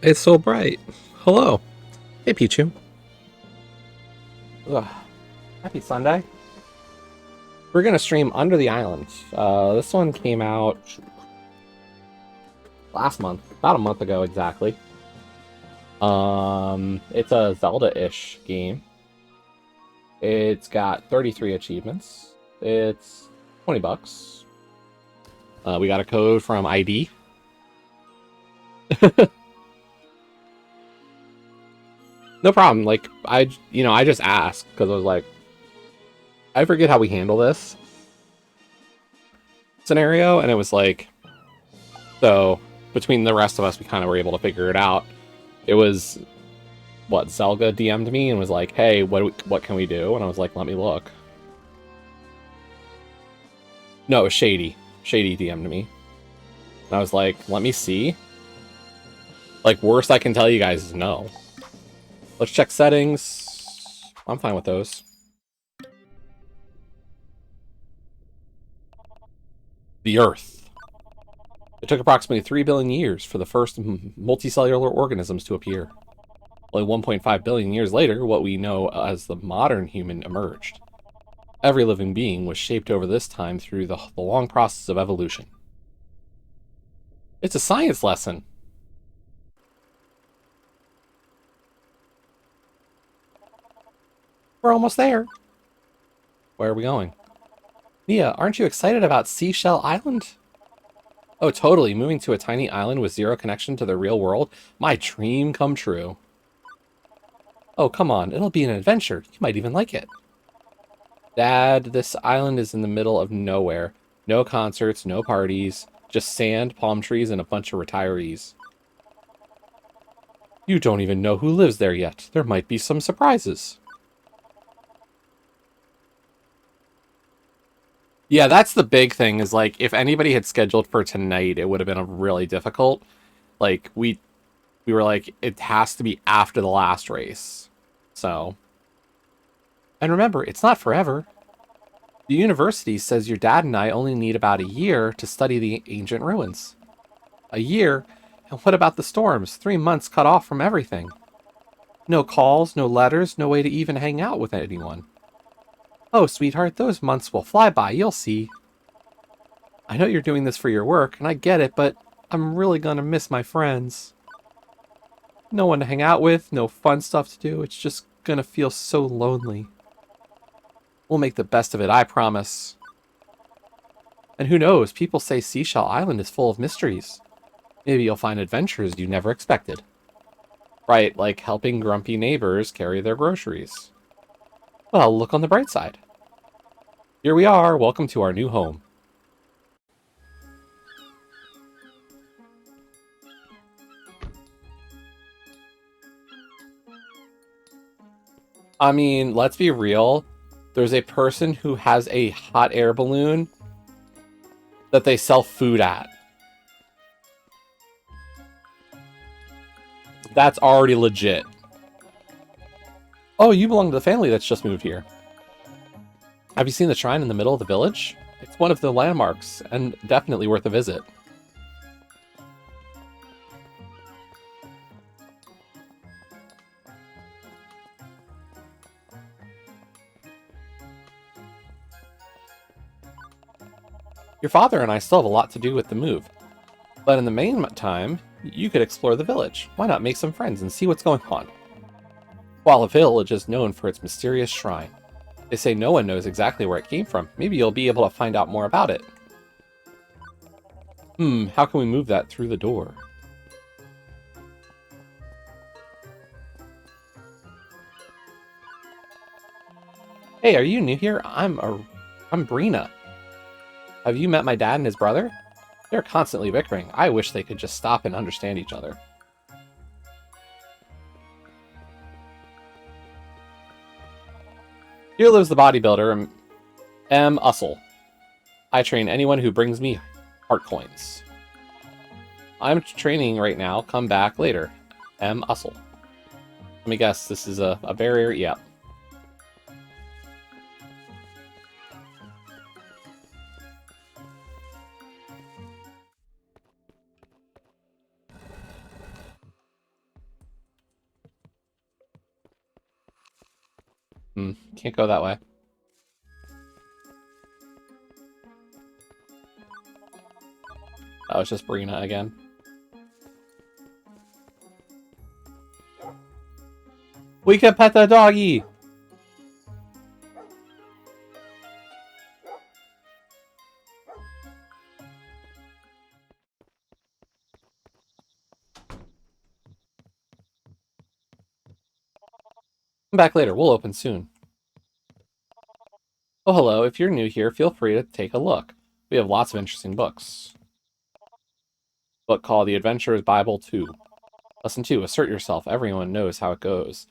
It's so bright. Hello. Hey, Pichu. Ugh. Happy Sunday. We're gonna stream Under the Island. This one came out last month, about a month ago exactly. It's a Zelda-ish game. It's got 33 achievements. It's 20 bucks. We got a code from ID. No problem. Like I just asked because I was like, I forget how we handle this scenario, and it was like, so between the rest of us, we kind of were able to figure it out. It was what Zelga DM'd me and was like, "Hey, what can we do?" And I was like, "Let me look." No, it was Shady. Shady DM'd me, and I was like, "Let me see." Like, worst I can tell you guys is no. Let's check settings. I'm fine with those. The Earth. It took approximately 3 billion years for the first multicellular organisms to appear. Only 1.5 billion years later, what we know as the modern human emerged. Every living being was shaped over this time through the long process of evolution. It's a science lesson. We're almost there. Where are we going? Nia, aren't you excited about Seashell Island? Oh, totally. Moving to a tiny island with zero connection to the real world? My dream come true. Oh, come on. It'll be an adventure. You might even like it. Dad, this island is in the middle of nowhere. No concerts, no parties, just sand, palm trees, and a bunch of retirees. You don't even know who lives there yet. There might be some surprises. Yeah, that's the big thing is like if anybody had scheduled for tonight, it would have been a really difficult. Like we were like it has to be after the last race. So, and remember, it's not forever. The university says your dad and I only need about a year to study the ancient ruins. A year? And what about the storms? 3 months cut off from everything. No calls, no letters, no way to even hang out with anyone. Oh, sweetheart, those months will fly by, you'll see. I know you're doing this for your work, and I get it, but I'm really gonna miss my friends. No one to hang out with, no fun stuff to do, it's just gonna feel so lonely. We'll make the best of it, I promise. And who knows, people say Seashell Island is full of mysteries. Maybe you'll find adventures you never expected. Right, like helping grumpy neighbors carry their groceries. Well, look on the bright side. Here we are, welcome to our new home. I mean, let's be real. There's a person who has a hot air balloon that they sell food at. That's already legit. Oh, you belong to the family that's just moved here. Have you seen the shrine in the middle of the village? It's one of the landmarks, and definitely worth a visit. Your father and I still have a lot to do with the move. But in the meantime, you could explore the village. Why not make some friends and see what's going on? While a village is known for its mysterious shrine, they say no one knows exactly where it came from. Maybe you'll be able to find out more about it. How can we move that through the door? Hey, are you new here? I'm Brina. Have you met my dad and his brother? They're constantly bickering. I wish they could just stop and understand each other. Here lives the bodybuilder, M. Ussel. I train anyone who brings me heart coins. I'm training right now. Come back later. M. Ussel. Let me guess, this is a barrier? Yep. Can't go that way. Oh, it's just Brina again. We can pet the doggy! Come back later. We'll open soon. Oh, hello. If you're new here, feel free to take a look. We have lots of interesting books. Book called The Adventurer's Bible 2. Lesson 2. Assert yourself. Everyone knows how it goes.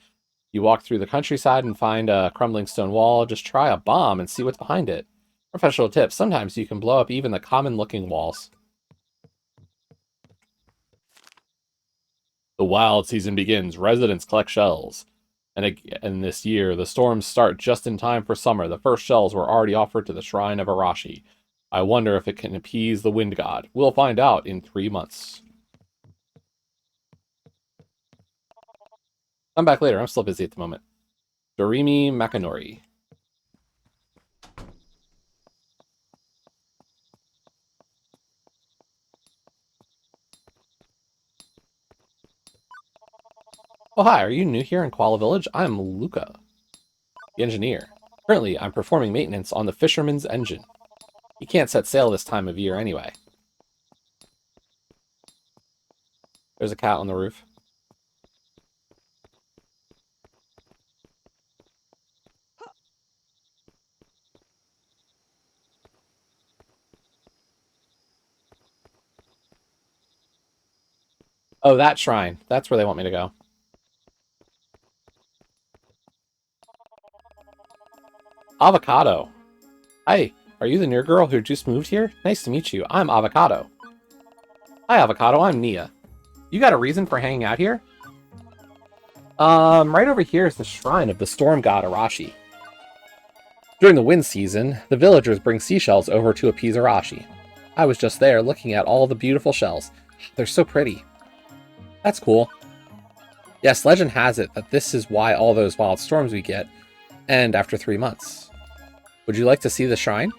You walk through the countryside and find a crumbling stone wall. Just try a bomb and see what's behind it. Professional tip. Sometimes you can blow up even the common-looking walls. The wild season begins. Residents collect shells. And this year, the storms start just in time for summer. The first shells were already offered to the shrine of Arashi. I wonder if it can appease the wind god. We'll find out in 3 months. Come back later. I'm still busy at the moment. Dorimi Makanori. Oh, hi. Are you new here in Koala Village? I'm Luca, the engineer. Currently, I'm performing maintenance on the fisherman's engine. You can't set sail this time of year anyway. There's a cat on the roof. Oh, that shrine. That's where they want me to go. Avocado. Hi, are you the new girl who just moved here? Nice to meet you. I'm Avocado. Hi, Avocado. I'm Nia. You got a reason for hanging out here? Right over here is the shrine of the storm god Arashi. During the wind season, the villagers bring seashells over to appease Arashi. I was just there looking at all the beautiful shells. They're so pretty. That's cool. Yes, legend has it that this is why all those wild storms we get end after 3 months. Would you like to see the shrine?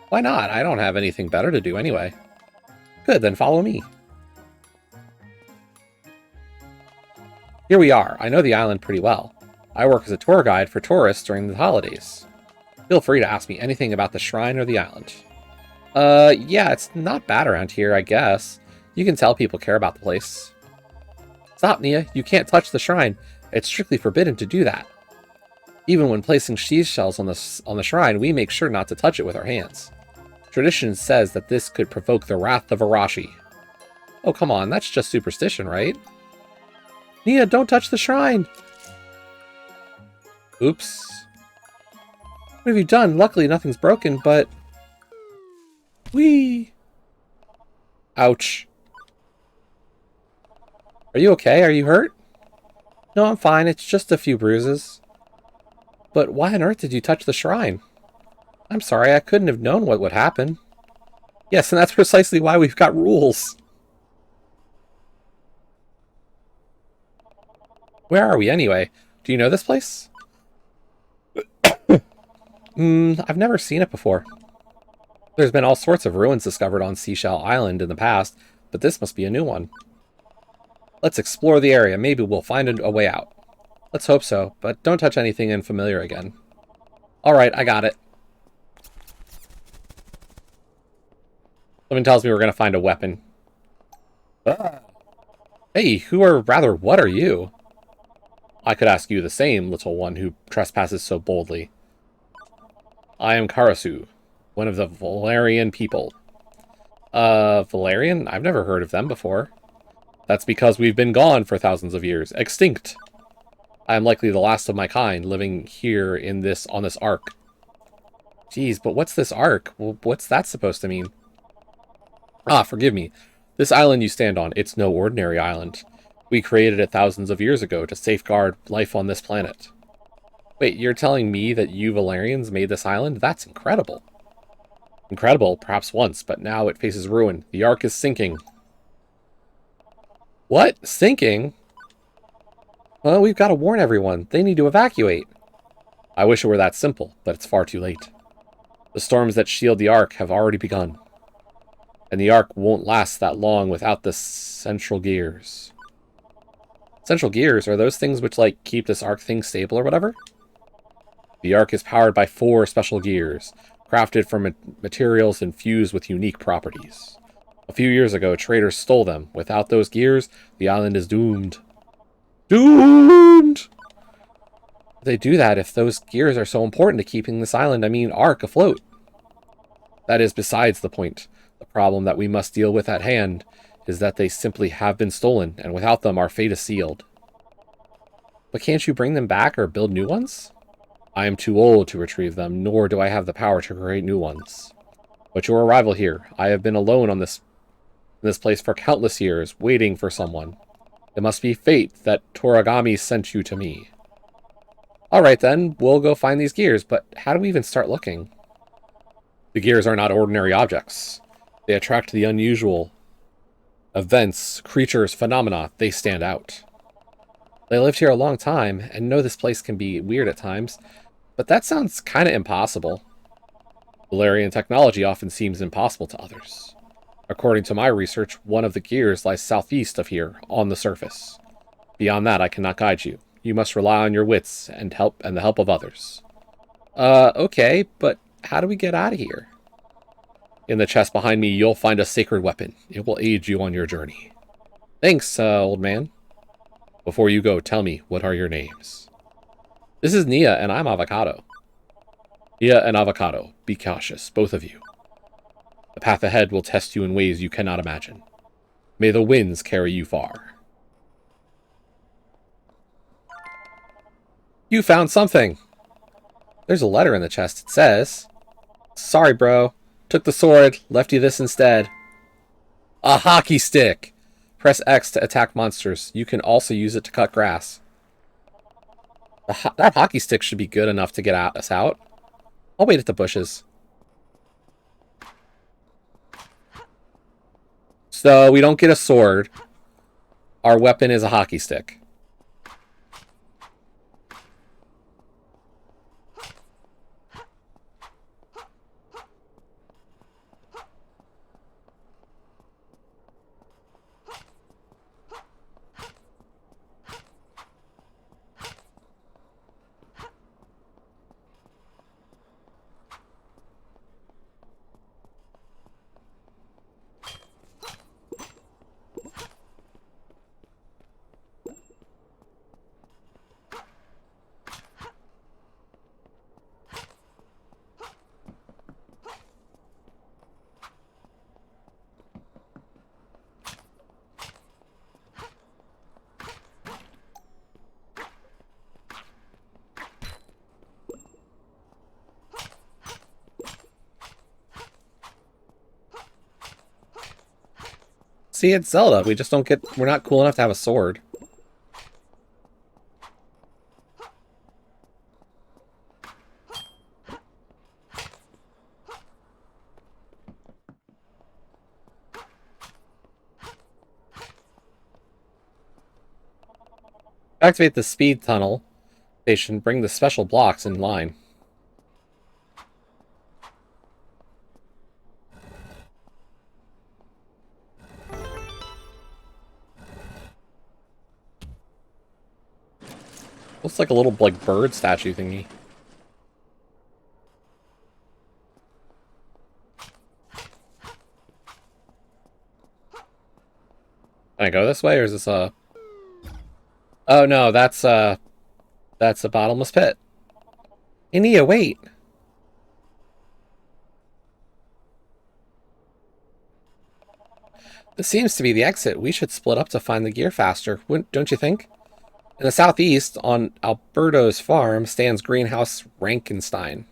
Why not? I don't have anything better to do anyway. Good, then follow me. Here we are. I know the island pretty well. I work as a tour guide for tourists during the holidays. Feel free to ask me anything about the shrine or the island. Yeah, it's not bad around here, I guess. You can tell people care about the place. Stop, Nia. You can't touch the shrine. It's strictly forbidden to do that. Even when placing seashells on the shrine, we make sure not to touch it with our hands. Tradition says that this could provoke the wrath of Arashi. Oh, come on, that's just superstition, right? Nia, don't touch the shrine! Oops. What have you done? Luckily, nothing's broken, but... Whee! Ouch. Are you okay? Are you hurt? No, I'm fine. It's just a few bruises. But why on earth did you touch the shrine? I'm sorry, I couldn't have known what would happen. Yes, and that's precisely why we've got rules. Where are we anyway? Do you know this place? I've never seen it before. There's been all sorts of ruins discovered on Seashell Island in the past, but this must be a new one. Let's explore the area. Maybe we'll find a way out. Let's hope so, but don't touch anything unfamiliar again. Alright, I got it. Something tells me we're going to find a weapon. Ah. Hey, what are you? I could ask you the same, little one who trespasses so boldly. I am Karasu, one of the Valerian people. Valerian? I've never heard of them before. That's because we've been gone for thousands of years. Extinct. I am likely the last of my kind living here on this ark. Geez, but what's this ark? Well, what's that supposed to mean? Ah, forgive me. This island you stand on, it's no ordinary island. We created it thousands of years ago to safeguard life on this planet. Wait, you're telling me that you Valerians made this island? That's incredible. Incredible, perhaps once, but now it faces ruin. The ark is sinking. What? Sinking? Well, we've got to warn everyone. They need to evacuate. I wish it were that simple, but it's far too late. The storms that shield the Ark have already begun. And the Ark won't last that long without the central gears. Central gears? Are those things which, like, keep this Ark thing stable or whatever? The Ark is powered by 4 special gears, crafted from materials infused with unique properties. A few years ago, traders stole them. Without those gears, the island is doomed. Doomed! They do that if those gears are so important to keeping this island, Ark, afloat. That is besides the point. The problem that we must deal with at hand is that they simply have been stolen, and without them, our fate is sealed. But can't you bring them back or build new ones? I am too old to retrieve them, nor do I have the power to create new ones. But your arrival here, I have been alone on this place for countless years, waiting for someone. It must be fate that Toragami sent you to me. Alright then, we'll go find these gears, but how do we even start looking? The gears are not ordinary objects. They attract the unusual. Events, creatures, phenomena, they stand out. They lived here a long time, and know this place can be weird at times, but that sounds kind of impossible. Valerian technology often seems impossible to others. According to my research, one of the gears lies southeast of here, on the surface. Beyond that, I cannot guide you. You must rely on your wits and the help of others. Okay, but how do we get out of here? In the chest behind me, you'll find a sacred weapon. It will aid you on your journey. Thanks, old man. Before you go, tell me, what are your names? This is Nia, and I'm Avocado. Nia and Avocado, be cautious, both of you. The path ahead will test you in ways you cannot imagine. May the winds carry you far. You found something! There's a letter in the chest. It says, "Sorry, bro. Took the sword, left you this instead." A hockey stick! Press X to attack monsters. You can also use it to cut grass. That hockey stick should be good enough to get us out. I'll wait at the bushes. So, we don't get a sword. Our weapon is a hockey stick. See, it's Zelda. We just don't get... We're not cool enough to have a sword. Activate the speed tunnel station. Bring the special blocks in line. Looks like a little, like, bird statue thingy. Can I go this way, or is this a... Oh, no, that's a bottomless pit. Hey, Nia, wait! This seems to be the exit. We should split up to find the gear faster, don't you think? In the southeast, on Alberto's farm, stands Greenhouse Rankenstein.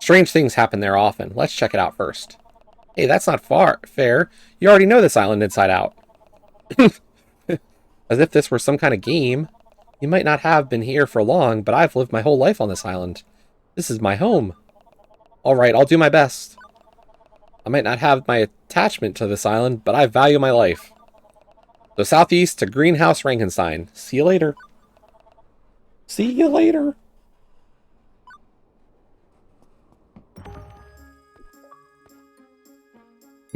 Strange things happen there often. Let's check it out first. Hey, that's not fair. You already know this island inside out. As if this were some kind of game. You might not have been here for long, but I've lived my whole life on this island. This is my home. Alright, I'll do my best. I might not have my attachment to this island, but I value my life. So southeast to Greenhouse Rankenstein. See you later. See you later.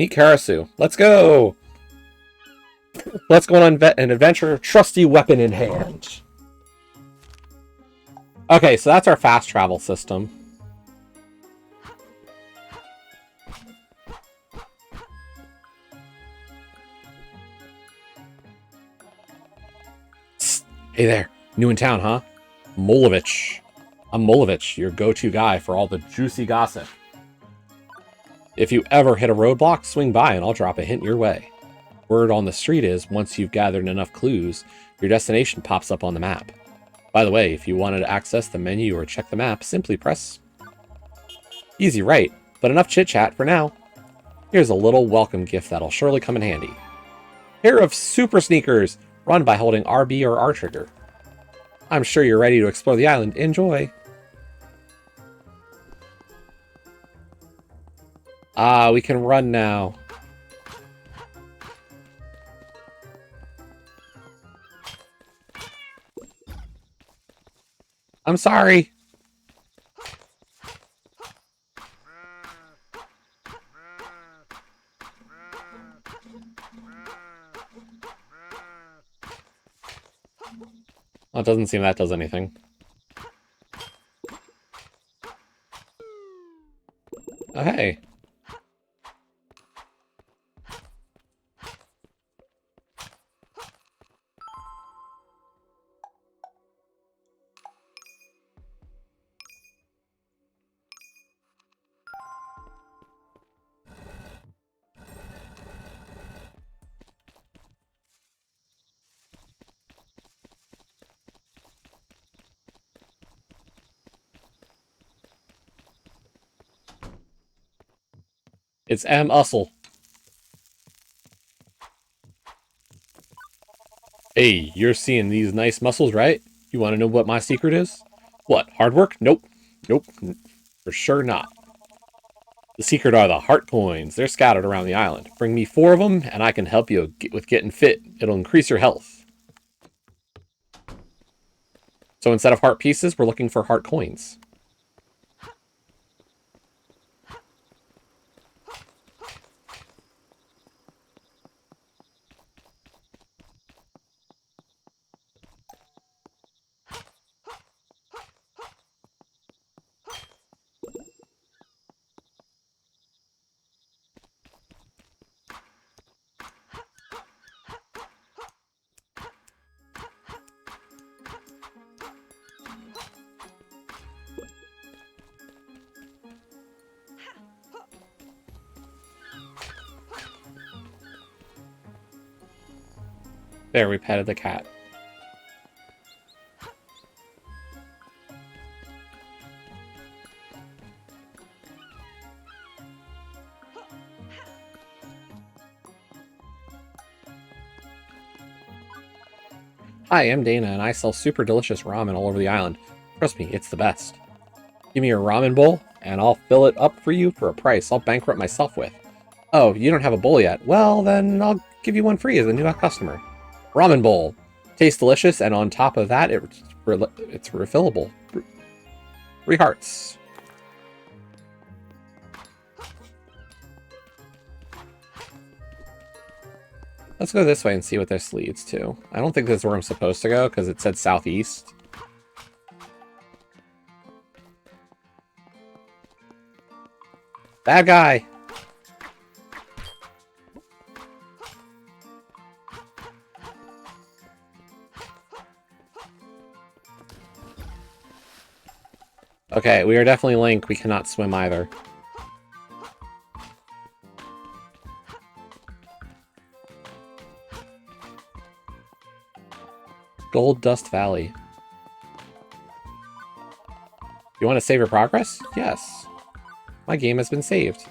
Meet Karasu. Let's go! Let's go on an adventure, trusty weapon in hand. Okay, so that's our fast travel system. Hey there, new in town, huh? Molovich. I'm Molovich, your go-to guy for all the juicy gossip. If you ever hit a roadblock, swing by and I'll drop a hint your way. Word on the street is, once you've gathered enough clues, your destination pops up on the map. By the way, if you wanted to access the menu or check the map, simply press... Easy, right? But enough chit-chat for now. Here's a little welcome gift that'll surely come in handy. Pair of super sneakers, run by holding RB or R trigger. I'm sure you're ready to explore the island. Enjoy! Ah, we can run now. I'm sorry. Well, it doesn't seem that does anything. Oh, hey. It's M. Ussel. Hey, you're seeing these nice muscles, right? You want to know what my secret is? What, hard work? Nope. Nope. For sure not. The secret are the heart coins. They're scattered around the island. Bring me 4 of them, and I can help you with getting fit. It'll increase your health. So instead of heart pieces, we're looking for heart coins. There, we petted the cat. Hi, I'm Dana, and I sell super delicious ramen all over the island. Trust me, it's the best. Give me your ramen bowl, and I'll fill it up for you for a price I'll bankrupt myself with. Oh, you don't have a bowl yet? Well, then I'll give you one free as a new customer. Ramen bowl. Tastes delicious, and on top of that, it's refillable. 3 hearts. Let's go this way and see what this leads to. I don't think this is where I'm supposed to go, because it said southeast. Bad guy! Okay, we are definitely Link. We cannot swim either. Gold Dust Valley. You want to save your progress? Yes. My game has been saved.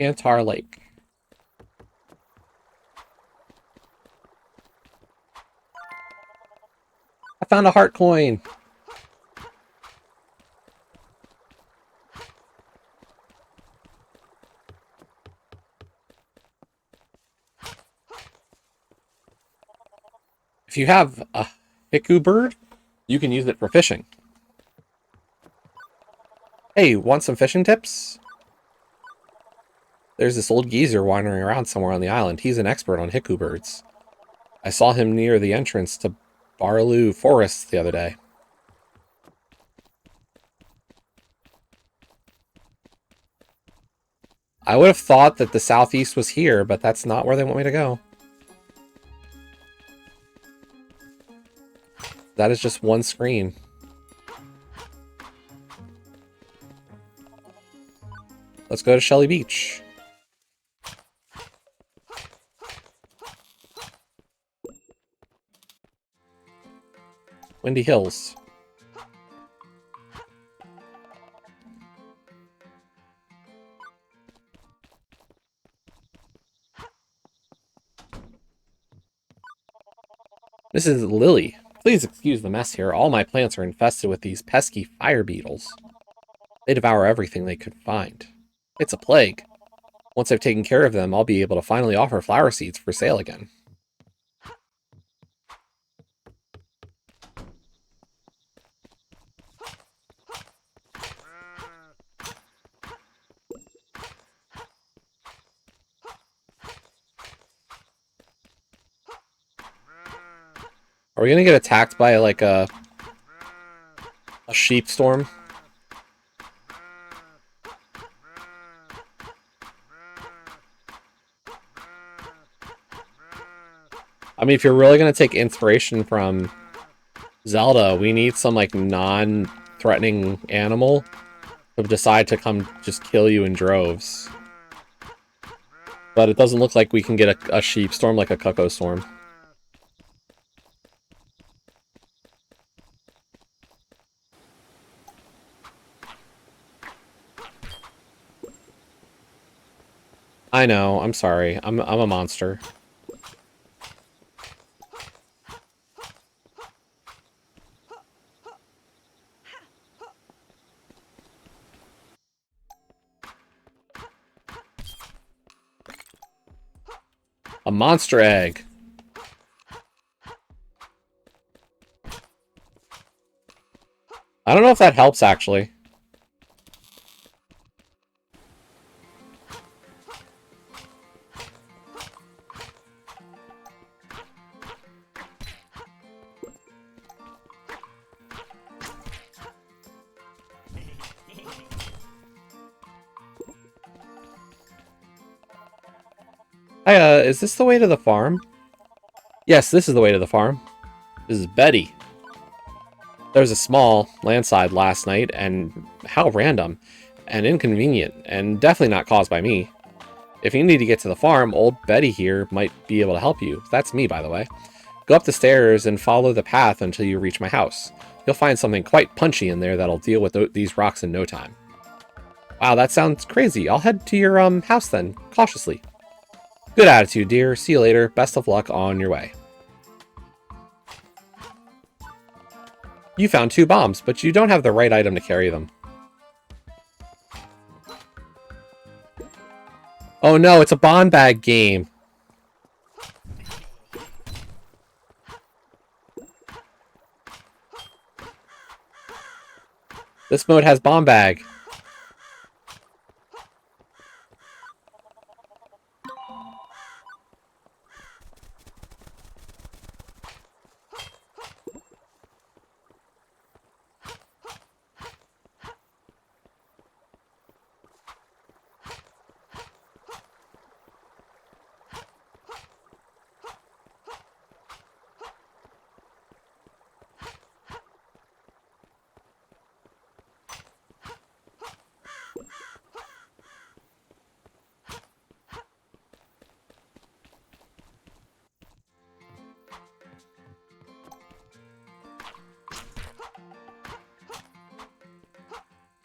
Antar Lake. I found a heart coin. If you have a hicku bird, you can use it for fishing. Hey, want some fishing tips? There's this old geezer wandering around somewhere on the island. He's an expert on hicku birds. I saw him near the entrance to Barloo Forest the other day. I would have thought that the southeast was here, but that's not where they want me to go. That is just one screen. Let's go to Shelly Beach. Windy Hills. Mrs. Lily, please excuse the mess here. All my plants are infested with these pesky fire beetles. They devour everything they could find. It's a plague. Once I've taken care of them, I'll be able to finally offer flower seeds for sale again. Are we gonna get attacked by, like, a sheep storm? I mean, if you're really gonna take inspiration from Zelda, we need some, like, non-threatening animal to decide to come just kill you in droves. But it doesn't look like we can get a sheep storm like a cuckoo storm. I know, I'm sorry. I'm a monster. A monster egg. I don't know if that helps, actually. Hi, is this the way to the farm? Yes, this is the way to the farm. This is Betty. There was a small landslide last night, and how random and inconvenient, and definitely not caused by me. If you need to get to the farm, old Betty here might be able to help you. That's me, by the way. Go up the stairs and follow the path until you reach my house. You'll find something quite punchy in there that'll deal with these rocks in no time. Wow, that sounds crazy. I'll head to your house then, cautiously. Good attitude, dear. See you later. Best of luck on your way. You found 2 bombs, but you don't have the right item to carry them. Oh no, it's a bond bag game. This mode has bomb bag.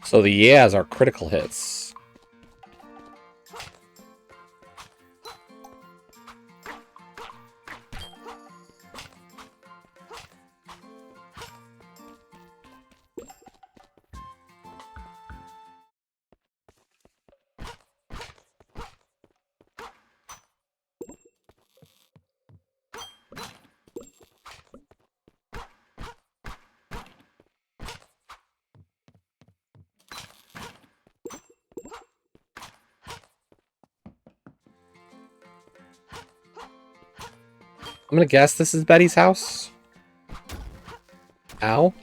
So the yeahs are critical hits. I'm gonna guess this is Betty's house. Ow.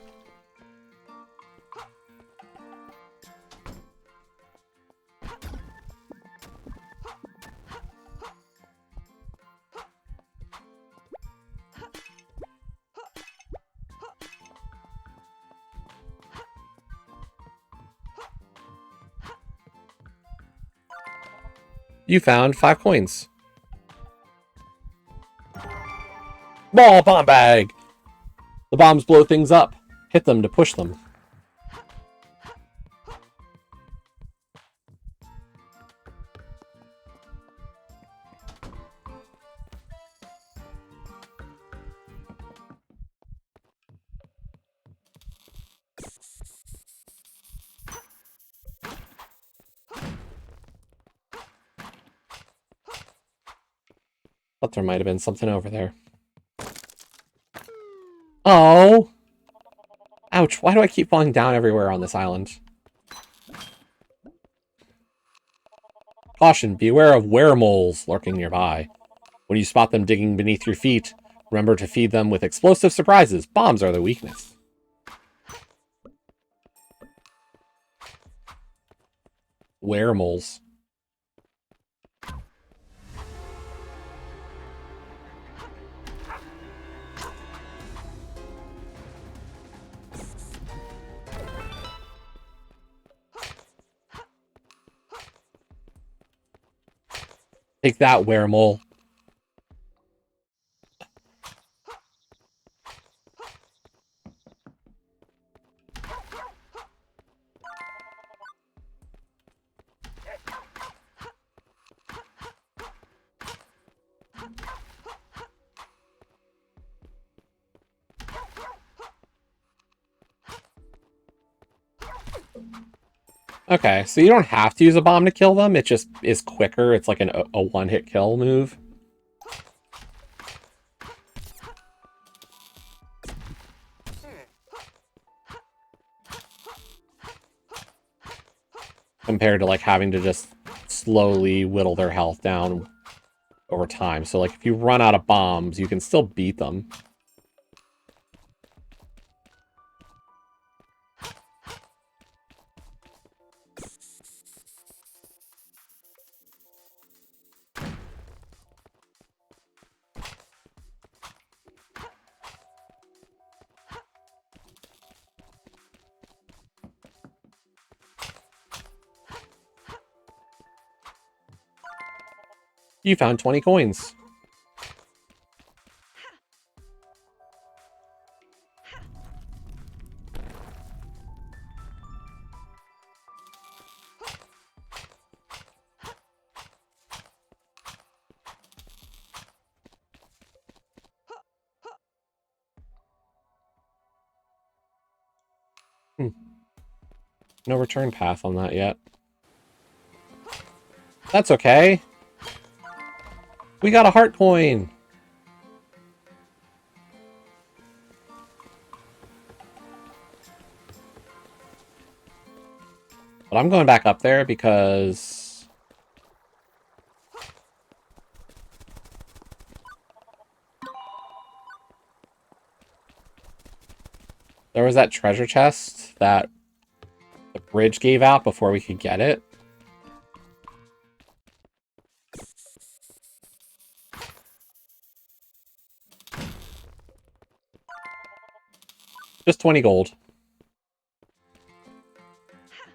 You found 5 coins. Ball bomb bag! The bombs blow things up. Hit them to push them. Thought there might have been something over there. Oh! Ouch, why do I keep falling down everywhere on this island? Caution, beware of weremoles lurking nearby. When you spot them digging beneath your feet, remember to feed them with explosive surprises. Bombs are their weakness. Weremoles. Take that, weremole. Okay, so you don't have to use a bomb to kill them. It just is quicker. It's like a one-hit kill move. Compared to like having to just slowly whittle their health down over time. So like if you run out of bombs, you can still beat them. You found 20 coins. No return path on that yet. That's okay. We got a heart coin. But I'm going back up there because there was that treasure chest that the bridge gave out before we could get it. Just 20 gold.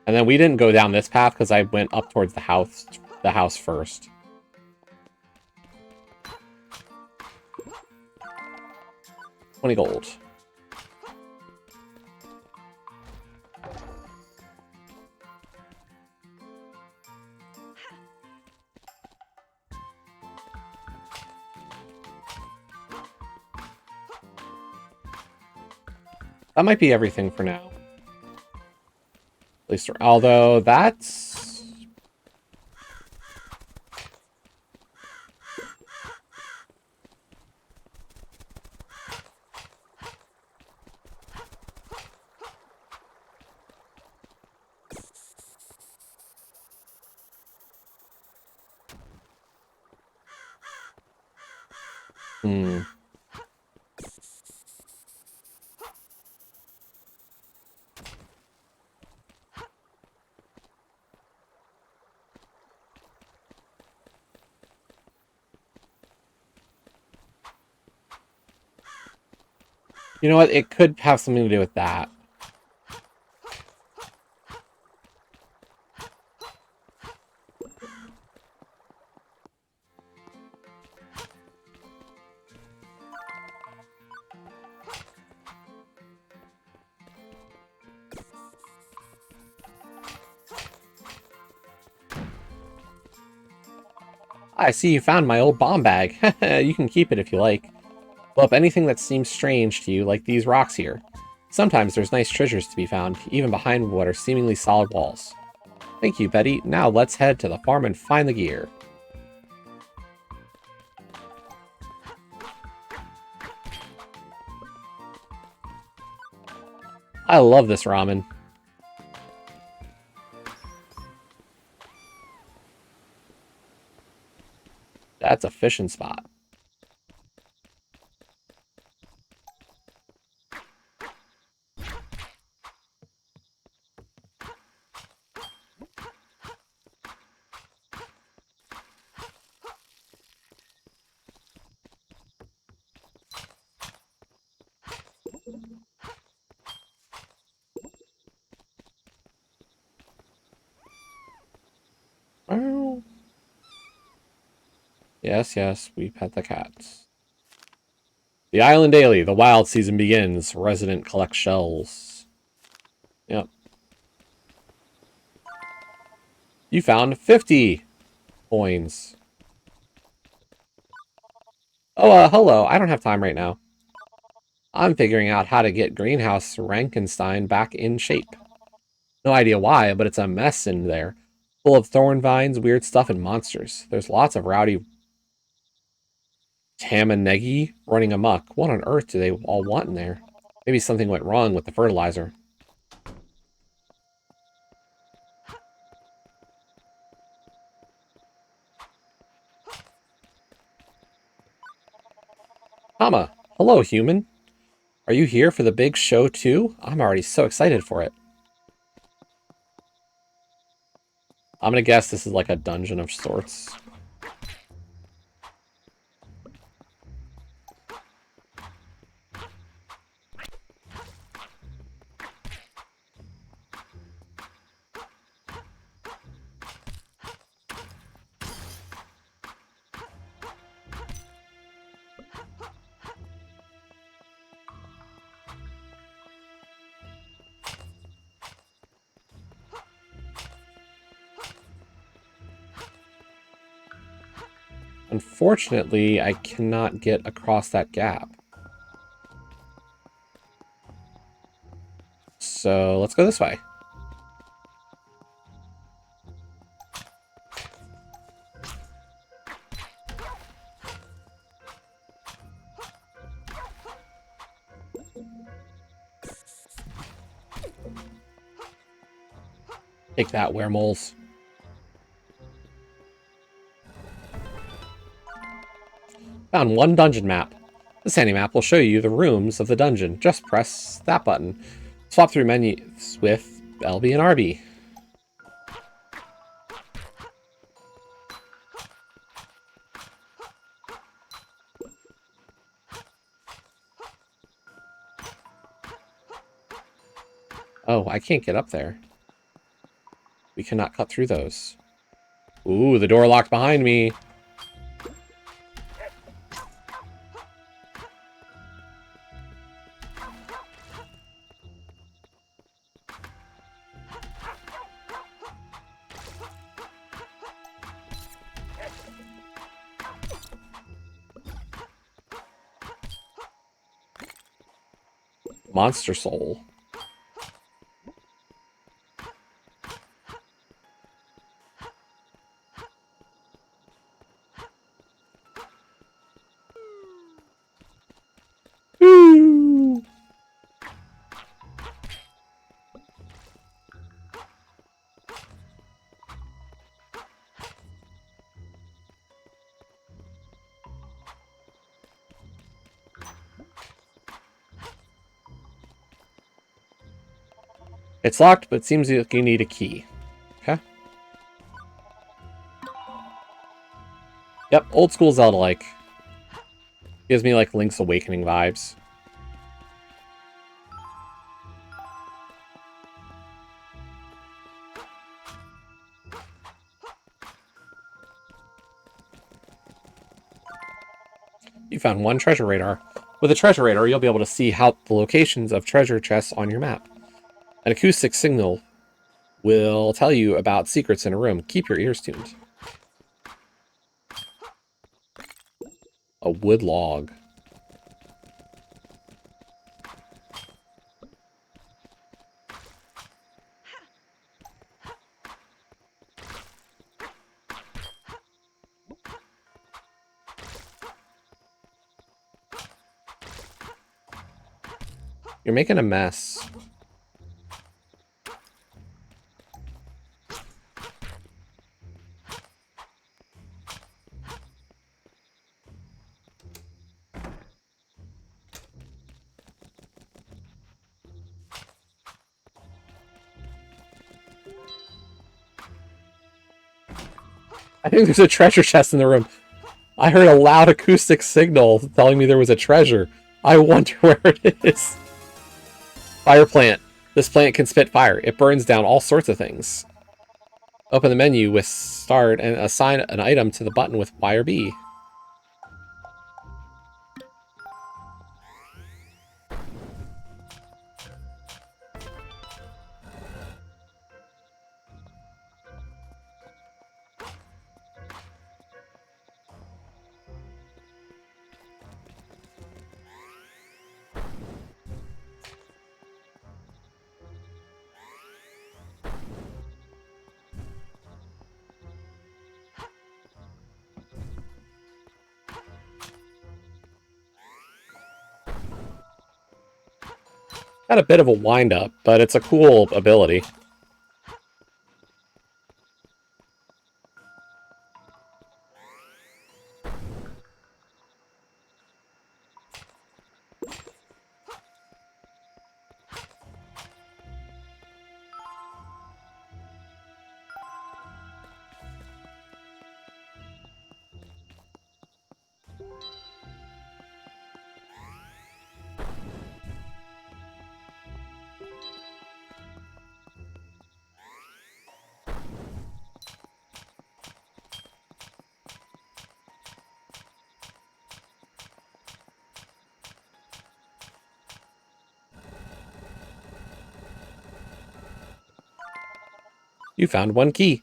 And then we didn't go down this path because I went up towards the house first. $20 gold. That might be everything for now. At least, although that's... You know what? It could have something to do with that. I see you found my old bomb bag. You can keep it if you like. Blow up anything that seems strange to you, like these rocks here. Sometimes there's nice treasures to be found, even behind what are seemingly solid walls. Thank you, Betty. Now let's head to the farm and find the gear. I love this ramen. That's a fishing spot. Oh. Yes, yes, we pet the cats. The island daily. The wild season begins. Resident collects shells. Yep. You found 50 coins. Oh, hello. I don't have time right now. I'm figuring out how to get Greenhouse Rankenstein back in shape. No idea why, but it's a mess in there. Full of thorn vines, weird stuff, and monsters. There's lots of rowdy Tamanegi running amok. What on earth do they all want in there? Maybe something went wrong with the fertilizer. Hama, hello, human. Are you here for the big show too? I'm already so excited for it. I'm gonna guess this is like a dungeon of sorts. Unfortunately, I cannot get across that gap. So let's go this way. Take that, weremoles. Found one dungeon map. This handy map will show you the rooms of the dungeon. Just press that button. Swap through menus with LB and RB. Oh, I can't get up there. We cannot cut through those. Ooh, the door locked behind me. Monster soul. Ooh. It's locked, but it seems like you need a key. Okay. Yep, old school Zelda-like. Gives me like Link's Awakening vibes. You found one treasure radar. With a treasure radar, you'll be able to see how the locations of treasure chests on your map. An acoustic signal will tell you about secrets in a room. Keep your ears tuned. A wood log. You're making a mess. I think there's a treasure chest in the room. I heard a loud acoustic signal telling me there was a treasure. I wonder where it is. Fire plant. This plant can spit fire. It burns down all sorts of things. Open the menu with start and assign an item to the button with Y or B. Got a bit of a wind-up, but it's a cool ability. You found one key.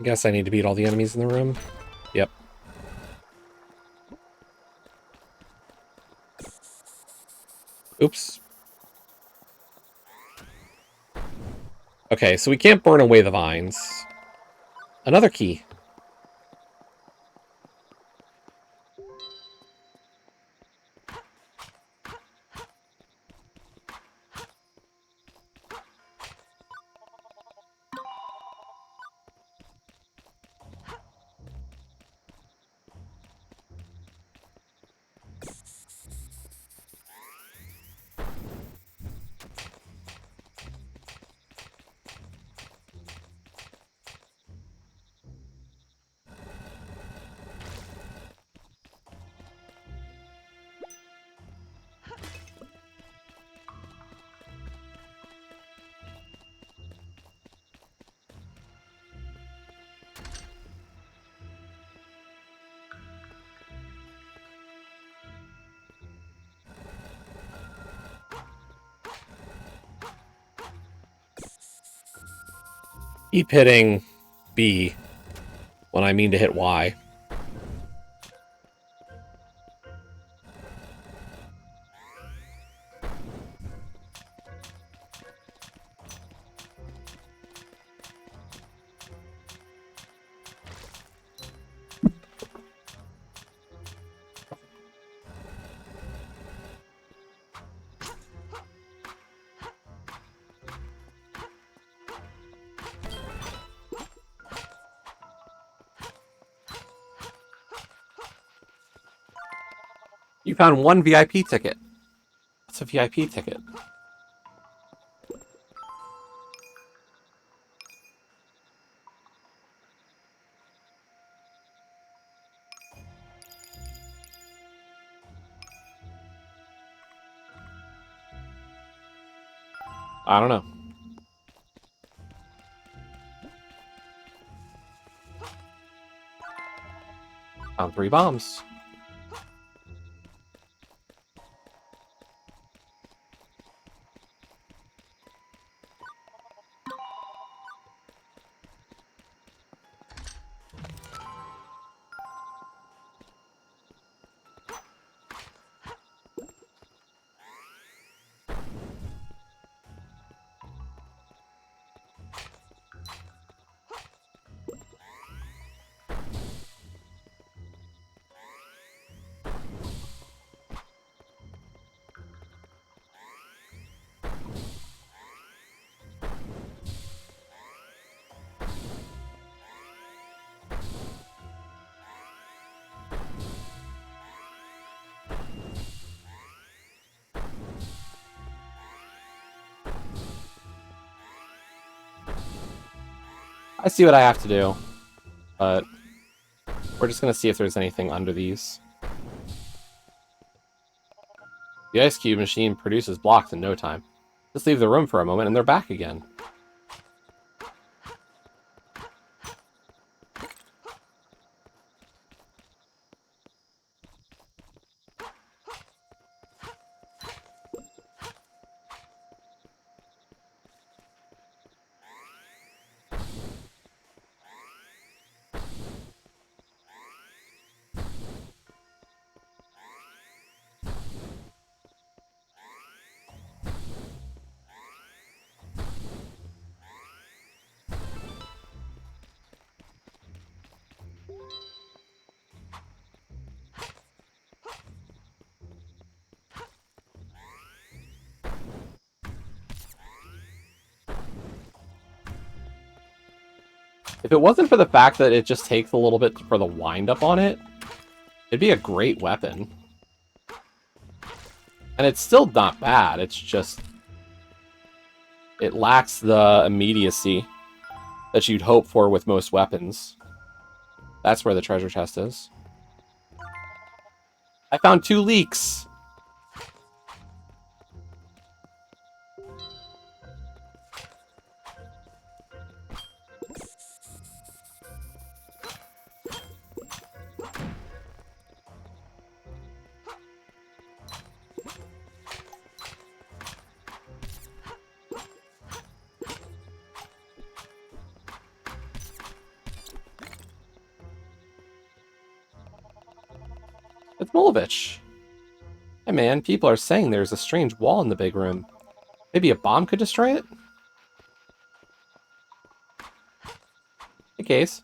I guess I need to beat all the enemies in the room. Yep. Oops. Okay, so we can't burn away the vines. Another key. Keep hitting B when I mean to hit Y. You found one VIP ticket. What's a VIP ticket? I don't know. Found 3 bombs. I see what I have to do, but we're just going to see if there's anything under these. The ice cube machine produces blocks in no time. Just leave the room for a moment and they're back again. If it wasn't for the fact that it just takes a little bit for the wind-up on it, it'd be a great weapon. And it's still not bad, it's just... it lacks the immediacy that you'd hope for with most weapons. That's where the treasure chest is. I found 2 leaks! It's Molovich. Hey man, people are saying there's a strange wall in the big room. Maybe a bomb could destroy it? Hey, Case.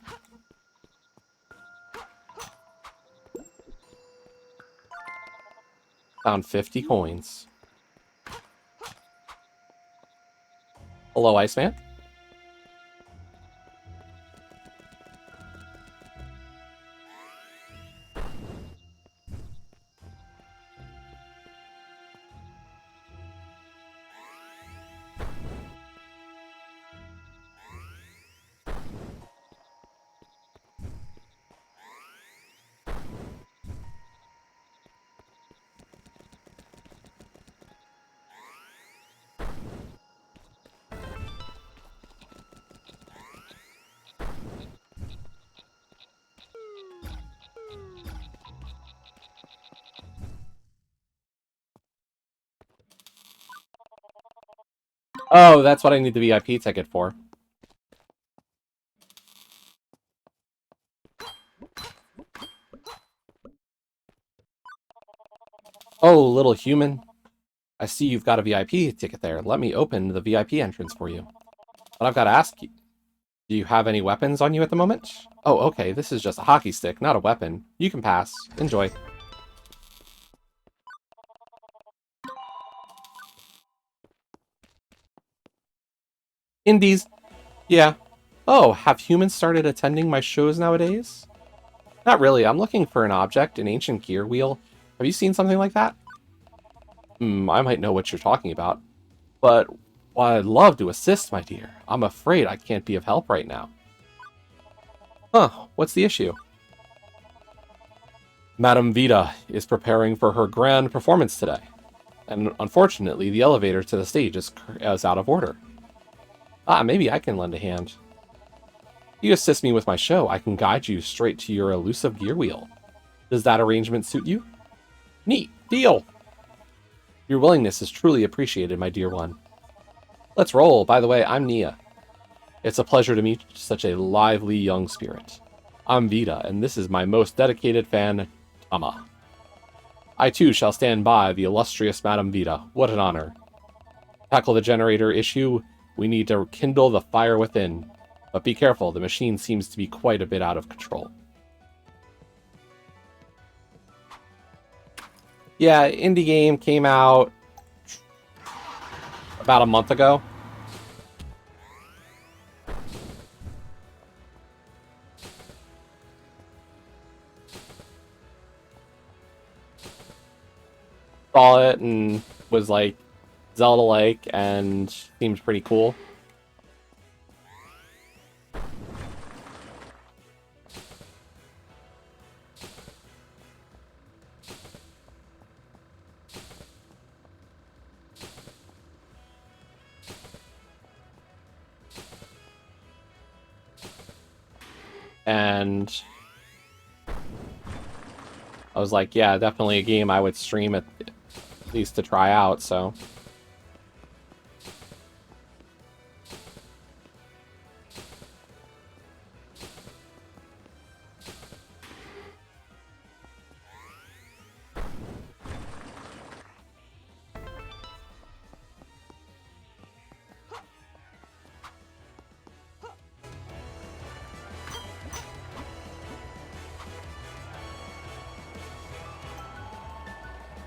Found 50 coins. Hello, Iceman. Oh, that's what I need the VIP ticket for. Oh, little human. I see you've got a VIP ticket there. Let me open the VIP entrance for you. But I've got to ask you, do you have any weapons on you at the moment? Oh, okay, this is just a hockey stick, not a weapon. You can pass. Enjoy. Indies. Yeah. Oh, have humans started attending my shows nowadays? Not really. I'm looking for an object, an ancient gear wheel. Have you seen something like that? I might know what you're talking about. But while I'd love to assist, my dear, I'm afraid I can't be of help right now. Huh, what's the issue? Madame Vita is preparing for her grand performance today. And unfortunately, the elevator to the stage is out of order. Maybe I can lend a hand. If you assist me with my show, I can guide you straight to your elusive gear wheel. Does that arrangement suit you? Neat. Deal! Your willingness is truly appreciated, my dear one. Let's roll. By the way, I'm Nia. It's a pleasure to meet such a lively young spirit. I'm Vita, and this is my most dedicated fan, Tama. I too shall stand by the illustrious Madame Vita. What an honor. To tackle the generator issue, we need to kindle the fire within. But be careful, the machine seems to be quite a bit out of control. Yeah, indie game came out about a month ago. Saw it and was like Zelda-like and seemed pretty cool. And I was like, yeah, definitely a game I would stream at least to try out, so.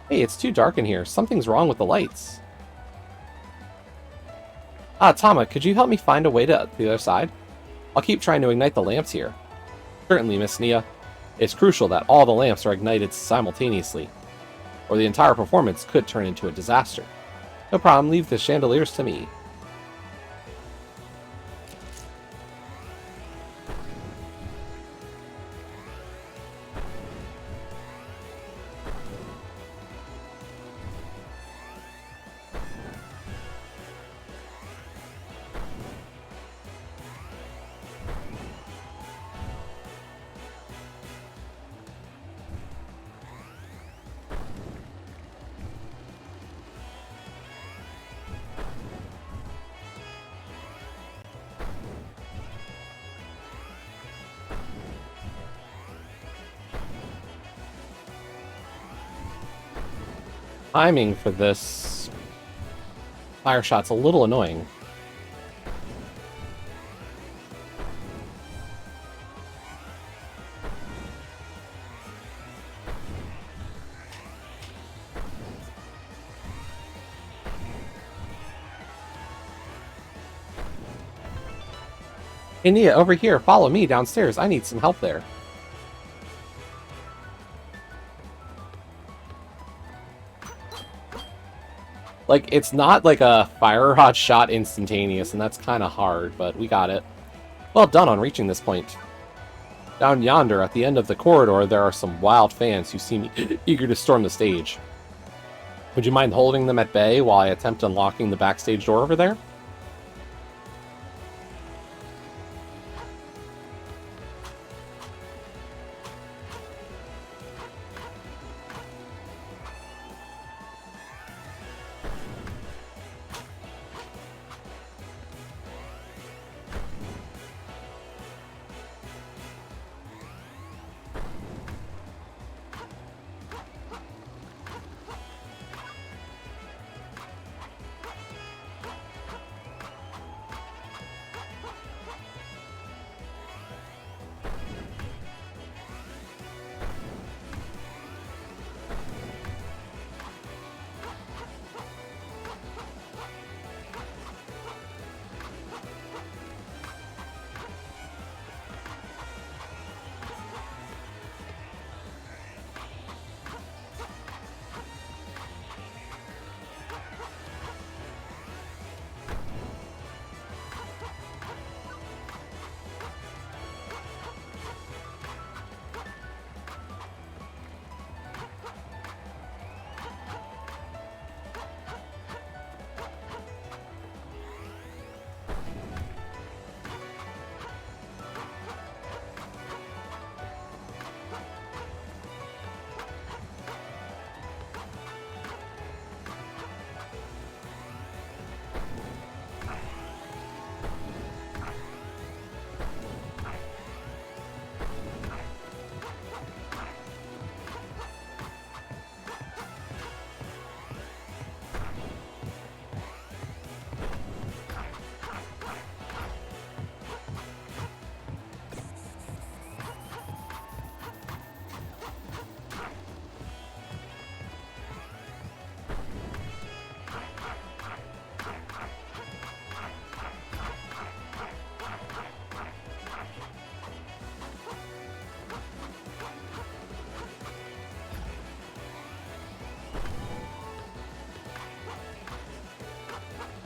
Hey, it's too dark in here. Something's wrong with the lights. Tama, could you help me find a way to the other side? I'll keep trying to ignite the lamps here. Certainly, Miss Nia. It's crucial that all the lamps are ignited simultaneously, or the entire performance could turn into a disaster. No problem, leave the chandeliers to me. Timing for this fire shot's a little annoying. Hey Nia, over here, follow me downstairs. I need some help there. Like, it's not like a fire rod shot instantaneous, and that's kind of hard, but we got it. Well done on reaching this point. Down yonder, at the end of the corridor, there are some wild fans who seem eager to storm the stage. Would you mind holding them at bay while I attempt unlocking the backstage door over there?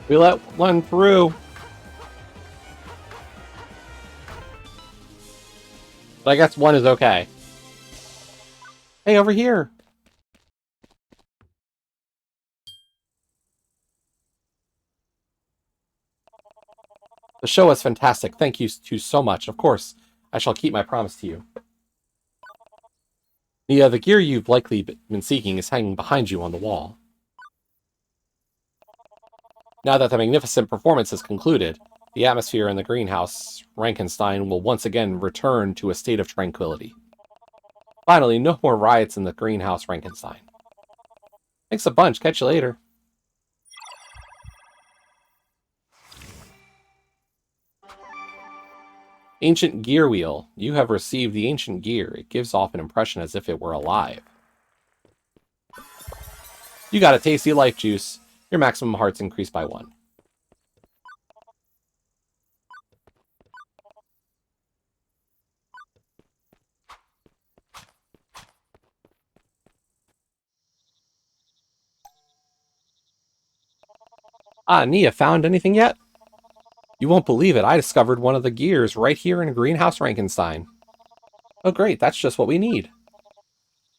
We let one through. But I guess one is okay. Hey, over here. The show was fantastic. Thank you two so much. Of course, I shall keep my promise to you. The gear you've likely been seeking is hanging behind you on the wall. Now that the magnificent performance is concluded, the atmosphere in the greenhouse, Rankenstein, will once again return to a state of tranquility. Finally, no more riots in the greenhouse, Rankenstein. Thanks a bunch. Catch you later. Ancient Gear Wheel. You have received the ancient gear. It gives off an impression as if it were alive. You got a tasty life juice. Your maximum hearts increased by 1. Ah, Nia, found anything yet? You won't believe it. I discovered one of the gears right here in Greenhouse Rankenstein. Oh great, that's just what we need.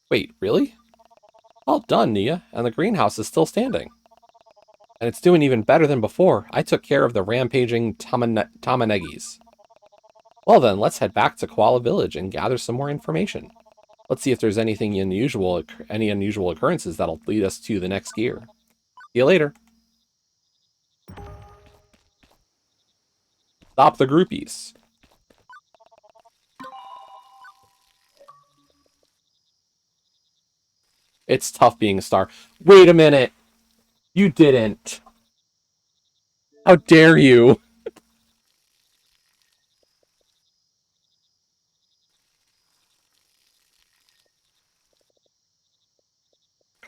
Wait, really? Well done, Nia, and the greenhouse is still standing. And it's doing even better than before. I took care of the rampaging Tamanegis. Well then, let's head back to Koala Village and gather some more information. Let's see if there's any unusual occurrences that'll lead us to the next gear. See you later. Stop the groupies. It's tough being a star. Wait a minute. You didn't. How dare you?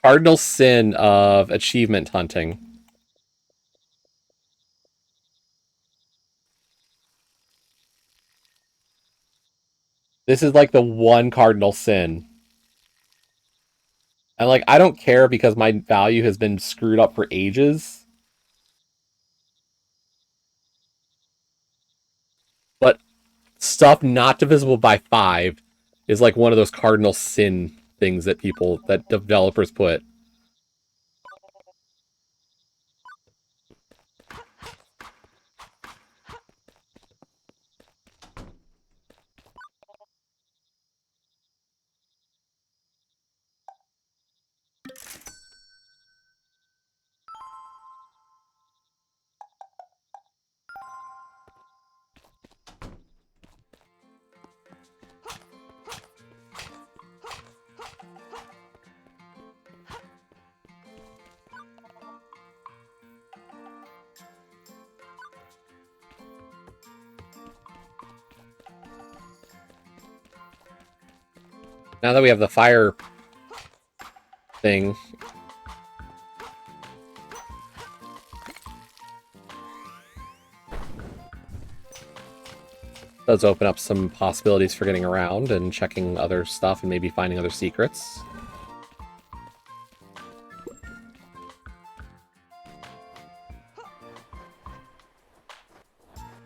Cardinal sin of achievement hunting. This is like the one cardinal sin. And like, I don't care because my value has been screwed up for ages. But stuff not divisible by 5 is like one of those cardinal sin things that developers put. Now that we have the fire thing, does open up some possibilities for getting around and checking other stuff and maybe finding other secrets.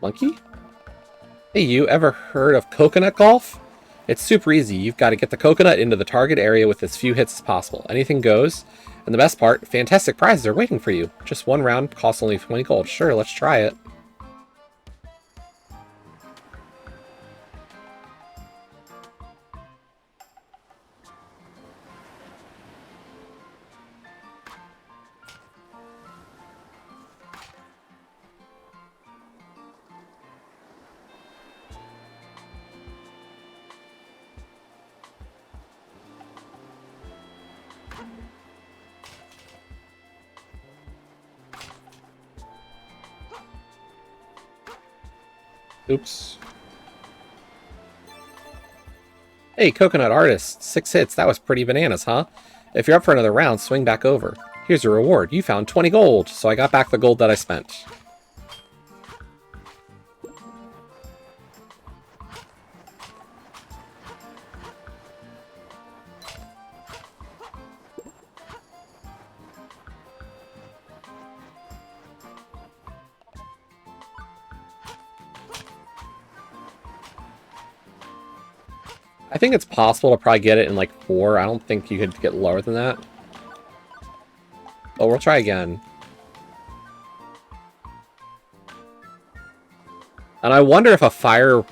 Monkey? Hey, you ever heard of coconut golf? It's super easy. You've got to get the coconut into the target area with as few hits as possible. Anything goes. And the best part, fantastic prizes are waiting for you. Just one round, costs only 20 gold. Sure, let's try it. Oops. Hey, Coconut Artist. 6 hits. That was pretty bananas, huh? If you're up for another round, swing back over. Here's your reward. You found 20 gold, so I got back the gold that I spent. I think it's possible to probably get it in like 4. I don't think you could get lower than that. Oh, we'll try again. And I wonder if a fire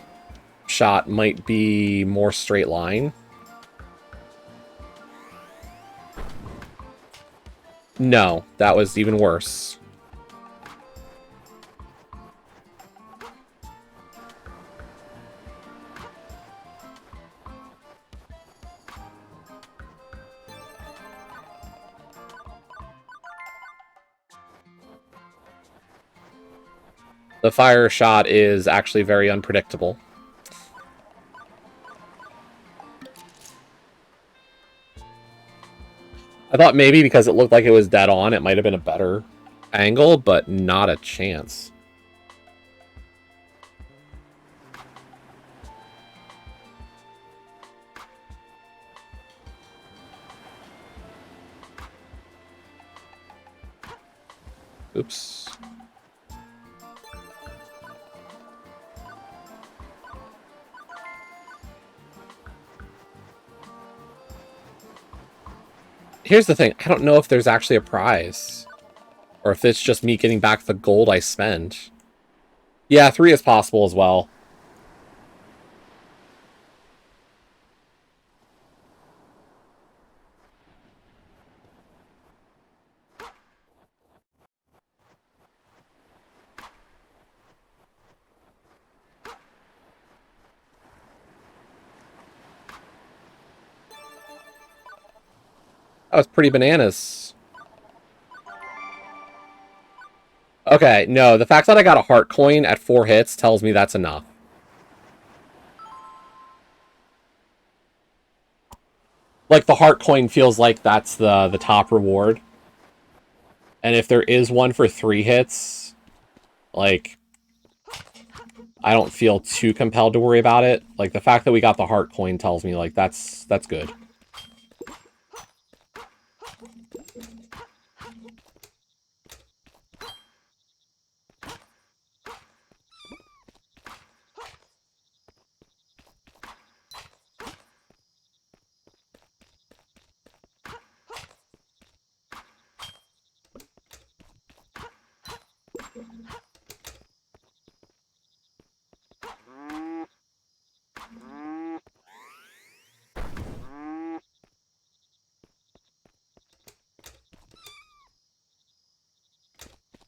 shot might be more straight line. No, that was even worse. The fire shot is actually very unpredictable. I thought maybe because it looked like it was dead on, it might have been a better angle, but not a chance. Oops. Here's the thing. I don't know if there's actually a prize. Or if it's just me getting back the gold I spent. Yeah, 3 is possible as well. That was pretty bananas. Okay, no, the fact that I got a heart coin at 4 hits tells me that's enough. Like, the heart coin feels like that's the top reward. And if there is one for 3 hits, like, I don't feel too compelled to worry about it. Like, the fact that we got the heart coin tells me, like, that's good.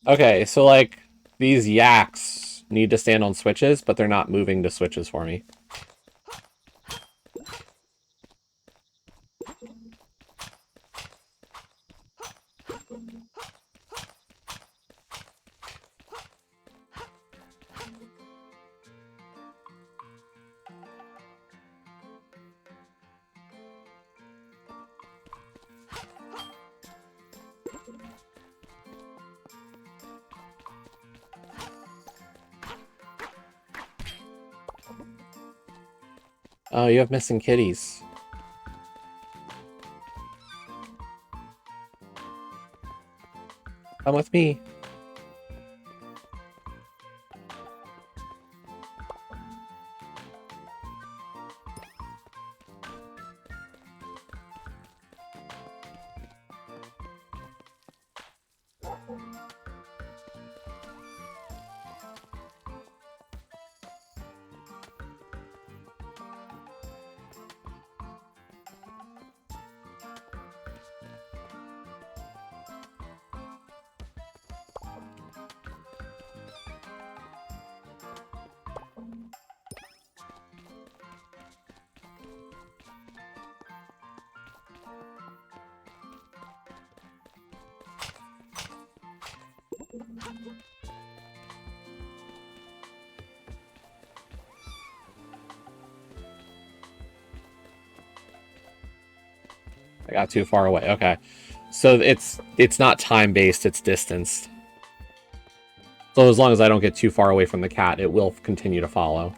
Okay, so, like, these yaks need to stand on switches, but they're not moving to switches for me. Oh, you have missing kitties. Come with me. I got too far away. Okay. So it's not time-based, it's distanced. So as long as I don't get too far away from the cat, it will continue to follow.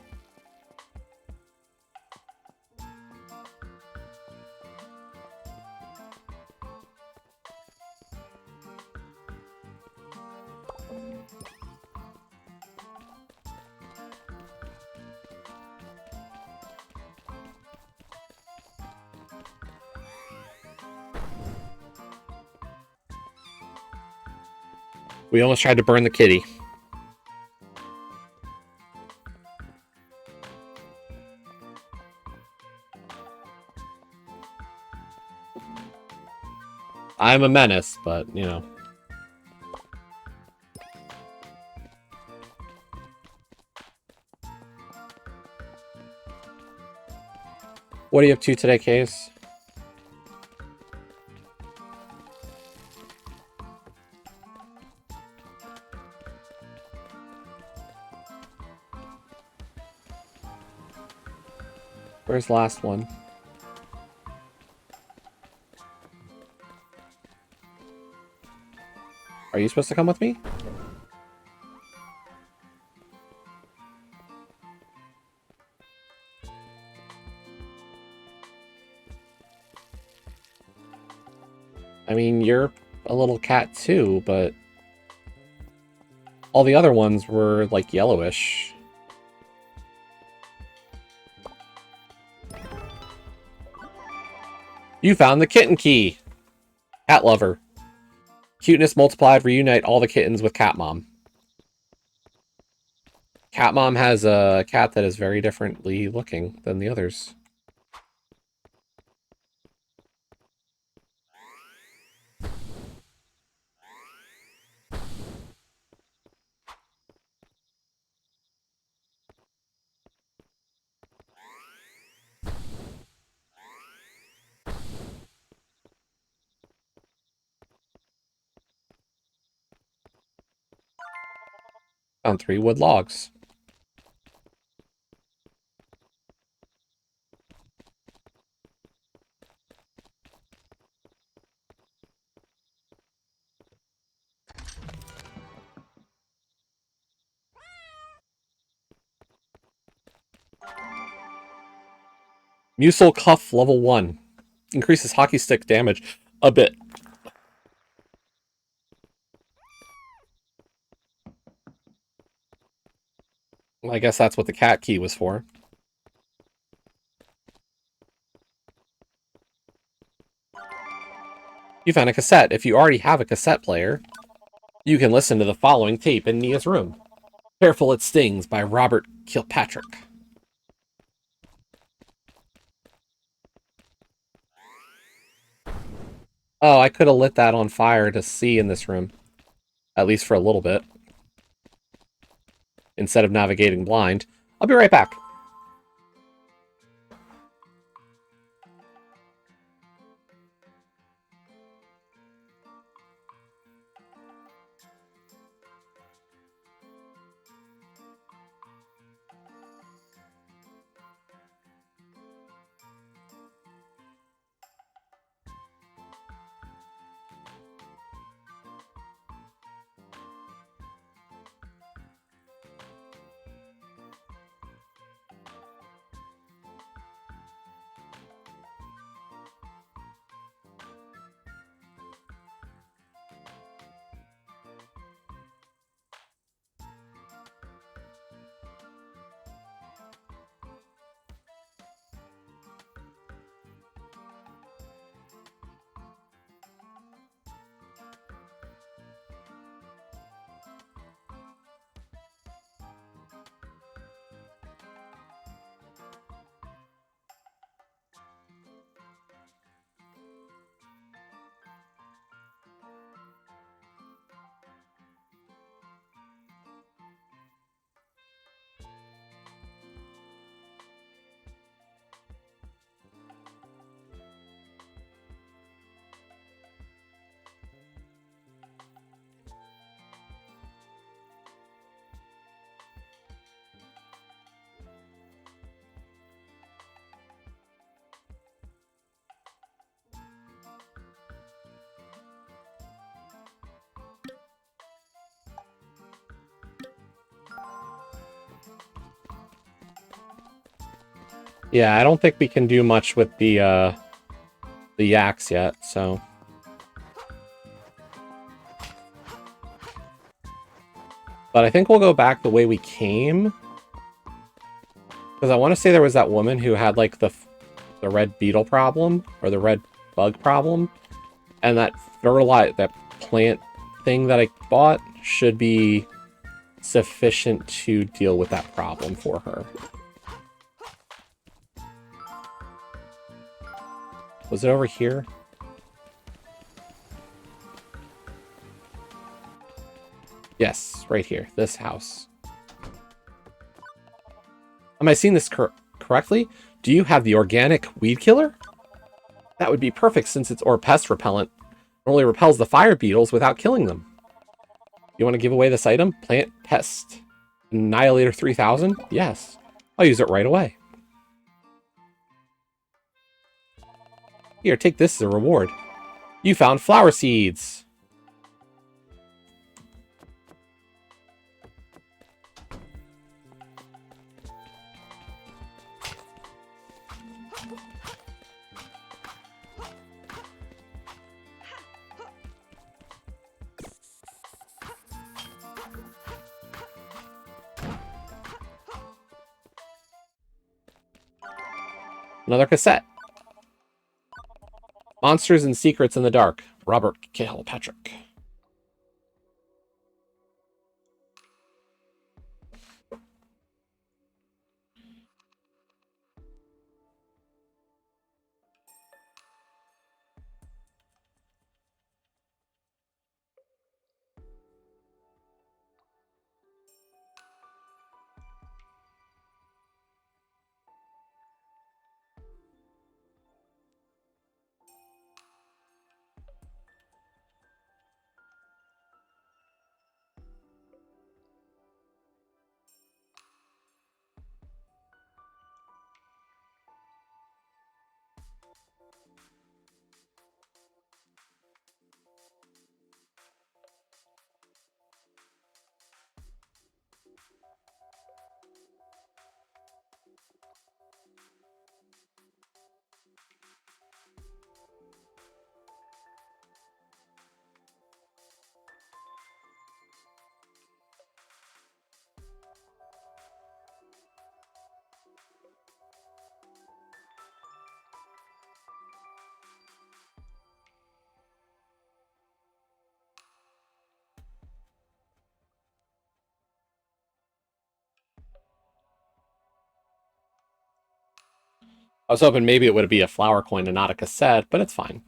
We almost tried to burn the kitty. I'm a menace, but, you know. What are you up to today, Case? Where's the last one? Are you supposed to come with me? I mean, you're a little cat too, but all the other ones were, like, yellowish. You found the kitten key! Cat lover. Cuteness multiplied, reunite all the kittens with Cat Mom. Cat Mom has a cat that is very differently looking than the others. Found 3 wood logs. Musil Cuff level 1. Increases hockey stick damage a bit. I guess that's what the cat key was for. You found a cassette. If you already have a cassette player, you can listen to the following tape in Nia's room. Careful It Stings by Robert Kilpatrick. Oh, I could have lit that on fire to see in this room. At least for a little bit. Instead of navigating blind. I'll be right back. Yeah, I don't think we can do much with the yaks yet, so... But I think we'll go back the way we came. Because I want to say there was that woman who had, like, the red beetle problem, or the red bug problem, and that plant thing that I bought should be sufficient to deal with that problem for her. Was it over here? Yes, right here. This house. Am I seeing this correctly? Do you have the organic weed killer? That would be perfect since it's or pest repellent. It only repels the fire beetles without killing them. You want to give away this item? Plant Pest. Annihilator 3000? Yes. I'll use it right away. Here, take this as a reward. You found flower seeds. Another cassette. Monsters and Secrets in the Dark. Robert Kilpatrick. I was hoping maybe it would be a flower coin and not a cassette, but it's fine.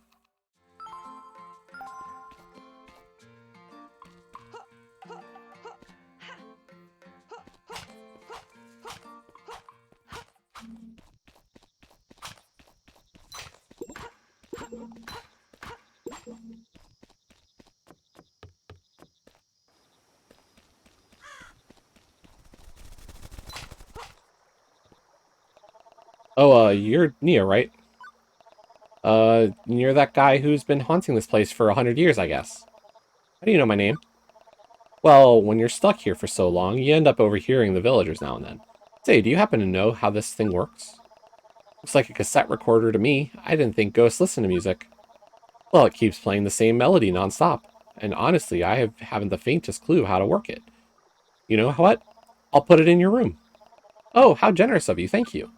Oh, you're Nia, right? You're that guy who's been haunting this place for 100 years, I guess. How do you know my name? Well, when you're stuck here for so long, you end up overhearing the villagers now and then. Say, do you happen to know how this thing works? Looks like a cassette recorder to me. I didn't think ghosts listen to music. Well, it keeps playing the same melody nonstop. And honestly, haven't the faintest clue how to work it. You know what? I'll put it in your room. Oh, how generous of you. Thank you.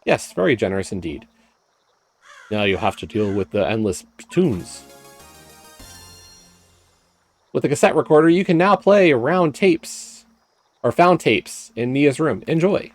Yes, very generous indeed. Now you have to deal with the endless tunes. With the cassette recorder, you can now play round tapes, or found tapes, in Nia's room. Enjoy.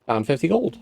Found 50 gold.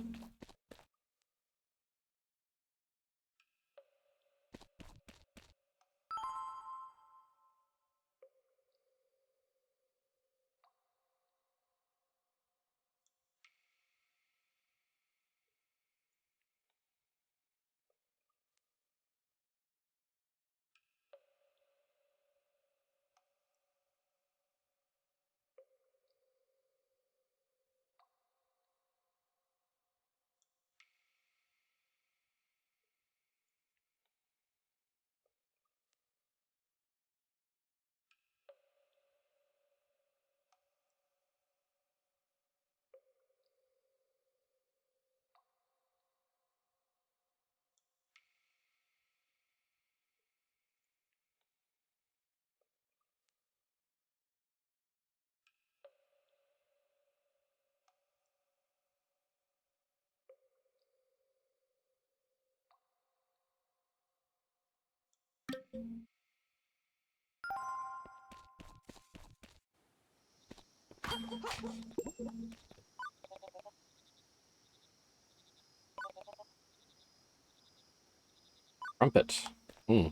Trumpet. Hmm.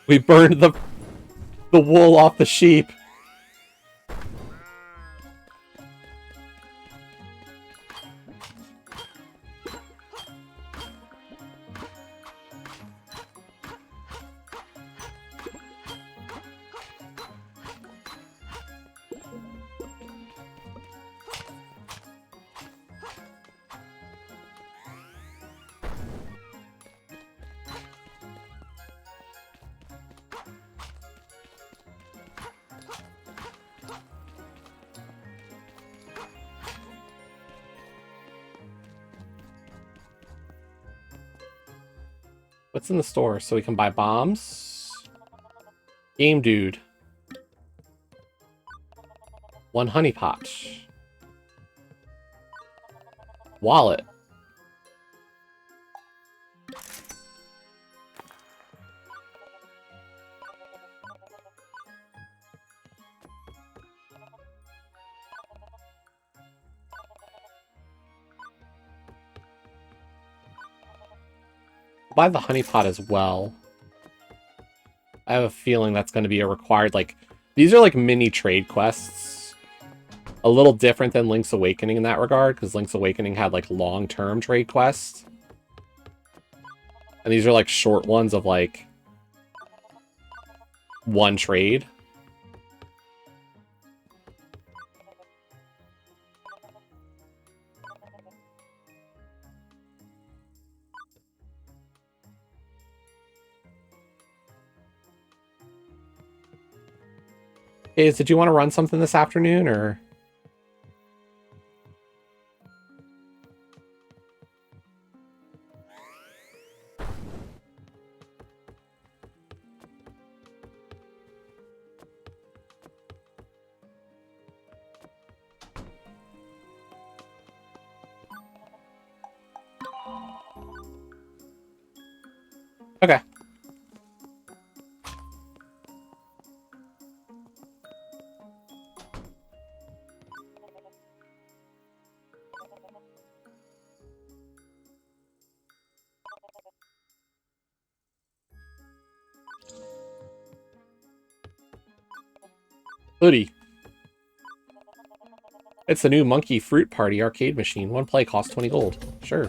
We burned the wool off the sheep. What's in the store? So we can buy bombs. Game dude. 1 honey pot. Wallet. Buy the honey pot as well. I have a feeling that's going to be a required, like, these are like mini trade quests. A little different than Link's Awakening in that regard, because Link's Awakening had like long-term trade quests. And these are like short ones of like 1 trade. Hey, did you want to run something this afternoon, or? Okay. Hoodie. It's the new Monkey Fruit Party arcade machine. 1 play costs 20 gold. Sure.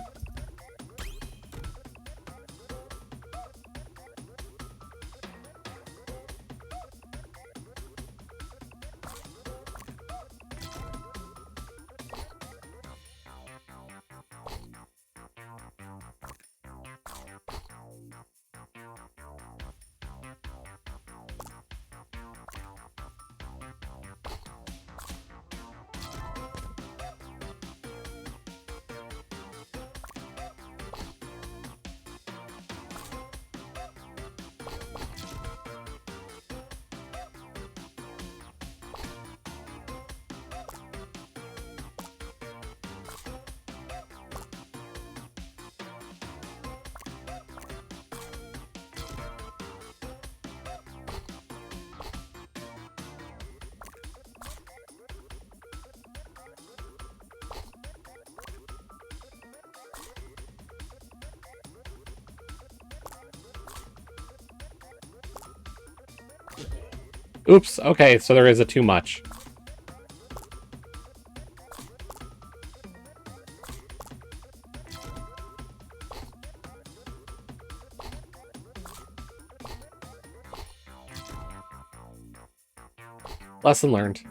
Oops, okay, so there is a too much. Lesson learned.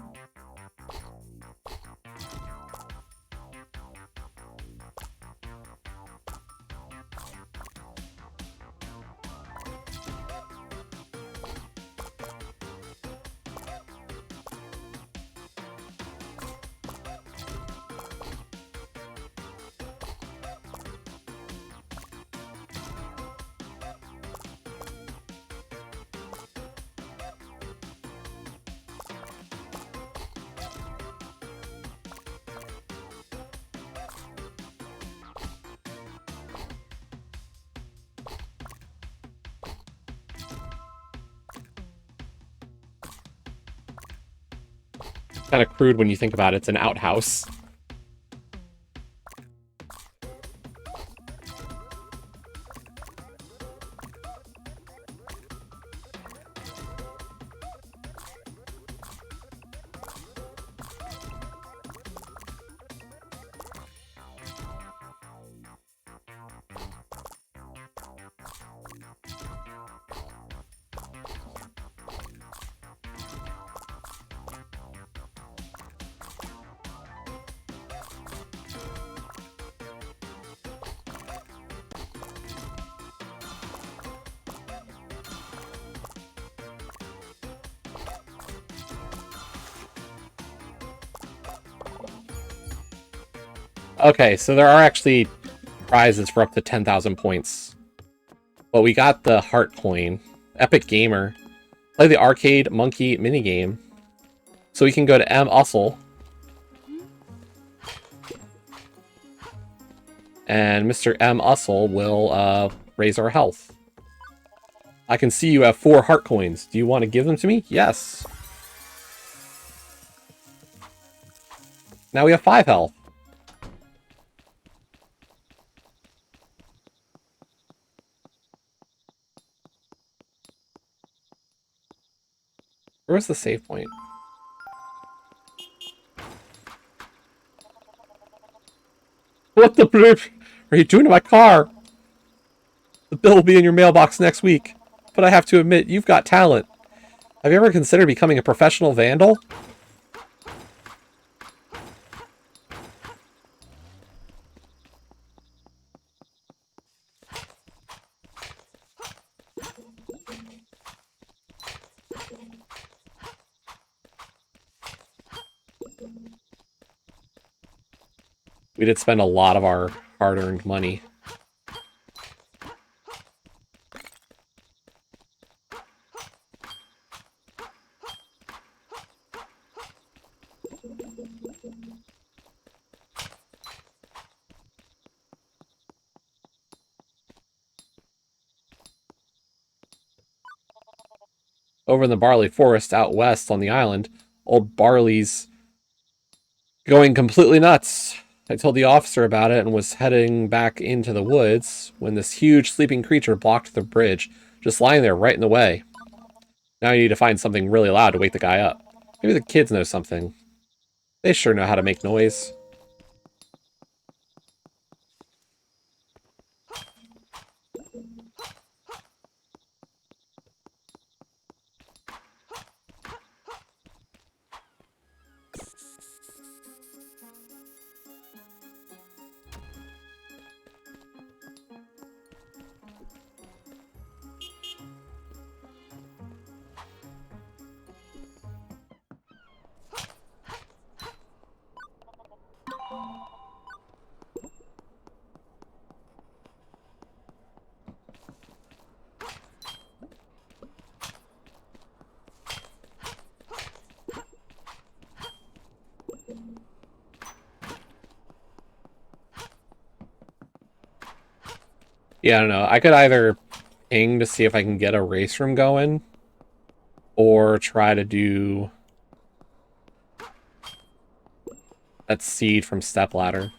Kind of crude when you think about it. It's an outhouse. Okay, so there are actually prizes for up to 10,000 points. But we got the heart coin. Epic Gamer. Play the arcade monkey minigame. So we can go to M. Ussel. And Mr. M. Ussel will raise our health. I can see you have 4 heart coins. Do you want to give them to me? Yes. Now we have 5 health. Where was the save point? What the bleep are you doing to my car? The bill will be in your mailbox next week. But I have to admit, you've got talent. Have you ever considered becoming a professional vandal? We did spend a lot of our hard-earned money. Over in the barley forest out west on the island, old Barley's going completely nuts. I told the officer about it and was heading back into the woods when this huge sleeping creature blocked the bridge, just lying there right in the way. Now you need to find something really loud to wake the guy up. Maybe the kids know something. They sure know how to make noise. Yeah, I don't know. I could either ping to see if I can get a race room going, or try to do that seed from Stepladder.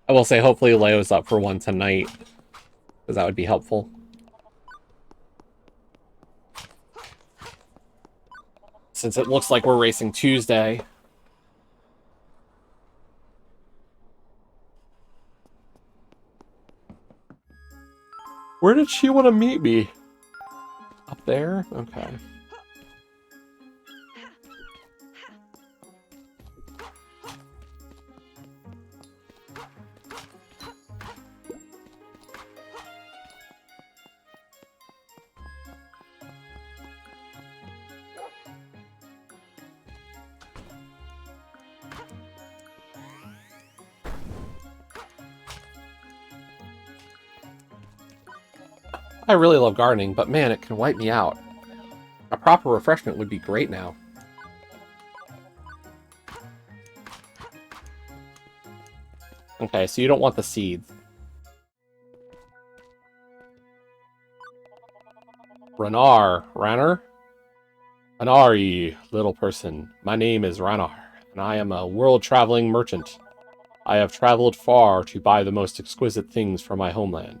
I will say hopefully Leo's up for one tonight, because that would be helpful. Since it looks like we're racing Tuesday. Where did she want to meet me? Up there? Okay. I really love gardening, but man, it can wipe me out. A proper refreshment would be great now. Okay, so you don't want the seeds. Ranner? Ranari, little person. My name is Ranar, and I am a world-traveling merchant. I have traveled far to buy the most exquisite things for my homeland.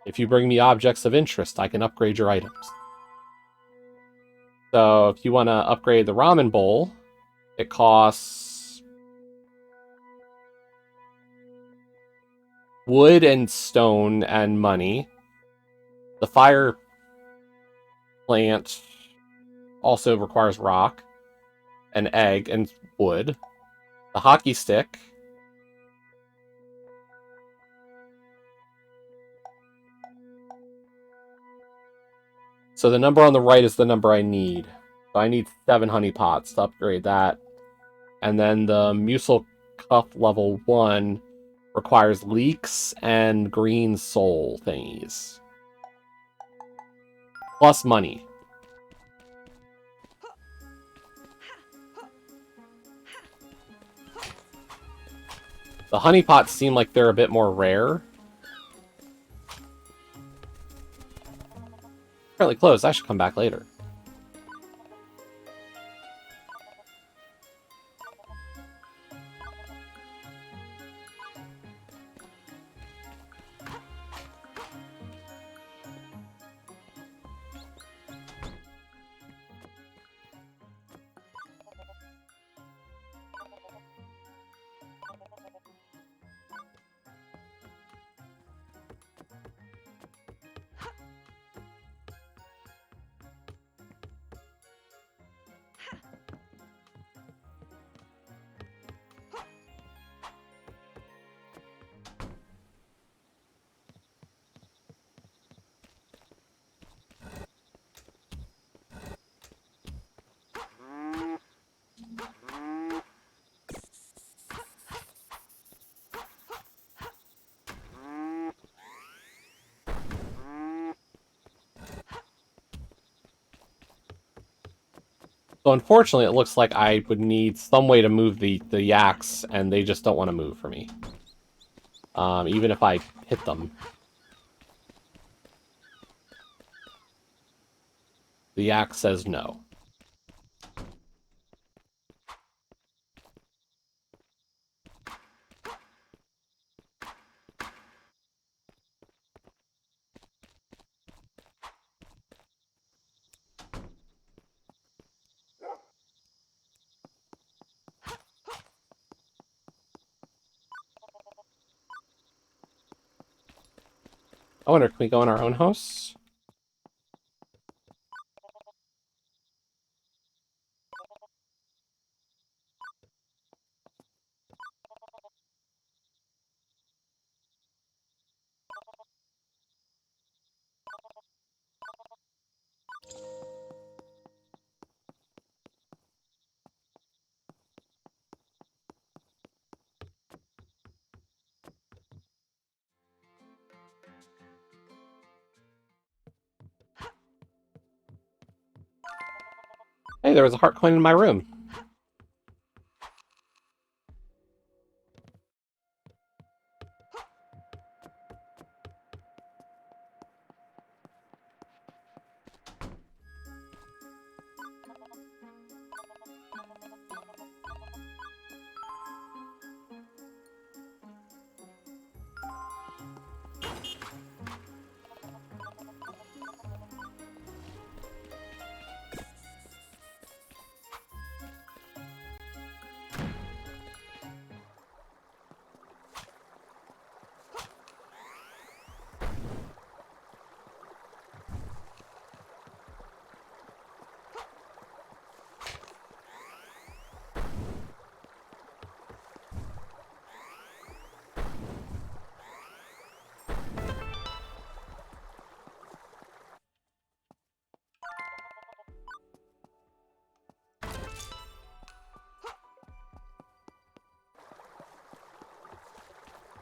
If you bring me objects of interest, I can upgrade your items. So if you want to upgrade the ramen bowl, it costs wood and stone and money. The fire plant also requires rock, an egg, and wood. The hockey stick. So the number on the right is the number I need. So I need 7 honey pots to upgrade that. And then the Musil Cup level 1 requires leeks and green soul thingies. Plus money. The honey pots seem like they're a bit more rare. Apparently closed. I should come back later. So unfortunately, it looks like I would need some way to move the yaks, and they just don't want to move for me. Even if I hit them. The yak says no. I wonder, can we go in our own house? Hey, there was a heart coin in my room.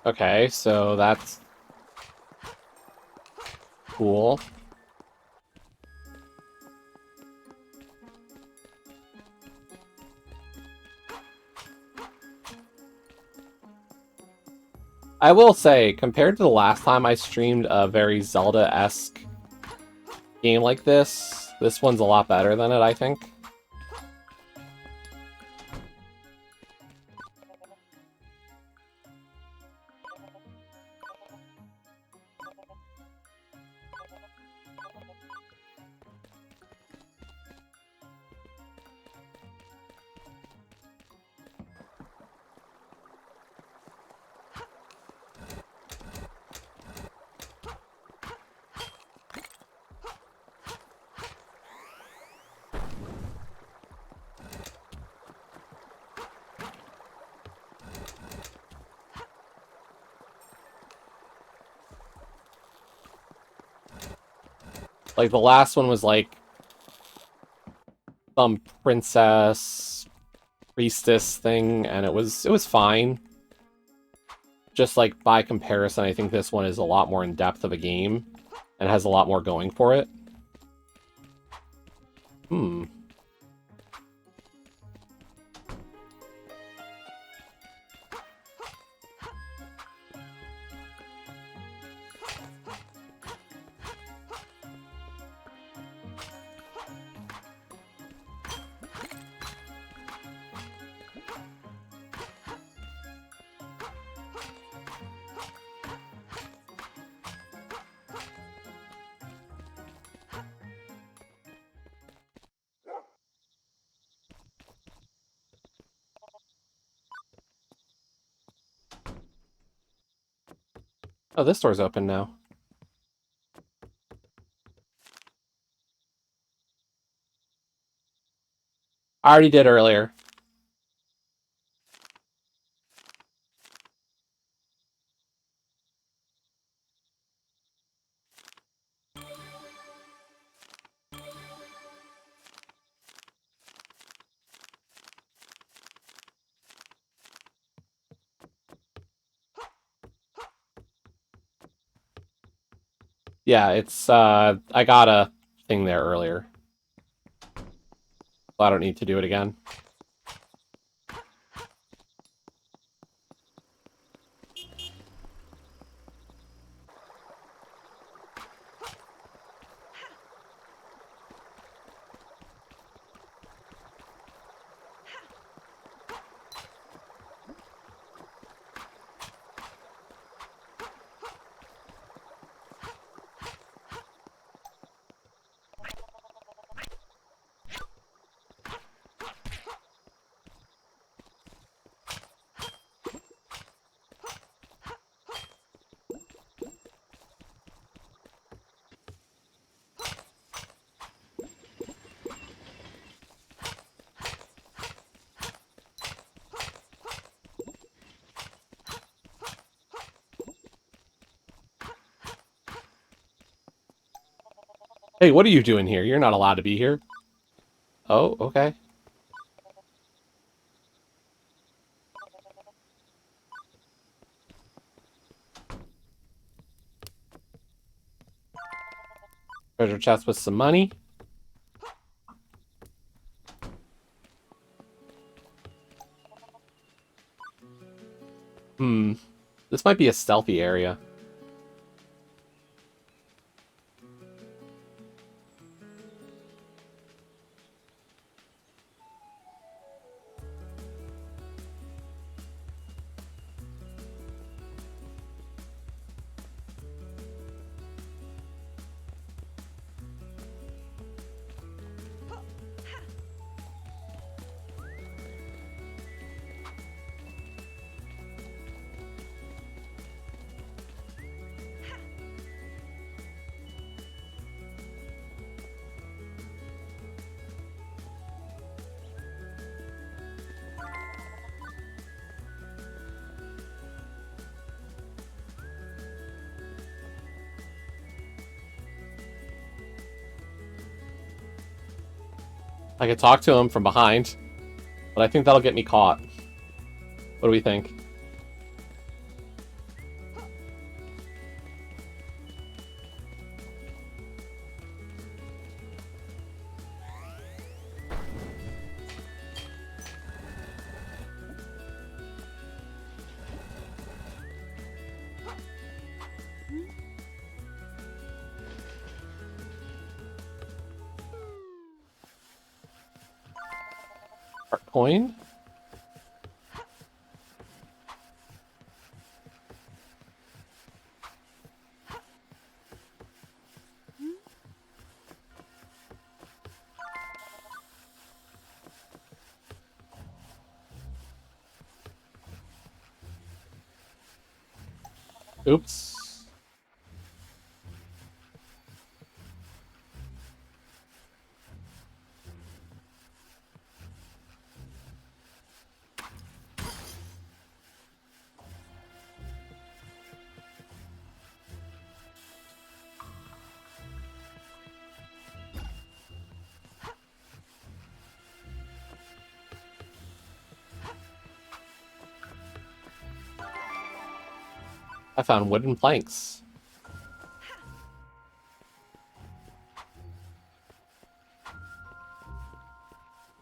Okay, so that's cool. I will say, compared to the last time I streamed a very Zelda-esque game like this one's a lot better than it, I think. Like, the last one was, like, some princess priestess thing, and it was fine. Just, like, by comparison, I think this one is a lot more in-depth of a game, and has a lot more going for it. Oh, this door's open now. I already did earlier. Yeah, it's, I got a thing there earlier. So I don't need to do it again. Hey, what are you doing here? You're not allowed to be here. Oh, okay. Treasure chest with some money. This might be a stealthy area. I could talk to him from behind, but I think that'll get me caught. What do we think? Coin? Oops. I found wooden planks.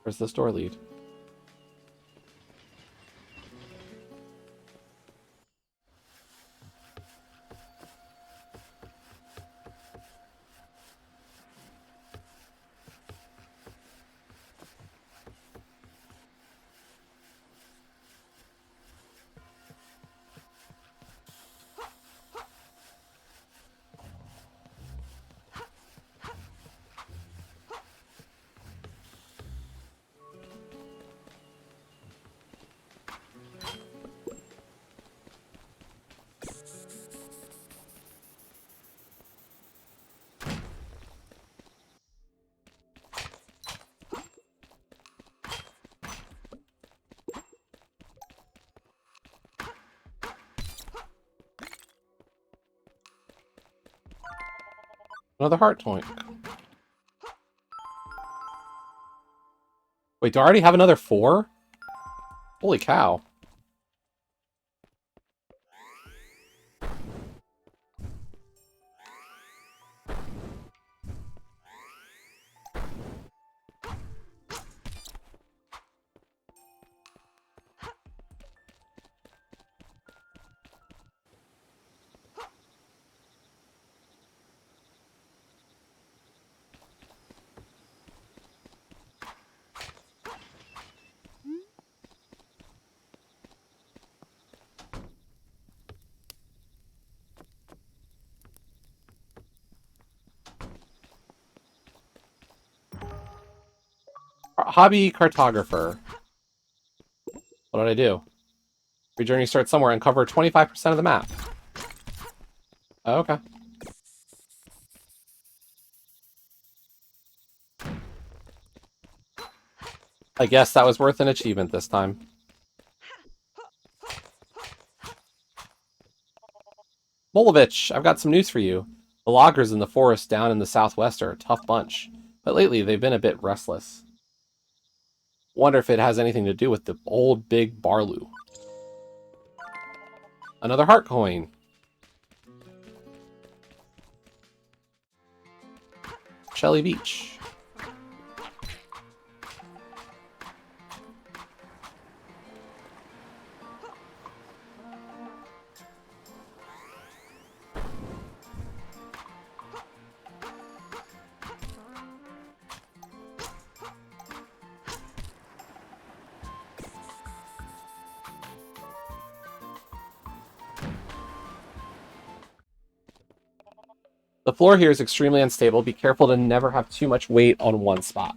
Where's this door lead? Another heart point. Wait, do I already have another 4? Holy cow. Hobby cartographer. What did I do? Your journey starts somewhere and cover 25% of the map. Oh, okay. I guess that was worth an achievement this time. Molovich, I've got some news for you. The loggers in the forest down in the southwest are a tough bunch, but lately they've been a bit restless. Wonder if it has anything to do with the old big Barloo. Another heart coin. Shelly Beach. The floor here is extremely unstable. Be careful to never have too much weight on one spot.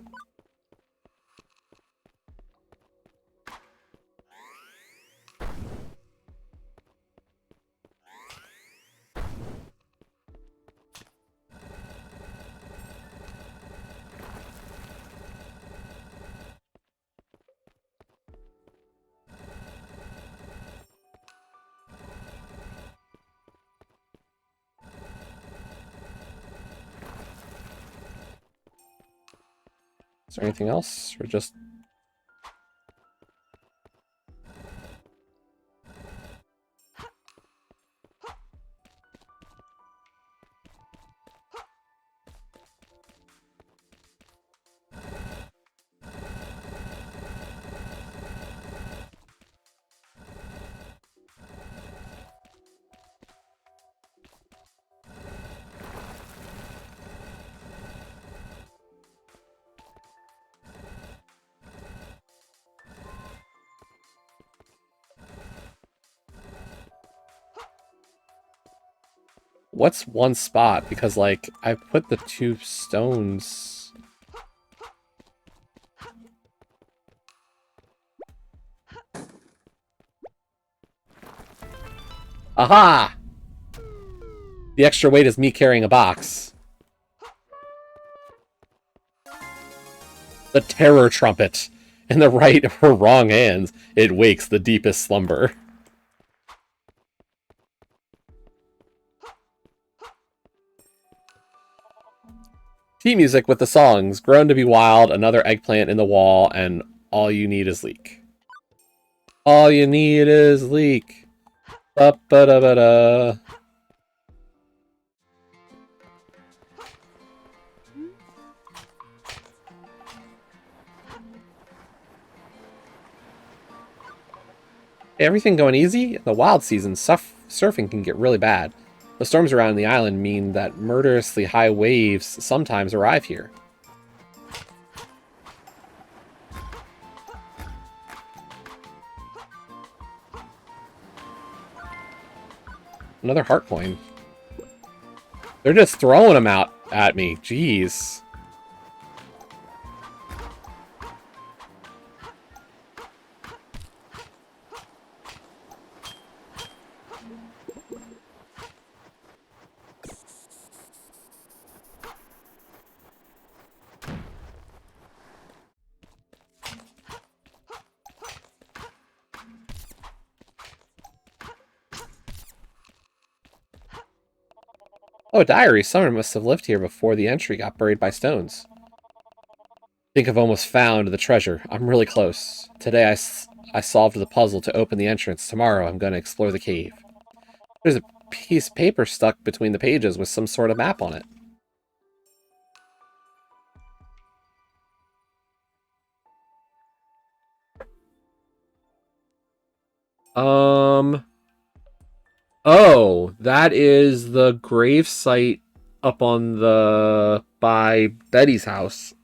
Is there anything else? Or just... what's one spot? Because, like, I put the 2 stones... Aha! The extra weight is me carrying a box. The terror trumpet. In the right or wrong hands, it wakes the deepest slumber. Tea music with the songs, Grown to be Wild, Another Eggplant in the Wall, and All You Need is Leek. All you need is leek. Ba-ba-da-ba-da. Everything going easy? In the wild season, surfing can get really bad. The storms around the island mean that murderously high waves sometimes arrive here. Another heart coin. They're just throwing them out at me. Jeez. Oh, a diary. Someone must have lived here before the entry got buried by stones. I think I've almost found the treasure. I'm really close. Today I solved the puzzle to open the entrance. Tomorrow I'm going to explore the cave. There's a piece of paper stuck between the pages with some sort of map on it. Oh, that is the grave site up on the... by Betty's house.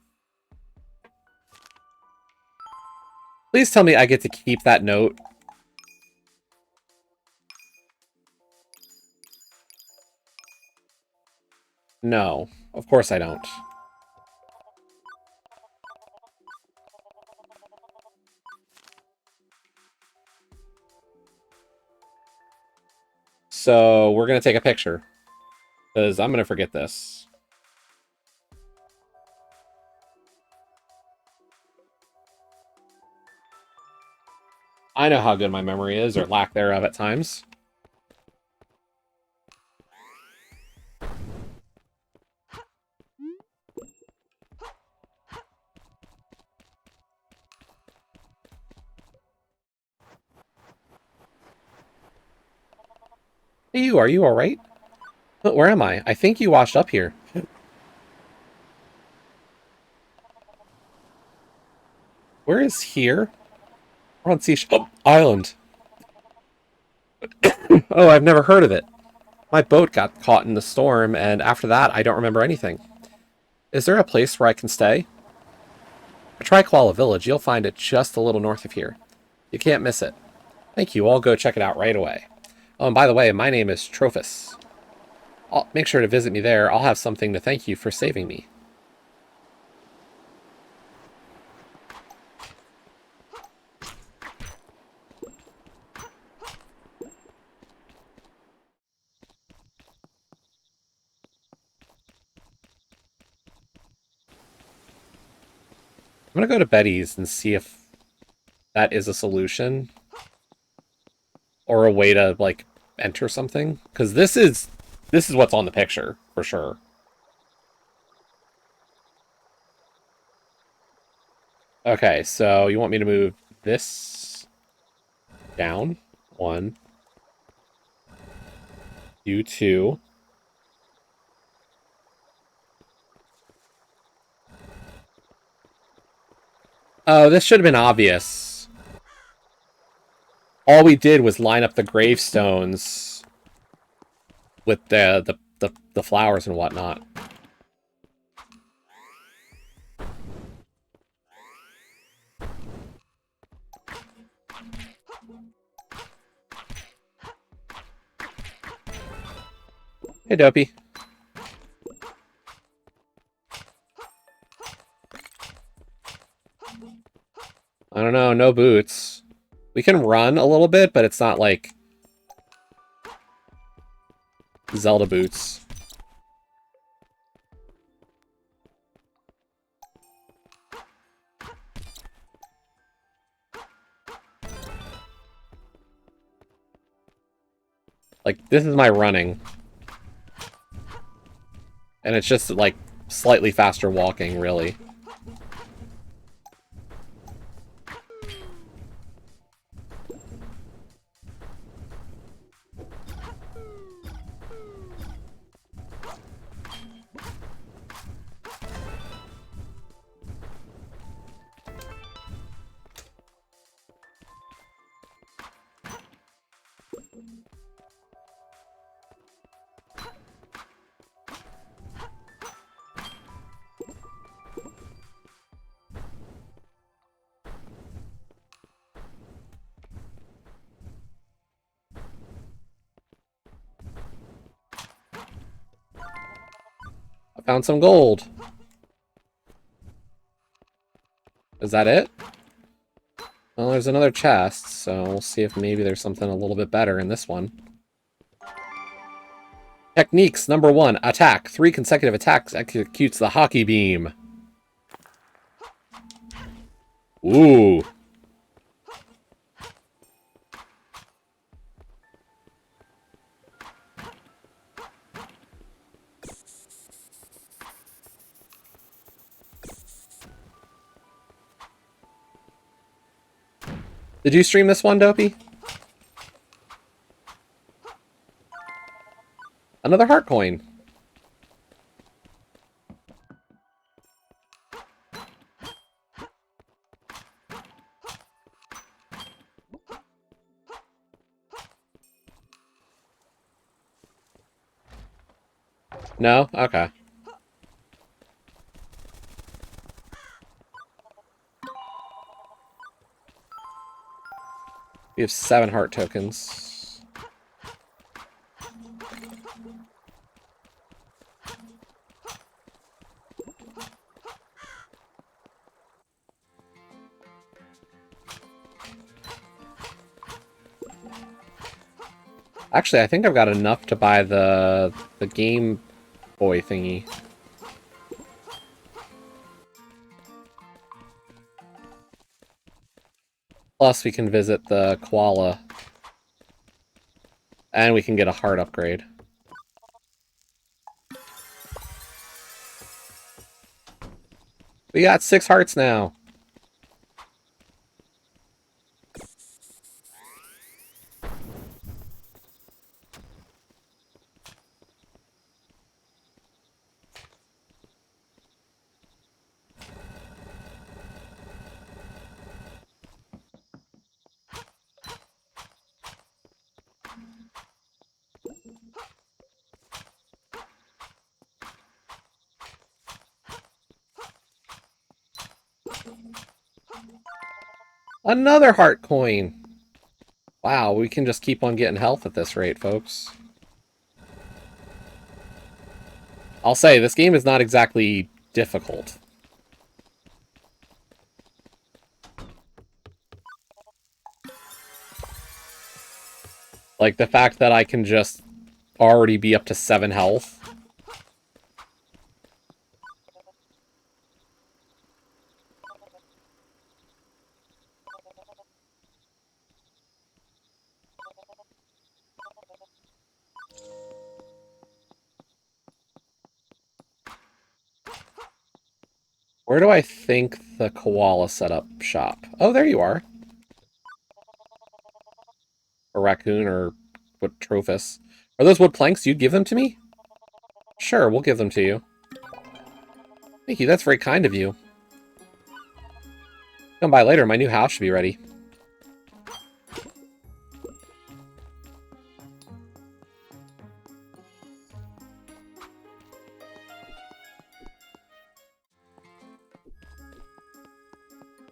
Please tell me I get to keep that note. No, of course I don't. So, we're going to take a picture. Because I'm going to forget this. I know how good my memory is, or lack thereof at times. Hey, you, are you alright? Where am I? I think you washed up here. Where is here? We're on Seashell Island. Oh, I've never heard of it. My boat got caught in the storm, and after that, I don't remember anything. Is there a place where I can stay? Try Koala Village. You'll find it just a little north of here. You can't miss it. Thank you. I'll go check it out right away. Oh, and by the way, my name is Trophus. Make sure to visit me there. I'll have something to thank you for saving me. I'm gonna go to Betty's and see if that is a solution. Or a way to, like, enter something. Because this is what's on the picture, for sure. Okay, so you want me to move this down. 1. You 2. Oh, this should have been obvious. All we did was line up the gravestones with the flowers and whatnot. Hey, Dopey. I don't know, no boots. We can run a little bit, but it's not like Zelda boots. Like, this is my running. And it's just, like, slightly faster walking, really. I found some gold. Is that it? Well, there's another chest, so we'll see if maybe there's something a little bit better in this one. Techniques, number 1, attack. 3 consecutive attacks executes the hockey beam. Ooh. Did you stream this one, Dopey? Another heart coin. No? Okay. We have 7 heart tokens. Actually, I think I've got enough to buy the Game Boy thingy. Plus, we can visit the koala. And we can get a heart upgrade. We got 6 hearts now. Another heart coin. Wow, we can just keep on getting health at this rate, folks. I'll say, this game is not exactly difficult. Like, the fact that I can just already be up to 7 health. Where do I think the koala set up shop? Oh, there you are. Or raccoon, or what, Trophus. Are those wood planks? You'd give them to me? Sure, we'll give them to you. Thank you, that's very kind of you. Come by later, my new house should be ready.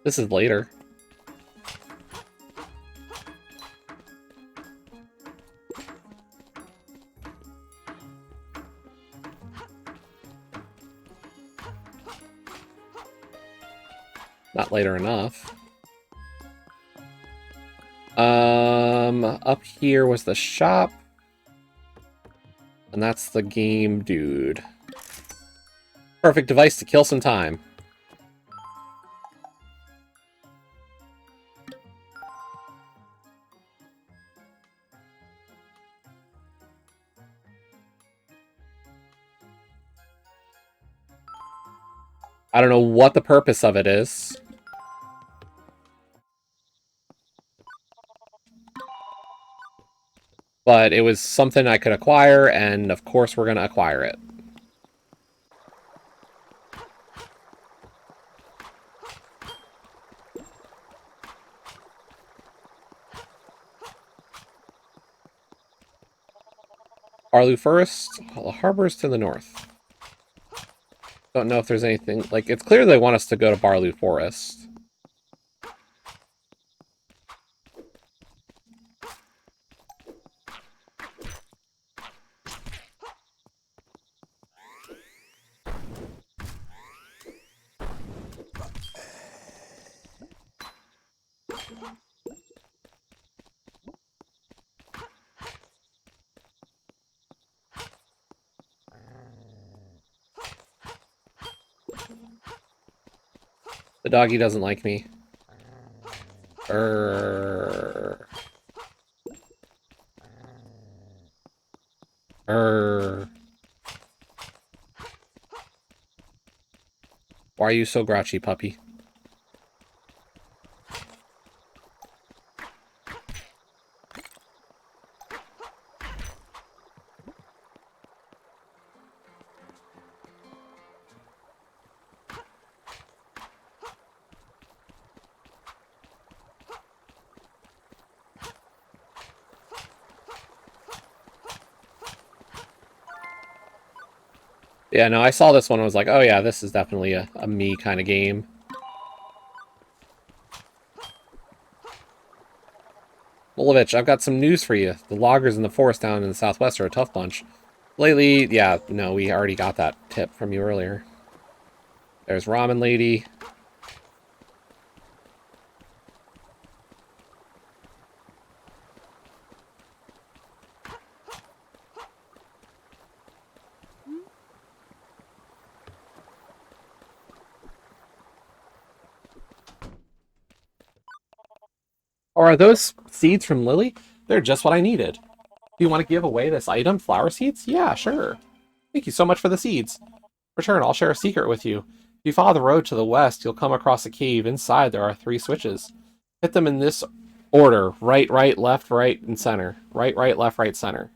This is later. Not later enough. Up here was the shop. And that's the game dude. Perfect device to kill some time. I don't know what the purpose of it is. But it was something I could acquire, and of course we're going to acquire it. Arlu Forest, the harbor's to the north. Don't know if there's anything... Like, it's clear they want us to go to Barloo Forest. The doggy doesn't like me. Why are you so grouchy, puppy? Yeah, no, I saw this one and was like, oh yeah, this is definitely a me kind of game. Molovich, I've got some news for you. The loggers in the forest down in the southwest are a tough bunch. Lately, yeah, no, we already got that tip from you earlier. There's Ramen Lady. Or are those seeds from Lily? They're just what I needed. Do you want to give away this item, flower seeds? Yeah, sure. Thank you so much for the seeds. Return, I'll share a secret with you. If you follow the road to the west, you'll come across a cave. Inside, there are 3 switches. Hit them in this order. Right, right, left, right, and center. Right, right, left, right, center.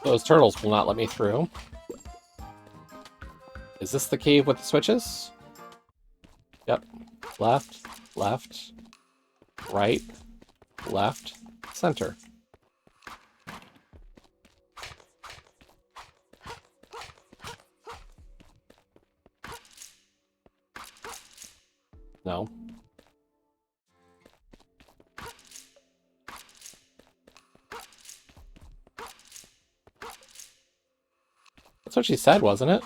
Those turtles will not let me through. Is this the cave with the switches? Yep. Left, left, right, left, center. No. That's what she said, wasn't it?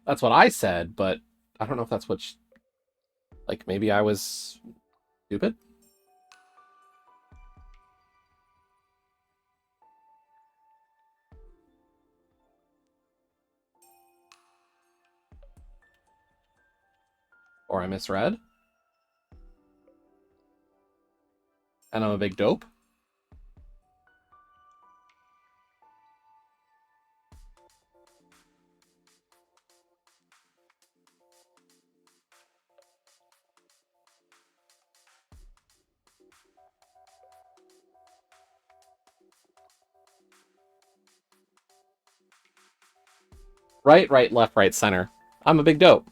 That's what I said, but I don't know if that's what she... Like, maybe I was stupid? Or I misread? And I'm a big dope? Right, right, left, right, center. I'm a big dope.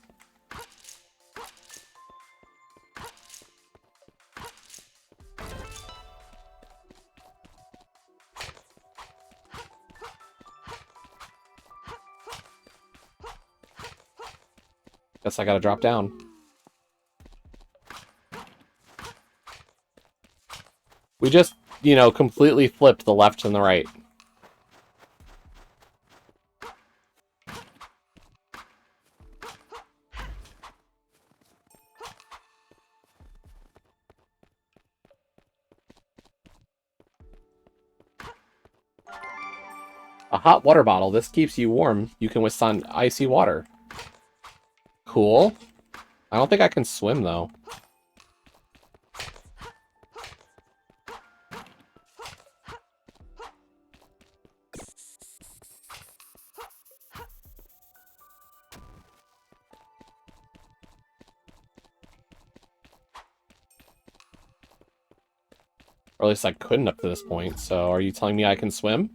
Guess I gotta drop down. We just, you know, completely flipped the left and the right. A hot water bottle. This keeps you warm. You can withstand icy water. Cool. I don't think I can swim, though. Or at least I couldn't up to this point. So are you telling me I can swim?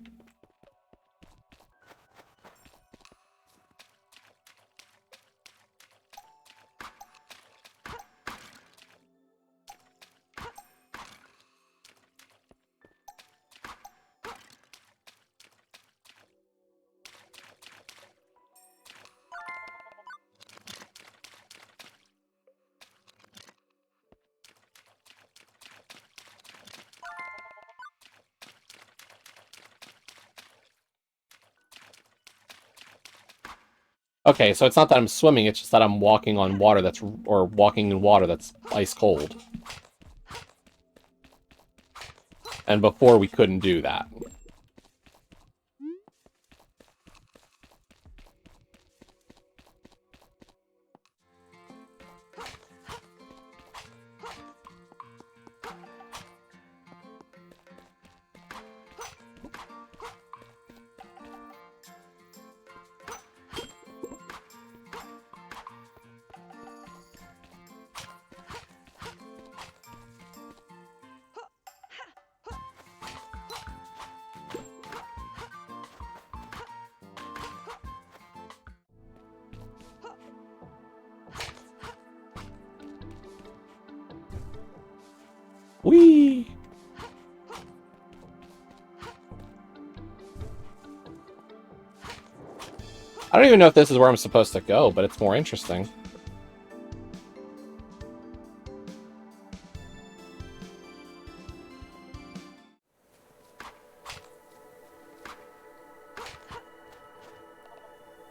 Okay, so it's not that I'm swimming, it's just that I'm walking on water that's... Or walking in water that's ice cold. And before we couldn't do that. Whee! I don't even know if this is where I'm supposed to go, but it's more interesting.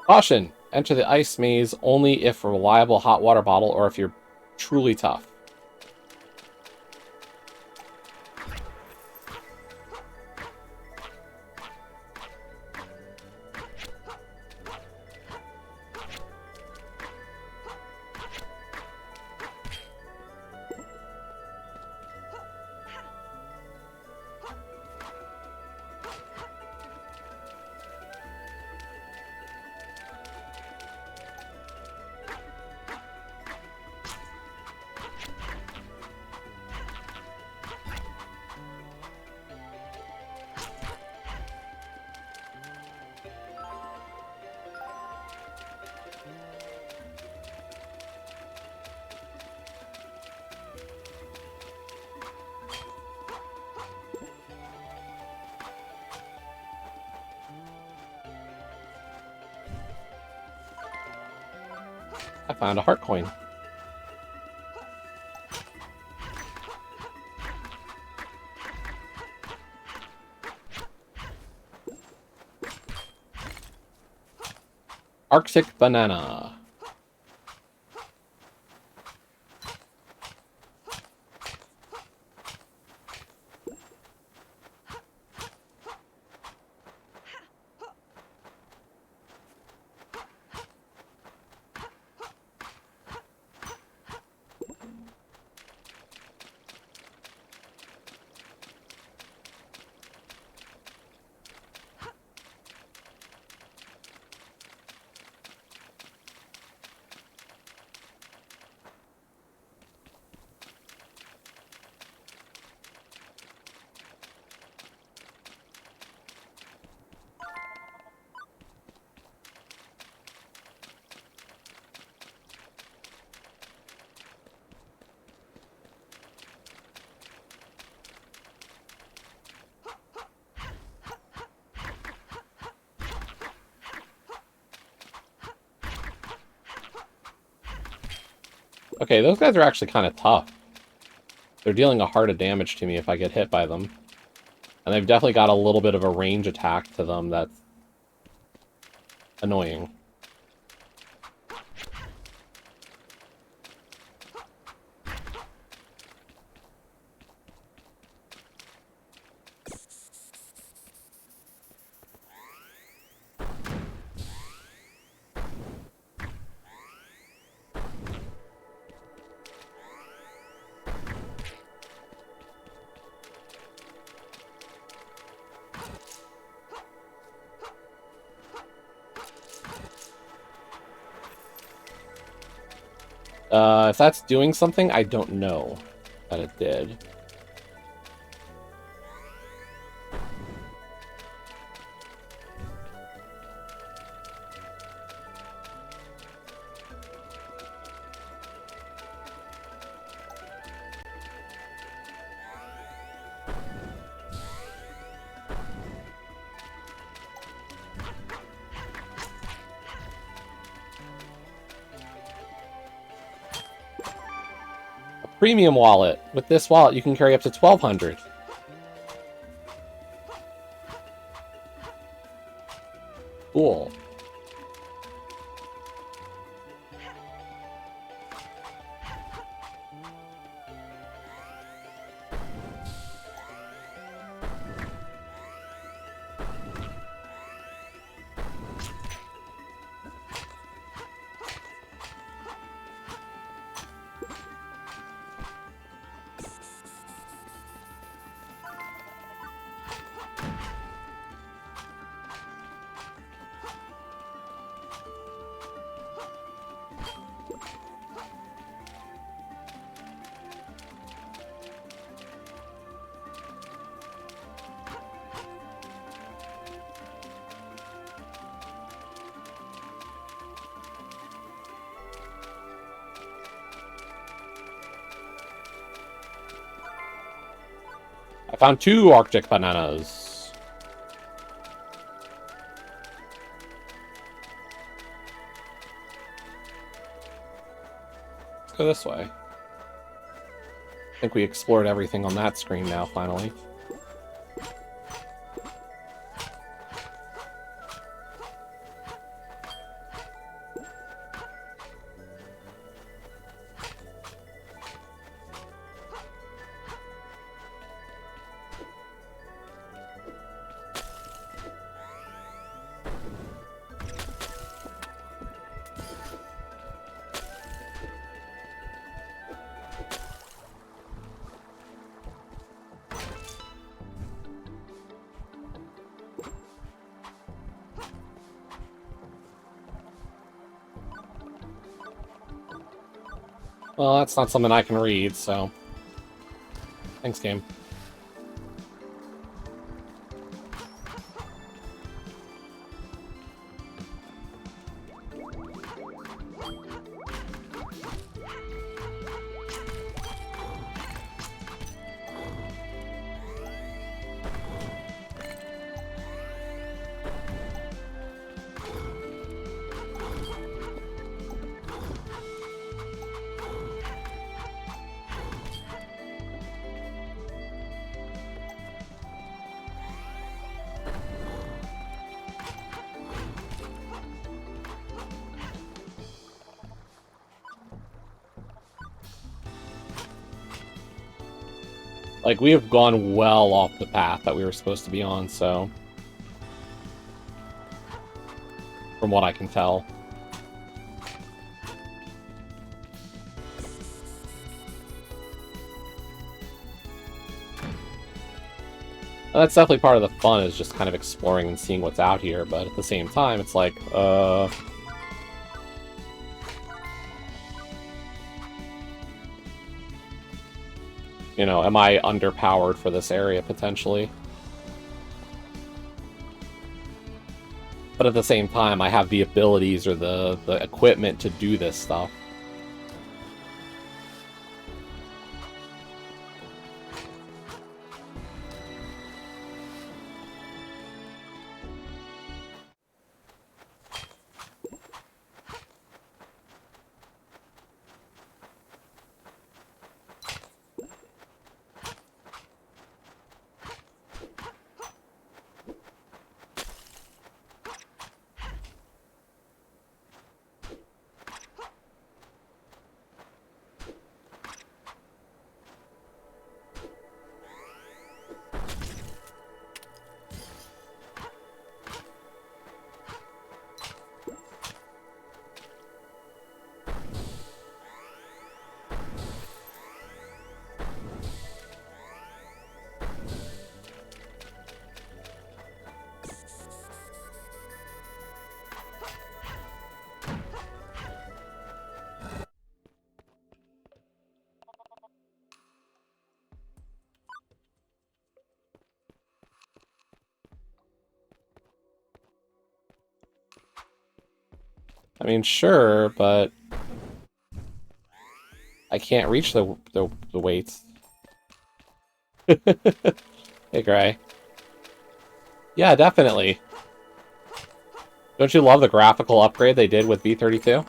Caution! Enter the ice maze only if a reliable hot water bottle or if you're truly tough. I found a heart coin. Arctic banana. Okay, those guys are actually kind of tough. They're dealing a heart of damage to me if I get hit by them. And they've definitely got a little bit of a range attack to them that's annoying. If that's doing something, I don't know that it did. Premium wallet. With this wallet, you can carry up to 1,200. Cool. I found 2 Arctic bananas. Let's go this way. I think we explored everything on that screen now, finally. Well, that's not something I can read, so... Thanks, game. Like, we have gone well off the path that we were supposed to be on, so... From what I can tell. And that's definitely part of the fun, is just kind of exploring and seeing what's out here, but at the same time, it's like, you know, am I underpowered for this area, potentially? But at the same time, I have the abilities or the equipment to do this stuff. I mean, sure, but I can't reach the weights. Hey, Gray. Yeah, definitely. Don't you love the graphical upgrade they did with B32?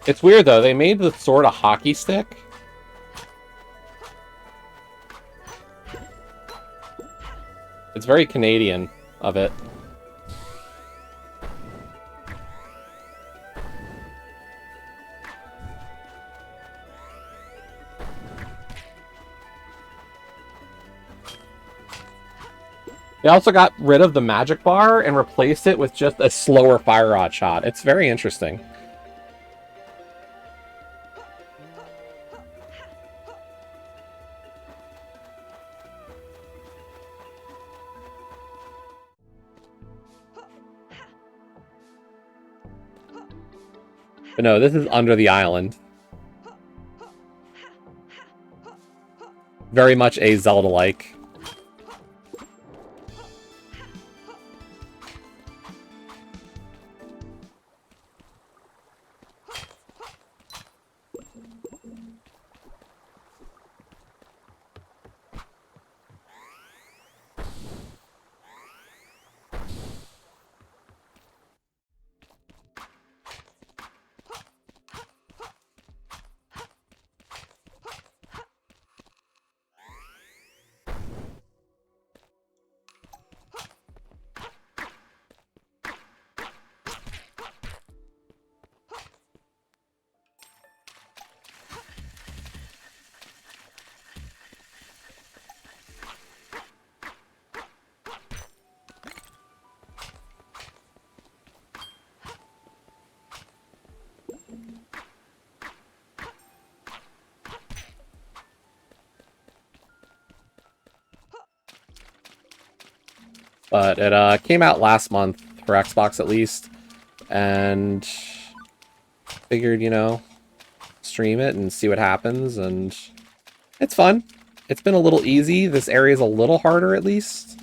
It's weird, though. They made the sword a hockey stick. It's very Canadian of it. They also got rid of the magic bar and replaced it with just a slower fire rod shot. It's very interesting. But no, this is under the island. Very much a Zelda-like. But it came out last month for Xbox, at least, and figured, you know, stream it and see what happens, and it's fun. It's been a little easy. This area is a little harder, at least.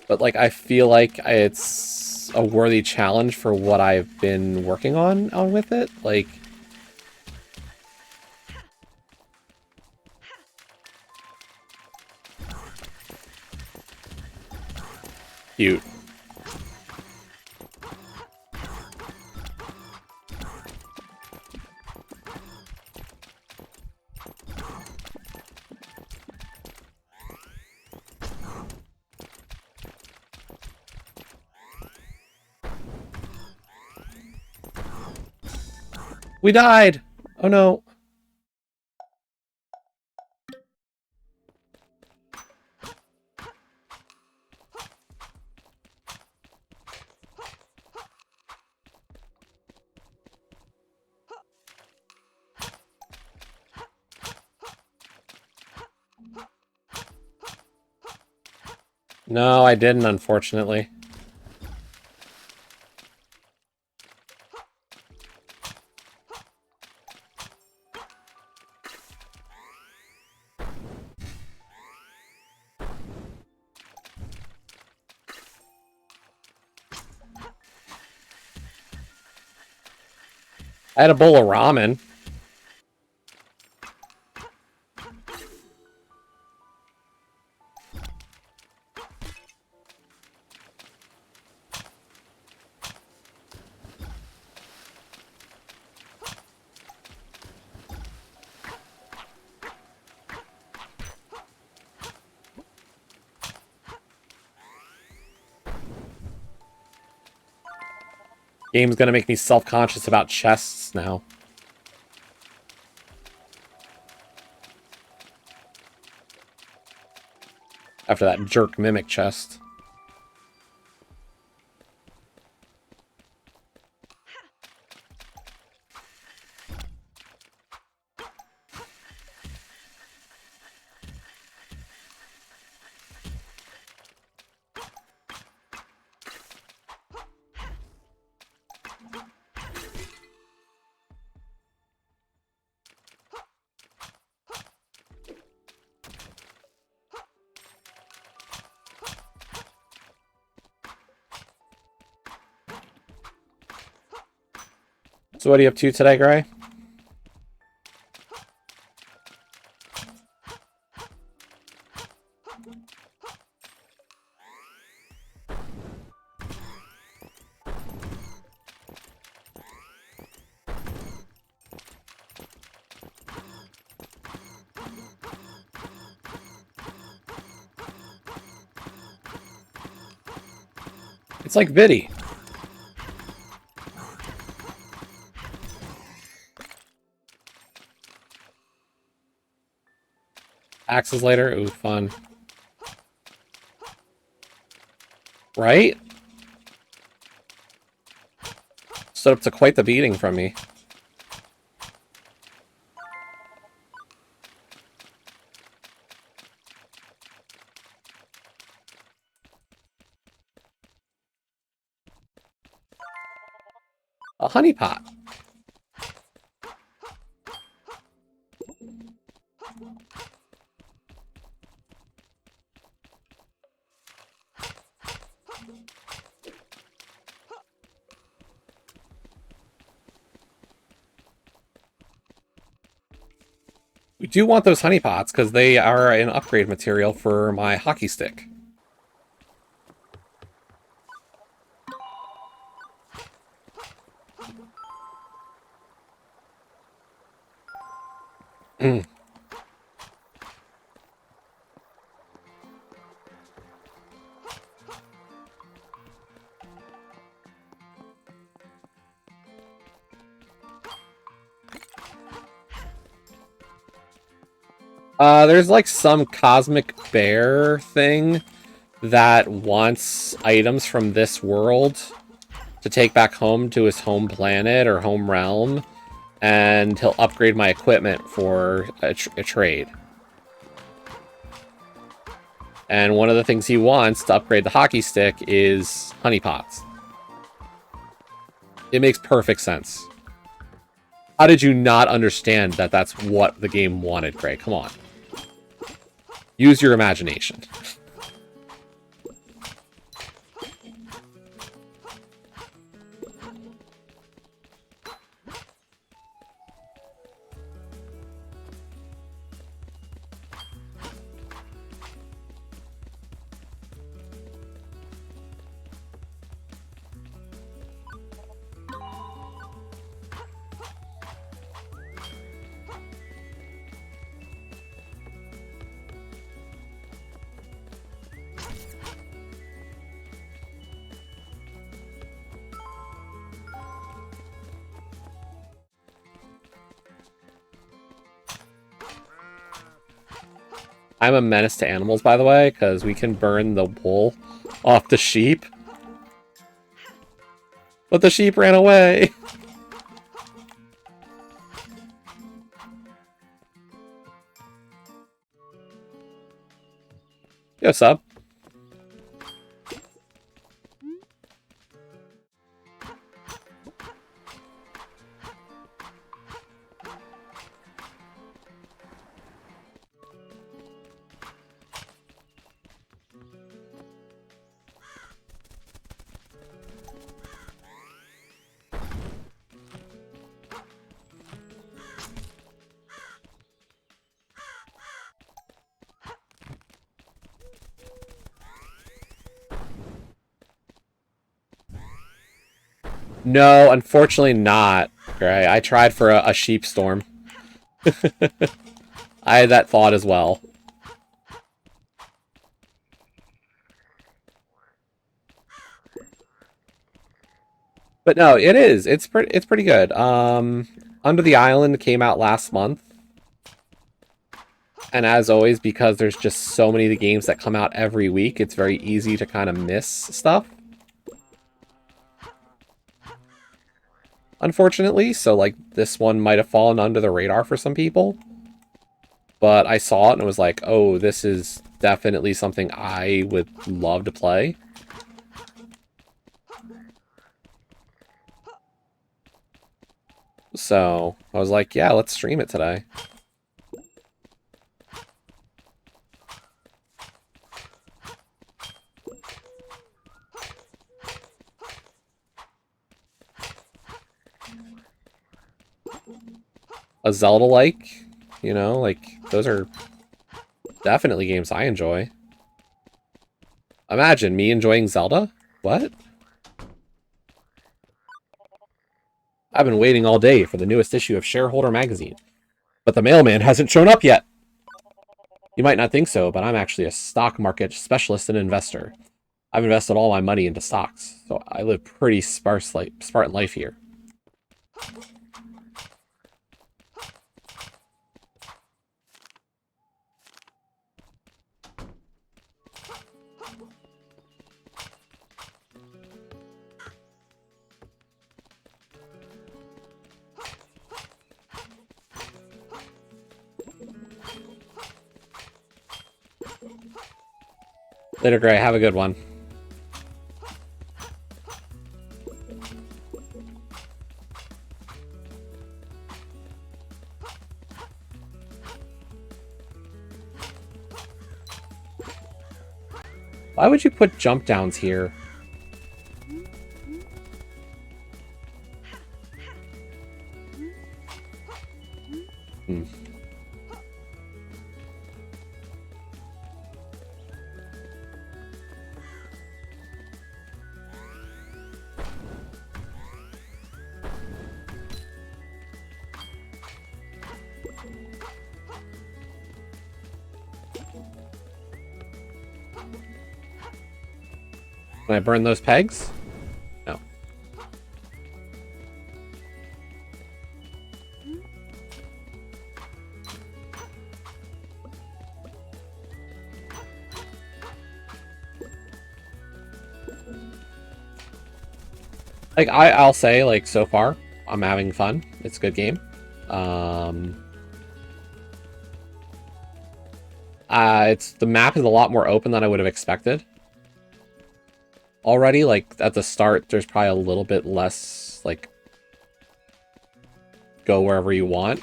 But, like, I feel like it's a worthy challenge for what I've been working on with it. Like, cute. We died! Oh no. No, I didn't, unfortunately. I had a bowl of ramen. Game's gonna make me self-conscious about chests now. After that jerk mimic chest. So what are you up to today, Gray? It's like Viddy. Axes later? Ooh, fun. Right? Stood up to quite the beating from me. A honey pot. We do want those honey pots because they are an upgrade material for my hockey stick. There's like some cosmic bear thing that wants items from this world to take back home to his home planet or home realm, and he'll upgrade my equipment for a trade. And one of the things he wants to upgrade the hockey stick is honey pots. It makes perfect sense. How did you not understand that that's what the game wanted, Gray? Come on. Use your imagination. I'm a menace to animals, by the way, because we can burn the wool off the sheep. But the sheep ran away. Yo, sub. No, unfortunately not. Gray. I tried for a sheep storm. I had that thought as well. But no, it is. It's pretty good. Under the Island came out last month. And as always, because there's just so many of the games that come out every week, it's very easy to kind of miss stuff. Unfortunately, so like this one might have fallen under the radar for some people. But I saw it and was like, oh, this is definitely something I would love to play. So I was like, yeah, let's stream it today. A Zelda-like, you know, like, those are definitely games I enjoy. Imagine me enjoying Zelda? What? I've been waiting all day for the newest issue of Shareholder magazine, but the mailman hasn't shown up yet. You might not think so, but I'm actually a stock market specialist and investor. I've invested all my money into stocks, so I live pretty Spartan life here. Later, Gray. Have a good one. Why would you put jump downs here? Hmm. Can I burn those pegs? No. Like, I'll say, like, so far, I'm having fun. It's a good game. The map is a lot more open than I would have expected. Already, like, at the start, there's probably a little bit less, like, go wherever you want.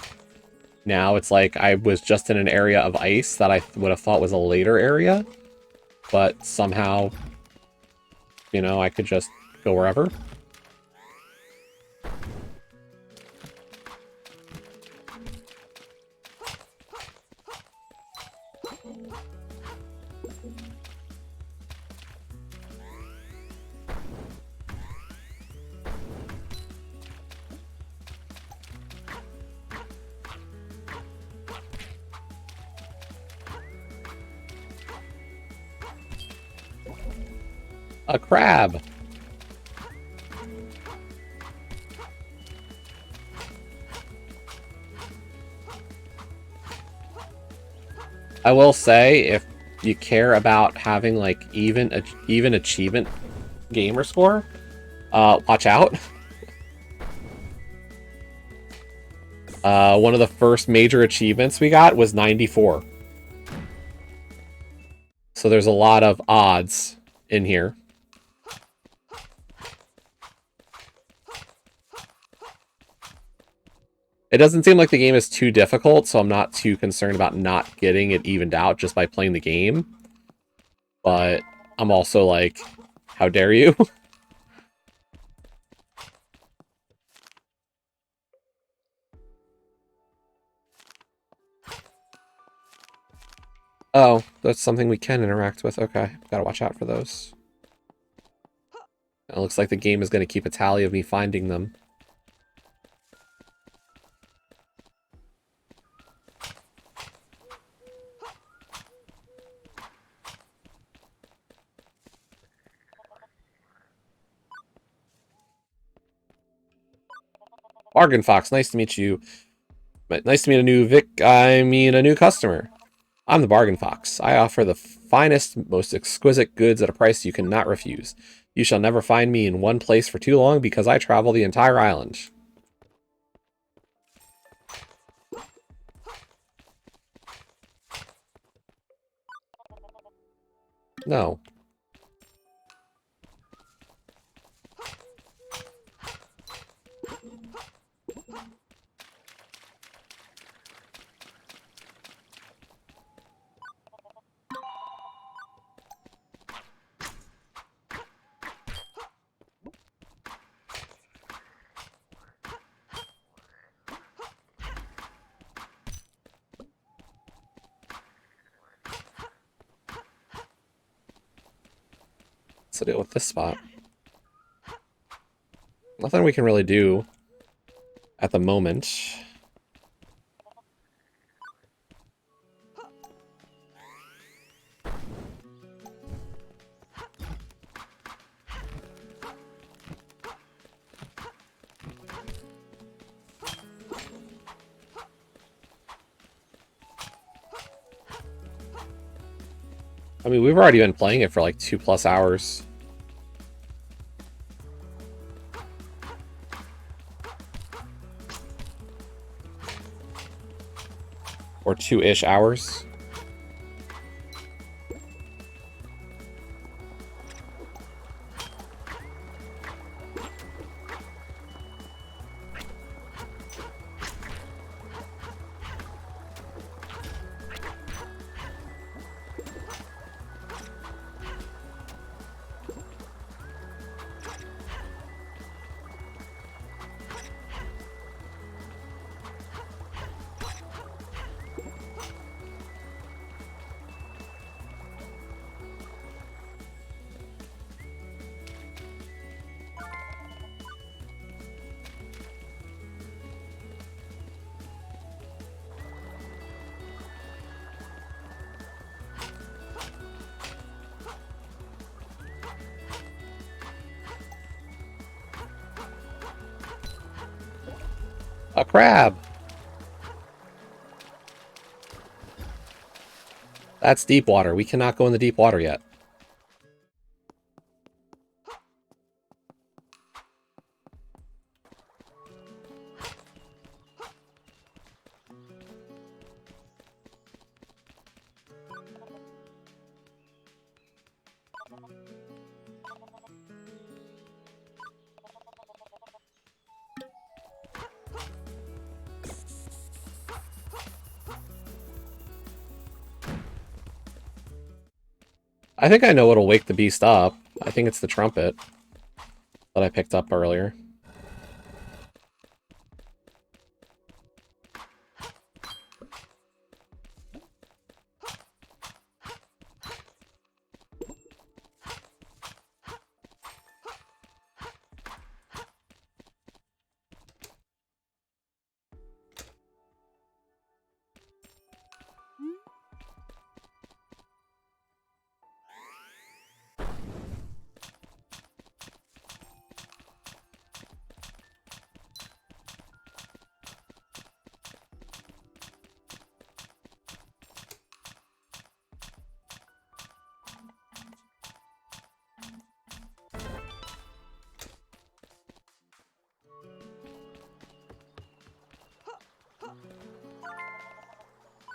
Now it's like I was just in an area of ice that I would have thought was a later area, but somehow, you know, I could just go wherever. A crab. I will say, if you care about having like even achievement gamer score, watch out. One of the first major achievements we got was 94. So there's a lot of odds in here. It doesn't seem like the game is too difficult, so I'm not too concerned about not getting it evened out just by playing the game. But I'm also like, how dare you? Oh, that's something we can interact with. Okay, gotta watch out for those. It looks like the game is going to keep a tally of me finding them. Bargain Fox, nice to meet you. Nice to meet a new customer. I'm the Bargain Fox. I offer the finest, most exquisite goods at a price you cannot refuse. You shall never find me in one place for too long because I travel the entire island. No. What's the deal with this spot? Nothing we can really do at the moment. I mean, we've already been playing it for like 2+ hours. Or 2-ish hours. A crab! That's deep water. We cannot go in the deep water yet. I think I know what'll wake the beast up. I think it's the trumpet that I picked up earlier.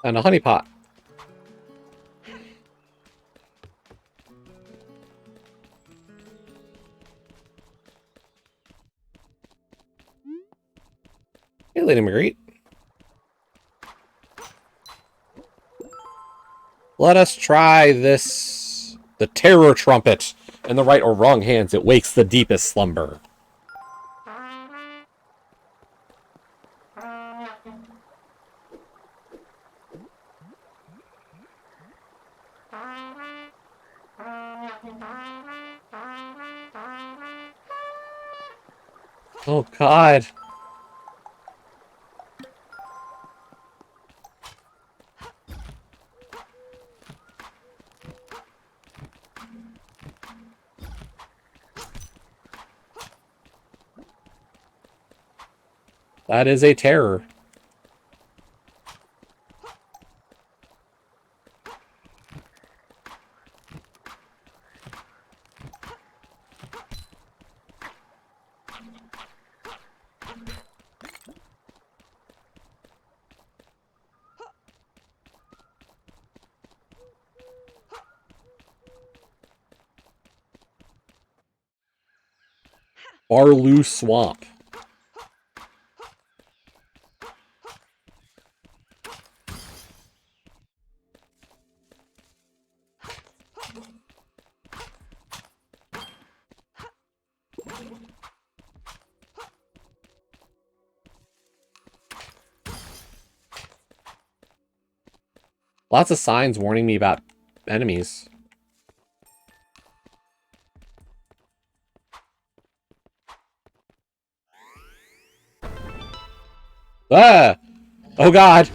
And a honey pot. Hey, Lady Marguerite. Let us try this. The terror trumpet. In the right or wrong hands, it wakes the deepest slumber. Oh, God. That is a terror. Barloo Swamp. Lots of signs warning me about enemies. Ah! Oh, God!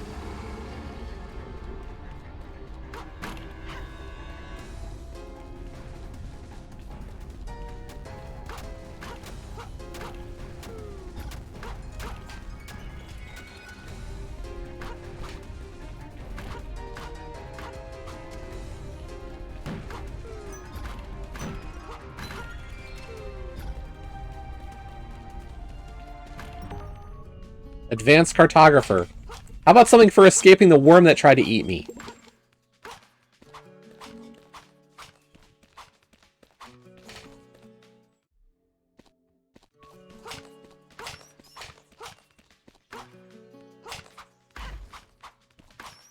Advanced Cartographer. How about something for escaping the worm that tried to eat me?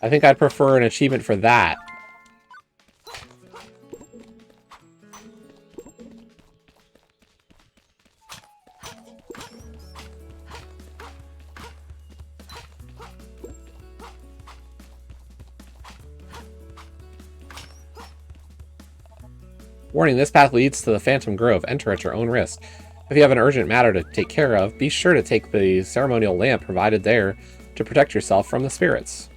I think I'd prefer an achievement for that. Warning, this path leads to the Phantom Grove. Enter at your own risk. If you have an urgent matter to take care of, be sure to take the ceremonial lamp provided there to protect yourself from the spirits.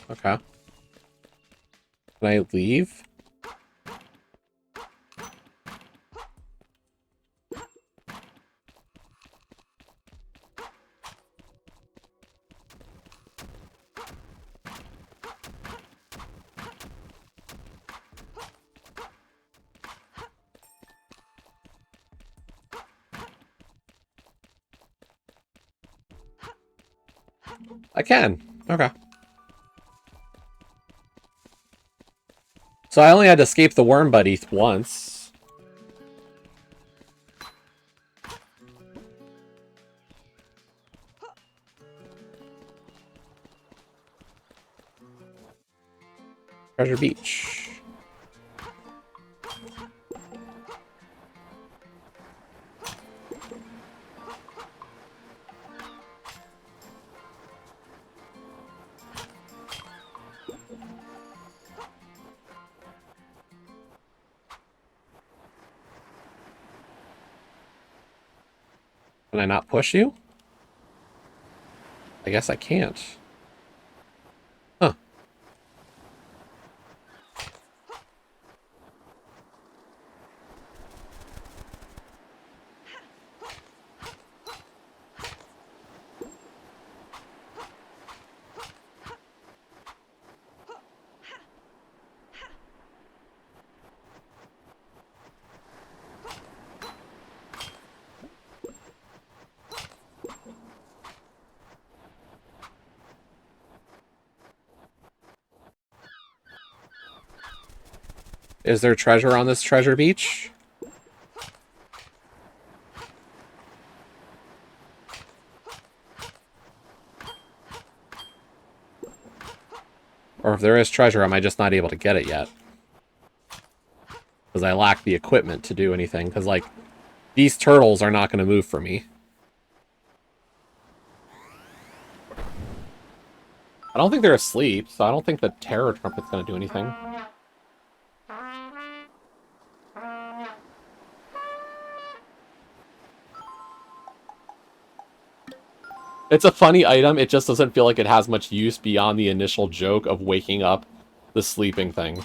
Okay. Can I leave? I can. Okay. So I only had to escape the worm buddy once. Treasure Beach. Can I not push you? I guess I can't. Huh. Is there treasure on this treasure beach? Or if there is treasure, am I just not able to get it yet? Because I lack the equipment to do anything. Because, like, these turtles are not going to move for me. I don't think they're asleep, so I don't think the terror trumpet's going to do anything. It's a funny item, it just doesn't feel like it has much use beyond the initial joke of waking up the sleeping thing.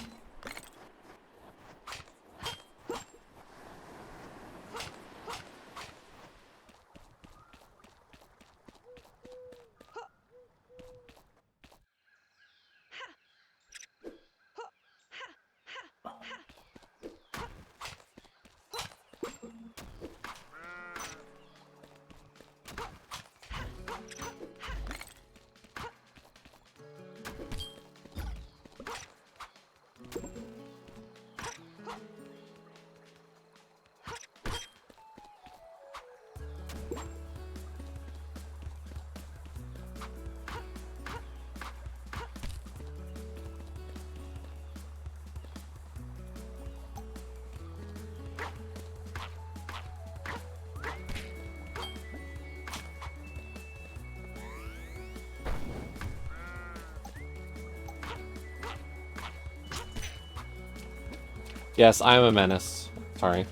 Yes, I am a menace. Sorry.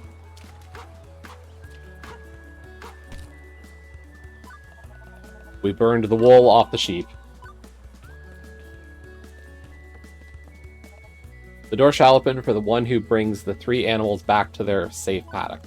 We burned the wool off the sheep. The door shall open for the one who brings the 3 animals back to their safe paddock.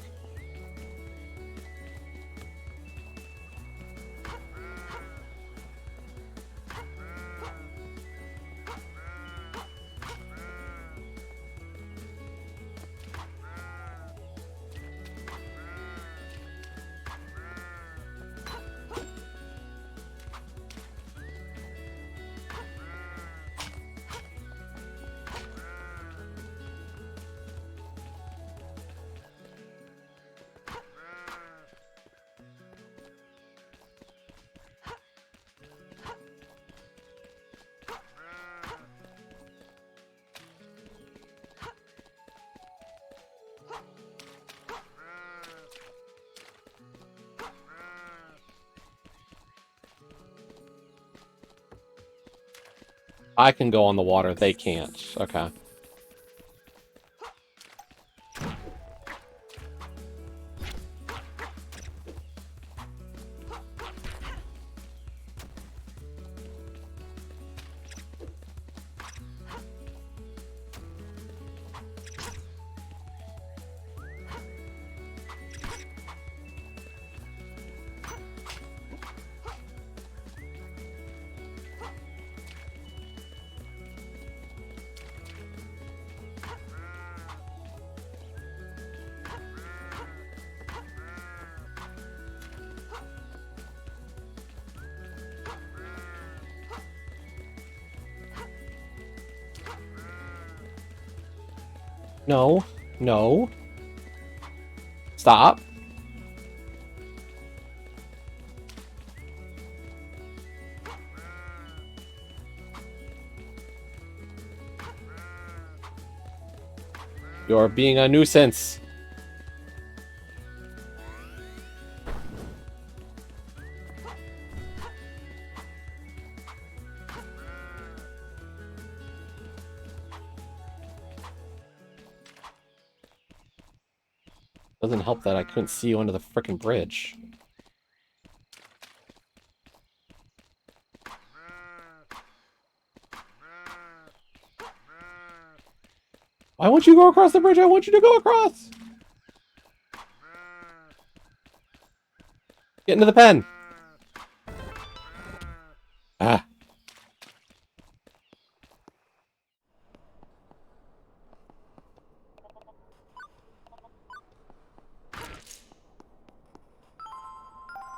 I can go on the water, they can't. Okay. No. No. Stop. You're being a nuisance. Doesn't help that I couldn't see you under the frickin' bridge. Why won't you go across the bridge? I want you to go across! Get into the pen! Ah.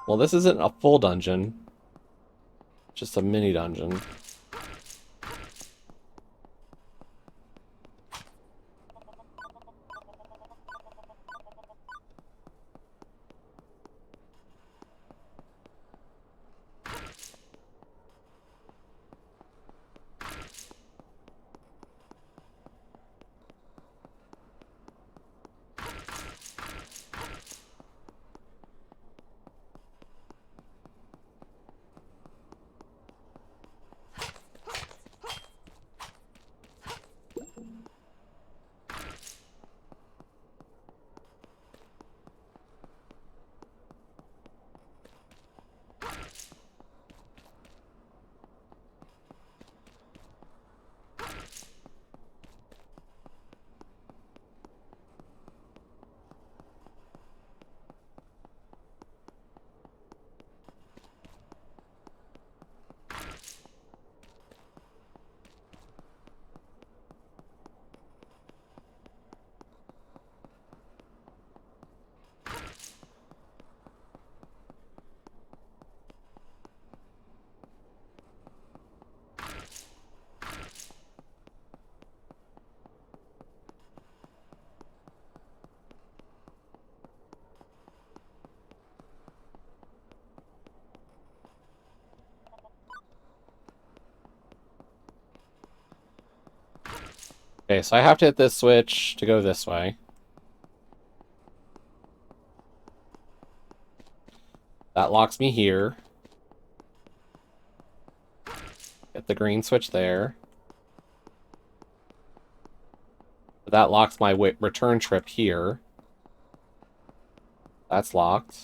Well, this isn't a full dungeon. Just a mini dungeon. Okay, so I have to hit this switch to go this way. That locks me here. Get the green switch there. That locks my return trip here. That's locked.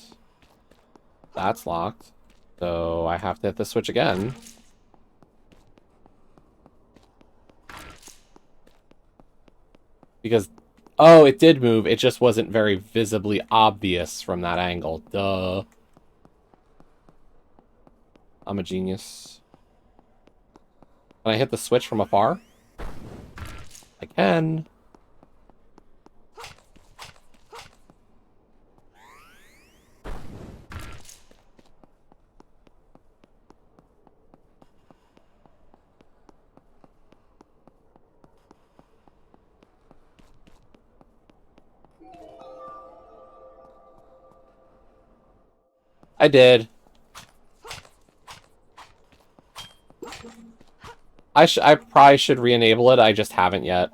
That's locked. So I have to hit the switch again. Because, oh, it did move. It just wasn't very visibly obvious from that angle. Duh. I'm a genius. Can I hit the switch from afar? I can. I did. I probably should re-enable it. I just haven't yet.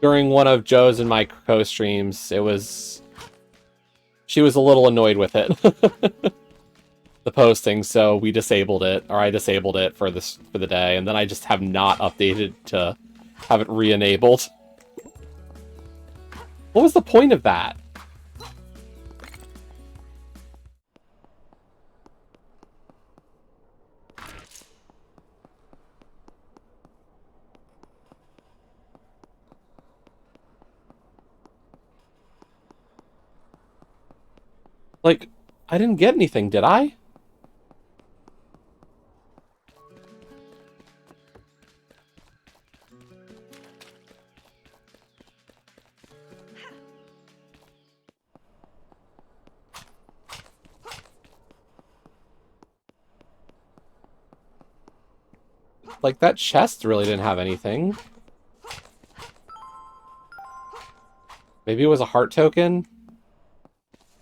During one of Joe's and my co-streams, she was a little annoyed with it. The posting, so we disabled it, or I disabled it for the day, and then I just have not updated to have it re-enabled. What was the point of that? Like, I didn't get anything, did I? Like, that chest really didn't have anything. Maybe it was a heart token?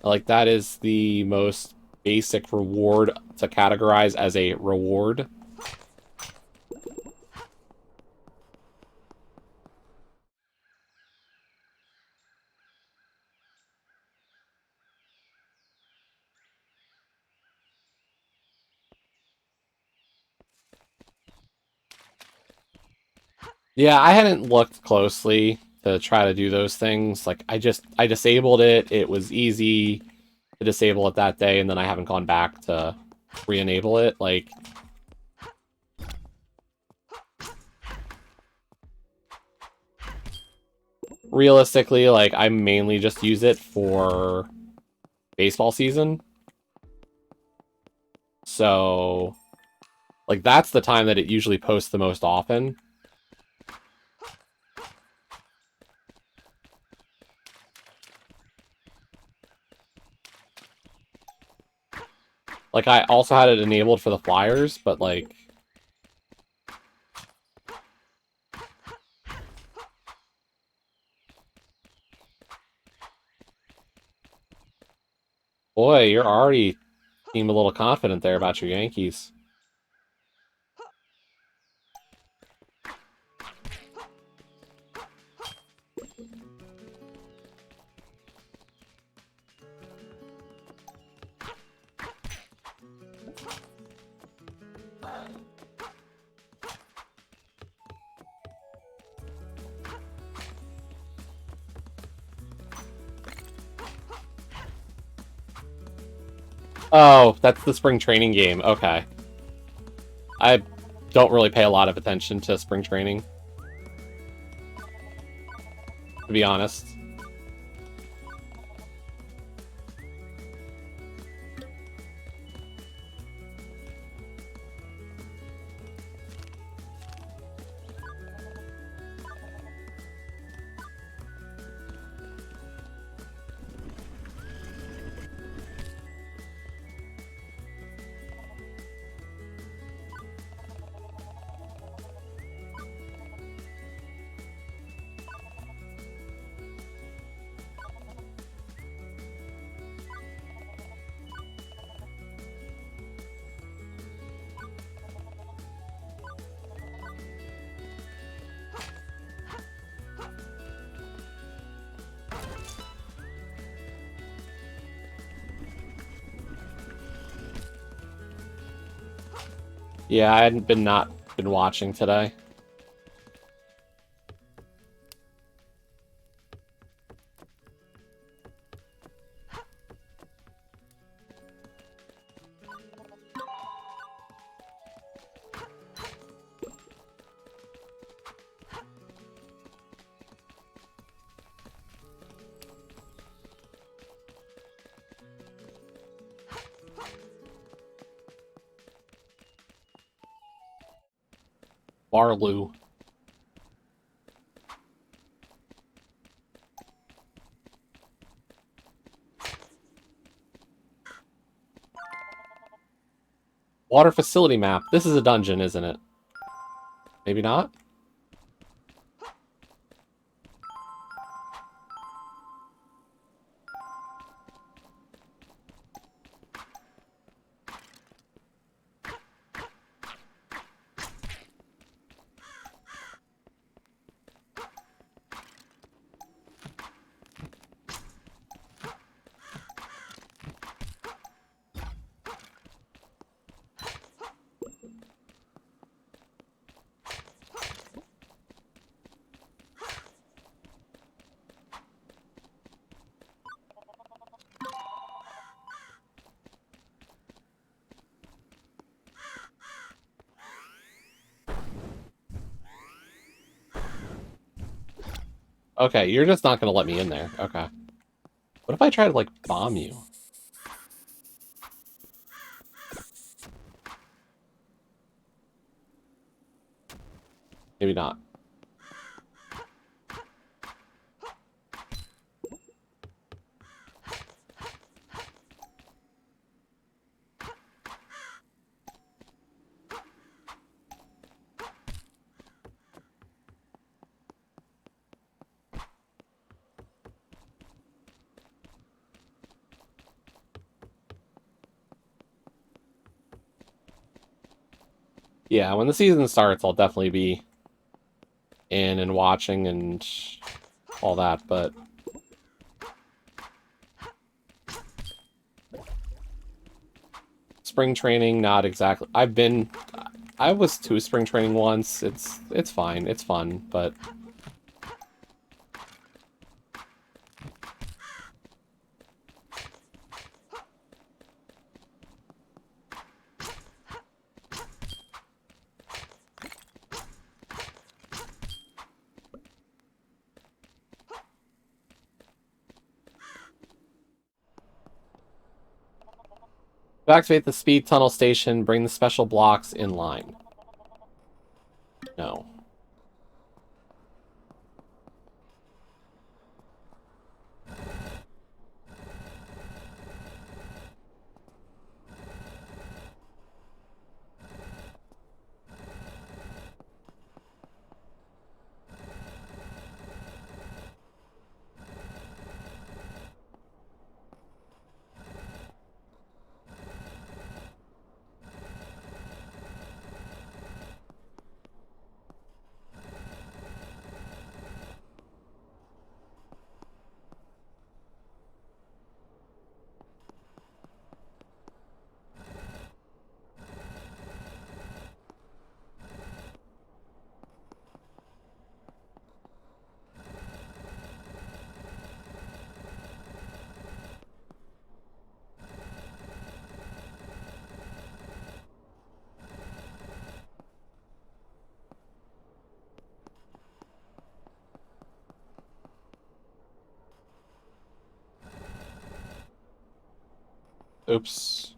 Like, that is the most basic reward to categorize as a reward. Yeah, I hadn't looked closely to try to do those things. Like I disabled it. It was easy to disable it that day, and then I haven't gone back to re-enable it. Like realistically, like I mainly just use it for baseball season. So like that's the time that it usually posts the most often. Like I also had it enabled for the Flyers, but like boy, you're already seem a little confident there about your Yankees. Oh, that's the spring training game. Okay. I don't really pay a lot of attention to spring training, to be honest. Yeah, I hadn't been not been watching today. Barloo. Water facility map. This is a dungeon, isn't it? Maybe not? Okay, you're just not gonna let me in there. Okay. What if I try to, like, bomb you? Maybe not. Yeah, when the season starts, I'll definitely be in and watching and all that, but spring training, not exactly. I was to spring training once. It's fine. It's fun, but to activate the speed tunnel station, bring the special blocks in line. No. Oops.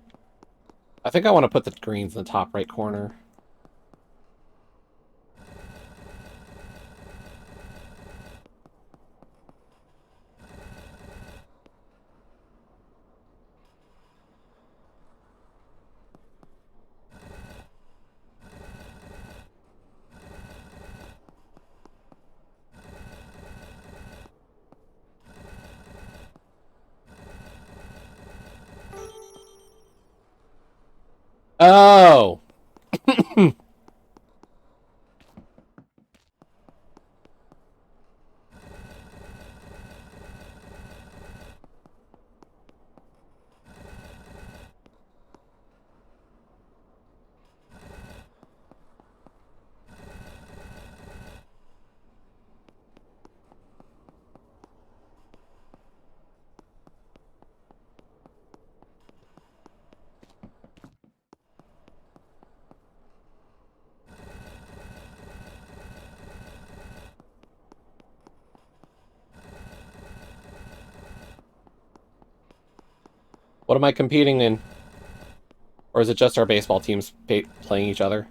I think I want to put the greens in the top right corner. Oh! What am I competing in? Or is it just our baseball teams playing each other?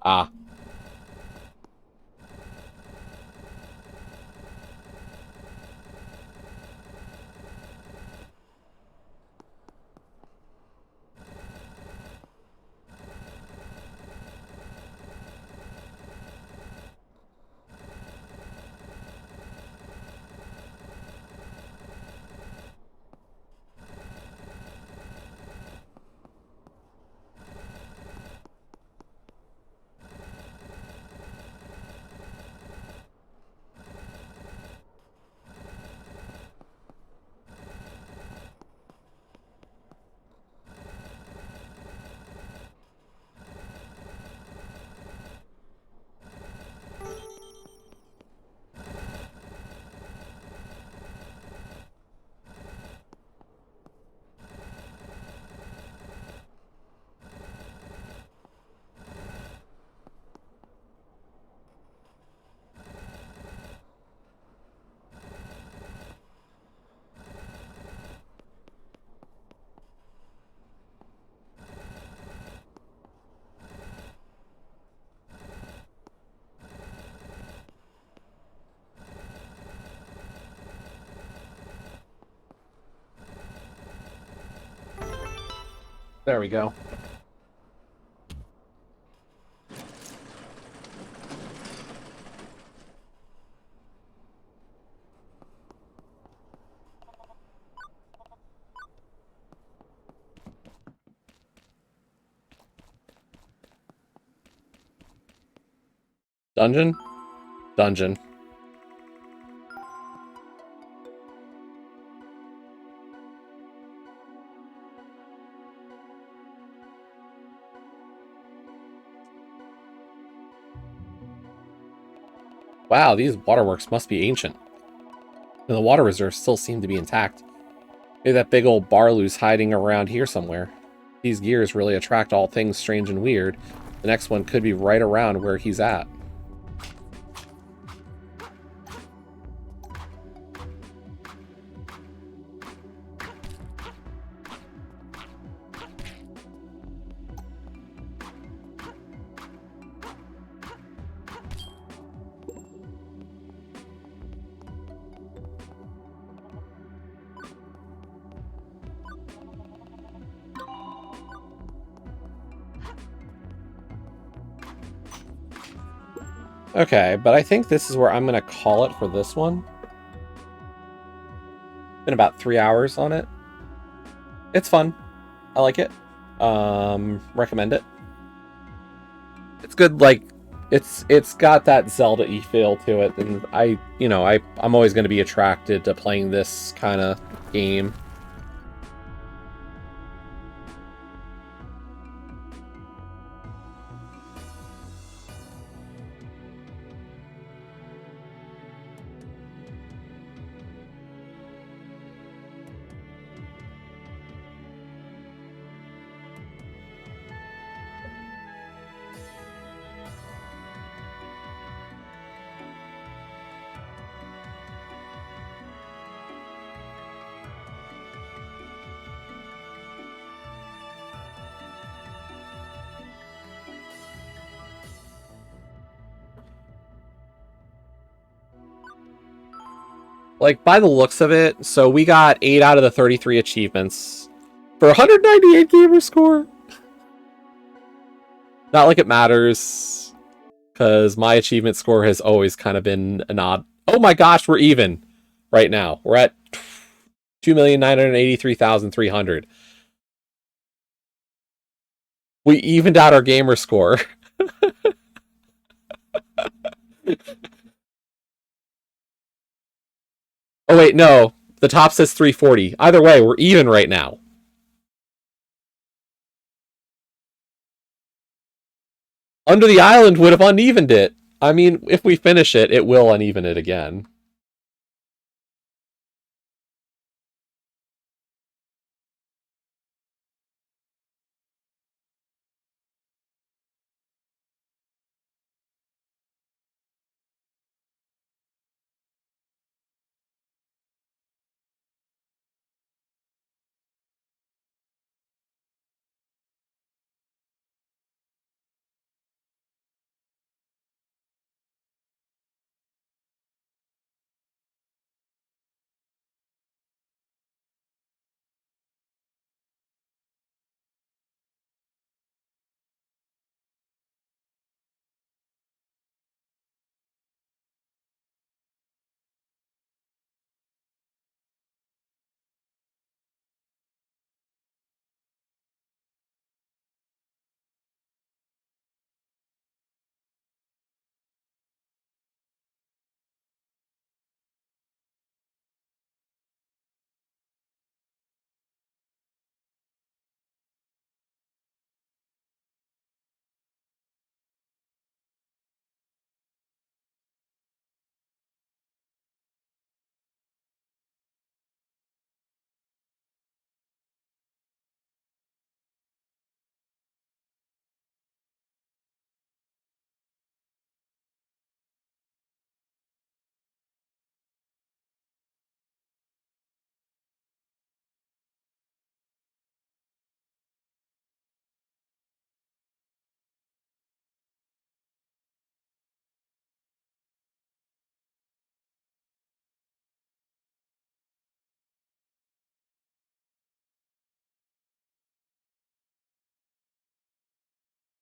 Ah. There we go. Dungeon? Dungeon. Wow, these waterworks must be ancient. And the water reserves still seem to be intact. Maybe that big old Barloo's hiding around here somewhere. These gears really attract all things strange and weird. The next one could be right around where he's at. Okay, but I think this is where I'm going to call it for this one. Been about 3 hours on it. It's fun. I like it. Recommend it. It's good, like, it's got that Zelda-y feel to it, and I'm always going to be attracted to playing this kind of game. Like, by the looks of it, so we got 8 out of the 33 achievements for 198 gamer score. Not like it matters, because my achievement score has always kind of been an odd... Oh my gosh, we're even right now. We're at 2,983,300. We evened out our gamer score. Oh wait, no. The top says 340. Either way, we're even right now. Under the Island would have unevened it. I mean, if we finish it, it will uneven it again.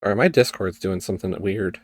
Alright, my Discord's doing something weird.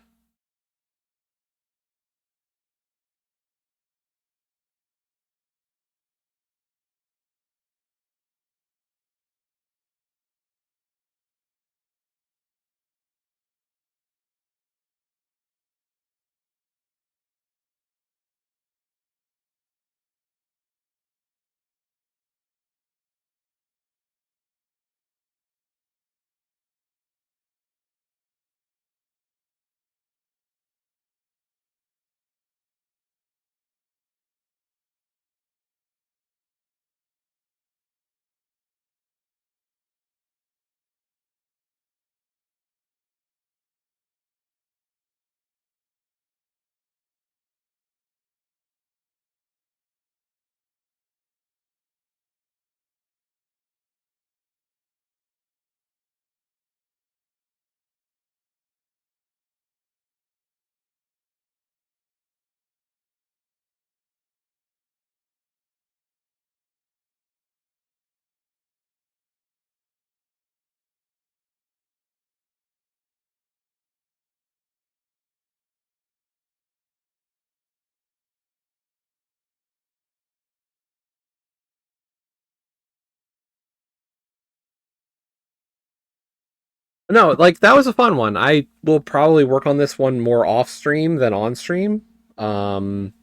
No, like that was a fun one. I will probably work on this one more off stream than on stream. Um,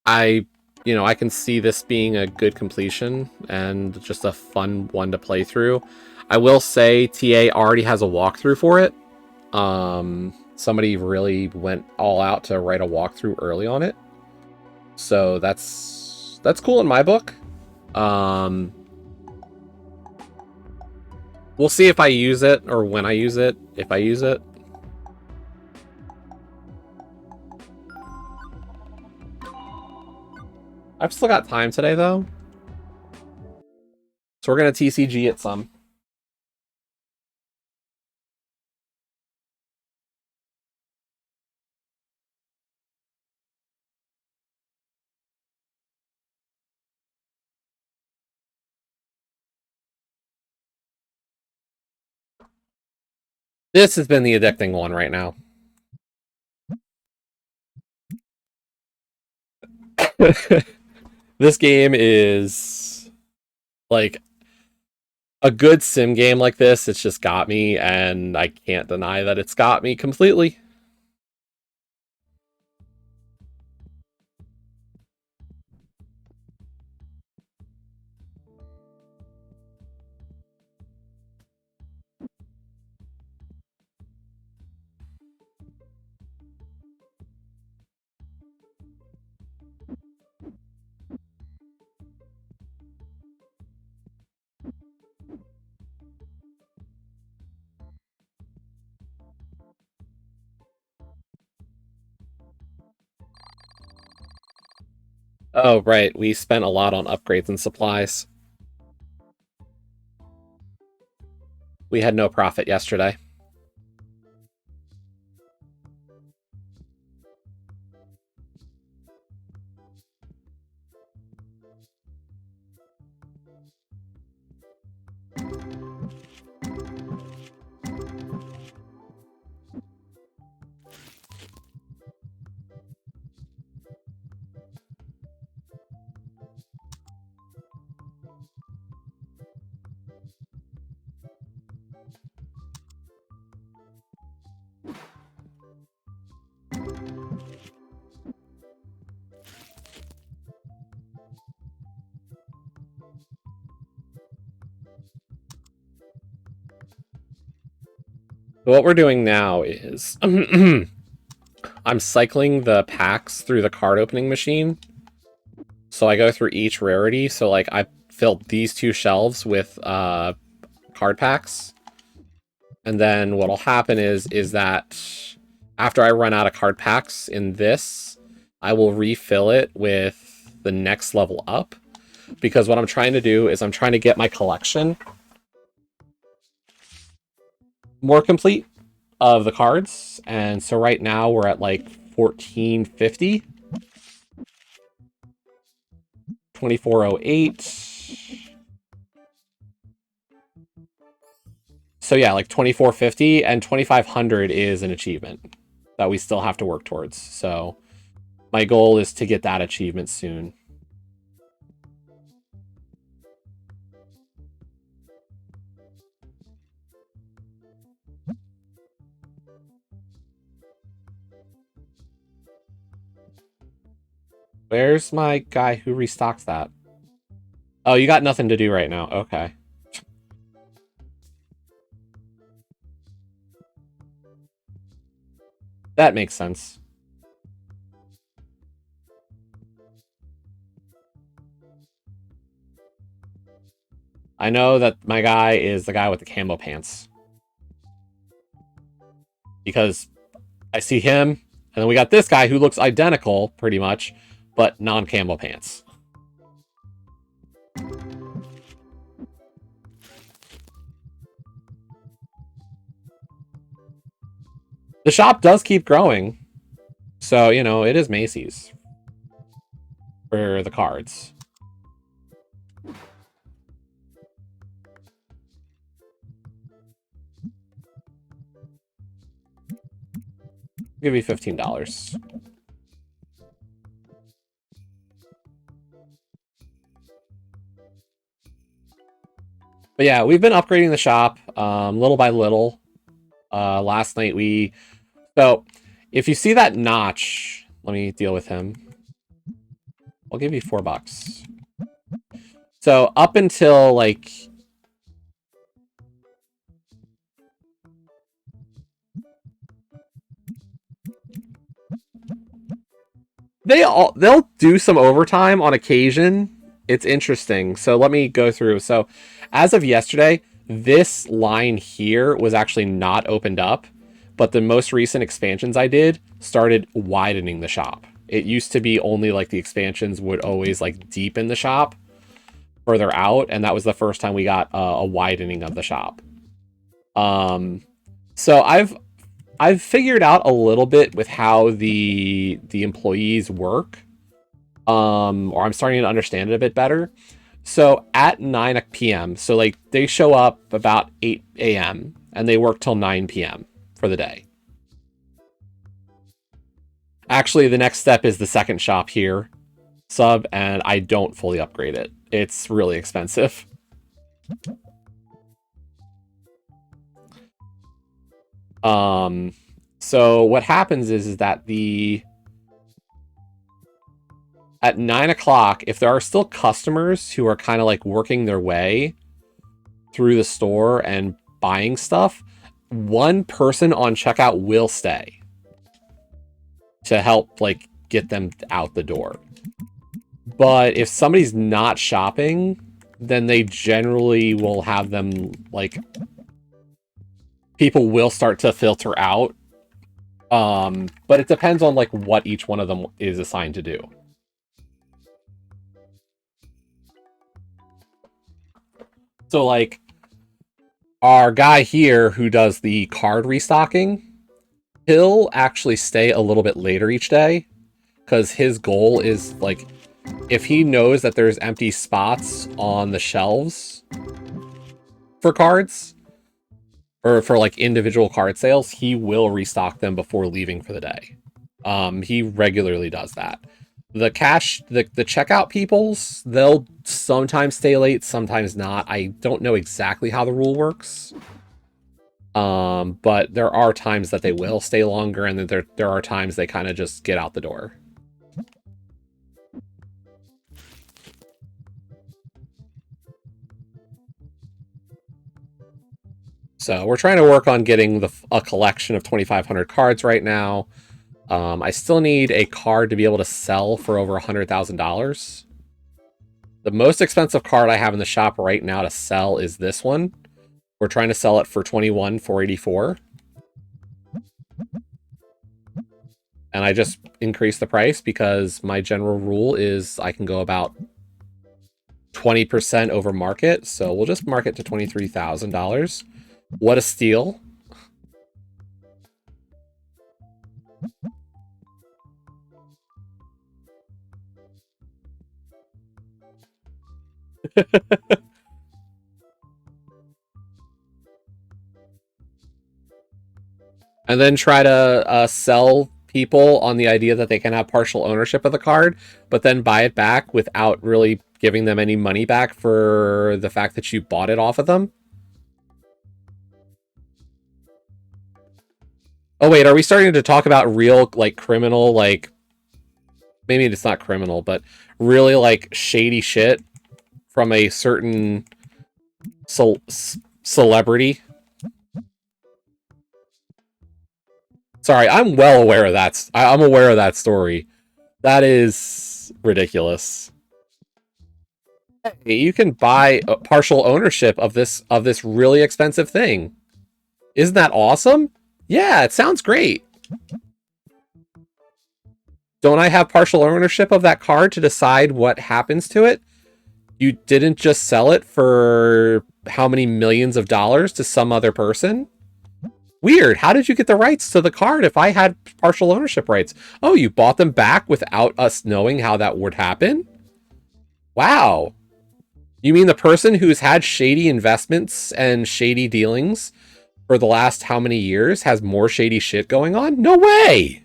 I, I can see this being a good completion and just a fun one to play through. I will say TA already has a walkthrough for it. Somebody really went all out to write a walkthrough early on it, so that's cool in my book. Um, we'll see if I use it or when I use it. If I use it. I've still got time today, though. So we're going to TCG it some. This has been the addicting one right now. This game is like a good sim game like this. It's just got me, and I can't deny that it's got me completely. Oh, right. We spent a lot on upgrades and supplies. We had no profit yesterday. So what we're doing now is I'm cycling the packs through the card opening machine. So I go through each rarity. So like I filled these two shelves with card packs. And then what'll happen is that after I run out of card packs in this, I will refill it with the next level up. Because what I'm trying to do is I'm trying to get my collection more complete of the cards. And so right now we're at like 1450. 2408. So yeah, like 2450 and 2500 is an achievement that we still have to work towards. So my goal is to get that achievement soon. Where's my guy who restocks that? Oh, you got nothing to do right now. Okay. That makes sense. I know that my guy is the guy with the camo pants. Because I see him, and then we got this guy who looks identical, pretty much, but non-camo pants. The shop does keep growing. So, it is Macy's for the cards. I'll give you $15. But yeah, we've been upgrading the shop little by little. Last night we so if you see that notch, let me deal with him. I'll give you $4. So up until like they'll do some overtime on occasion. It's interesting. So let me go through. So as of yesterday, this line here was actually not opened up, but the most recent expansions I did started widening the shop. It used to be only like the expansions would always like deepen the shop further out, and that was the first time we got a widening of the shop. So I've figured out a little bit with how the employees work, or I'm starting to understand it a bit better. So at 9 p.m., so like they show up about 8 a.m. and they work till 9 p.m. for the day. Actually, the next step is the second shop here, sub, and I don't fully upgrade it. It's really expensive. So what happens is that at 9 o'clock, if there are still customers who are kind of like working their way through the store and buying stuff, one person on checkout will stay to help like get them out the door. But if somebody's not shopping, then they generally will have them like people will start to filter out. But it depends on like what each one of them is assigned to do. So like our guy here who does the card restocking, he'll actually stay a little bit later each day because his goal is like if he knows that there's empty spots on the shelves for cards or for like individual card sales, he will restock them before leaving for the day. He regularly does that. The checkout peoples, they'll sometimes stay late, sometimes not. I don't know exactly how the rule works. But there are times that they will stay longer, and then there are times they kind of just get out the door. So we're trying to work on getting a collection of 2,500 cards right now. I still need a card to be able to sell for over $100,000. The most expensive card I have in the shop right now to sell is this one. We're trying to sell it for $21,484. And I just increased the price because my general rule is I can go about 20% over market. So we'll just mark it to $23,000. What a steal. And then try to sell people on the idea that they can have partial ownership of the card, but then buy it back without really giving them any money back for the fact that you bought it off of them. Oh wait, are we starting to talk about real like criminal, like maybe it's not criminal, but really like shady shit from a certain celebrity? Sorry, I'm well aware of that. I'm aware of that story. That is ridiculous. Hey, you can buy a partial ownership of this really expensive thing. Isn't that awesome? Yeah, it sounds great. Don't I have partial ownership of that card to decide what happens to it? You didn't just sell it for how many millions of dollars to some other person? Weird. How did you get the rights to the card if I had partial ownership rights? Oh, you bought them back without us knowing how that would happen? Wow. You mean the person who's had shady investments and shady dealings for the last how many years has more shady shit going on? No way!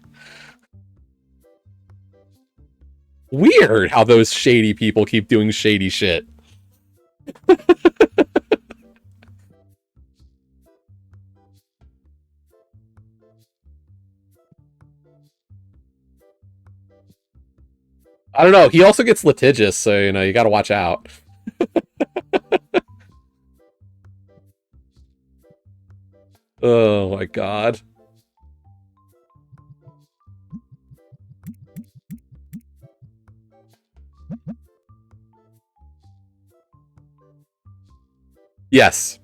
Weird how those shady people keep doing shady shit. I don't know. He also gets litigious, so you know you got to watch out. Oh my god. Yes.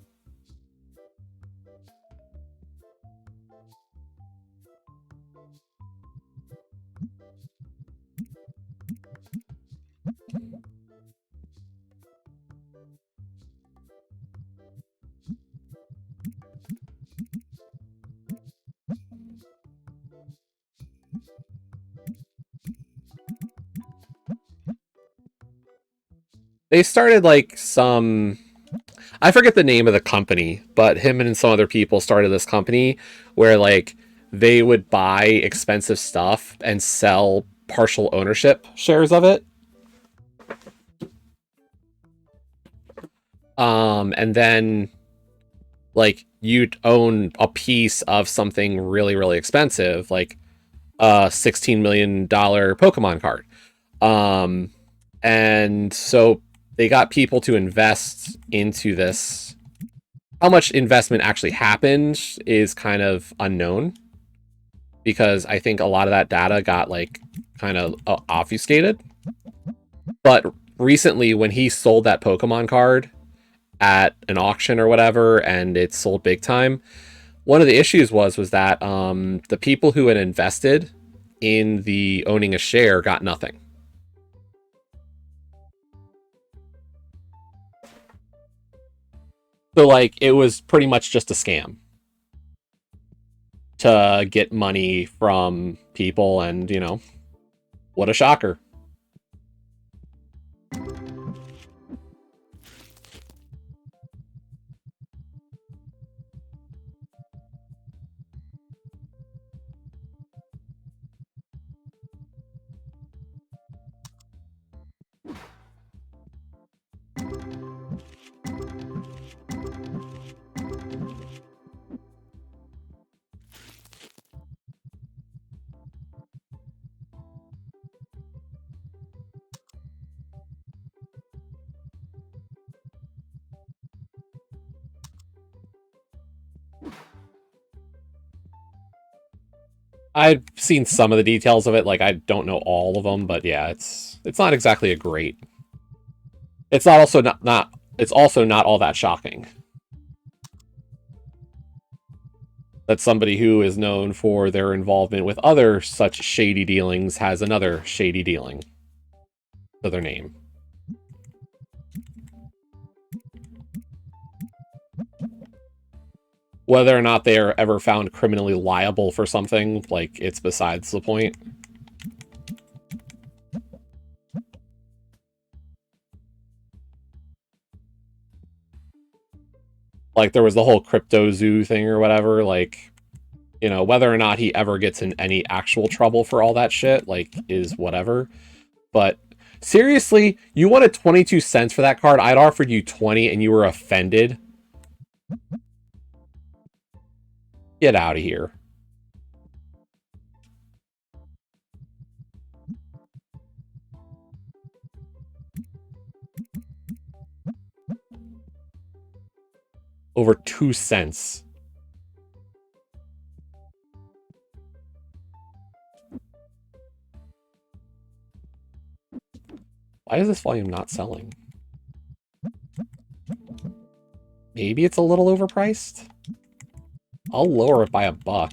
They started like some, I forget the name of the company, but him and some other people started this company where like they would buy expensive stuff and sell partial ownership shares of it. And then like you'd own a piece of something really, really expensive, like a $16 million Pokemon card. Um, and so they got people to invest into this. How much investment actually happened is kind of unknown because I think a lot of that data got like kind of obfuscated. But recently, when he sold that Pokemon card at an auction or whatever, and it sold big time, one of the issues was that the people who had invested in the owning a share got nothing. So like it was pretty much just a scam to get money from people, and you know, what a shocker. I've seen some of the details of it. Like I don't know all of them, but yeah, it's not exactly a great. It's not also not. It's also not all that shocking that somebody who is known for their involvement with other such shady dealings has another shady dealing to their name. Whether or not they are ever found criminally liable for something, like, it's besides the point. Like, there was the whole crypto zoo thing or whatever, like, you know, whether or not he ever gets in any actual trouble for all that shit, like, is whatever. But seriously, you wanted 22 cents for that card? I'd offered you 20 and you were offended? Get out of here. Over 2 cents. Why is this volume not selling? Maybe it's a little overpriced? I'll lower it by $1.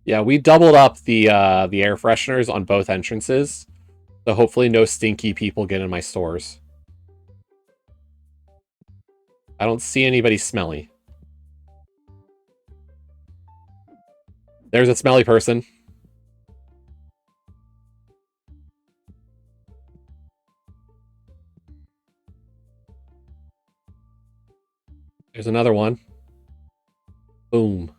Yeah, we doubled up the air fresheners on both entrances, so hopefully no stinky people get in my stores. I don't see anybody smelly. There's a smelly person. There's another one. Boom.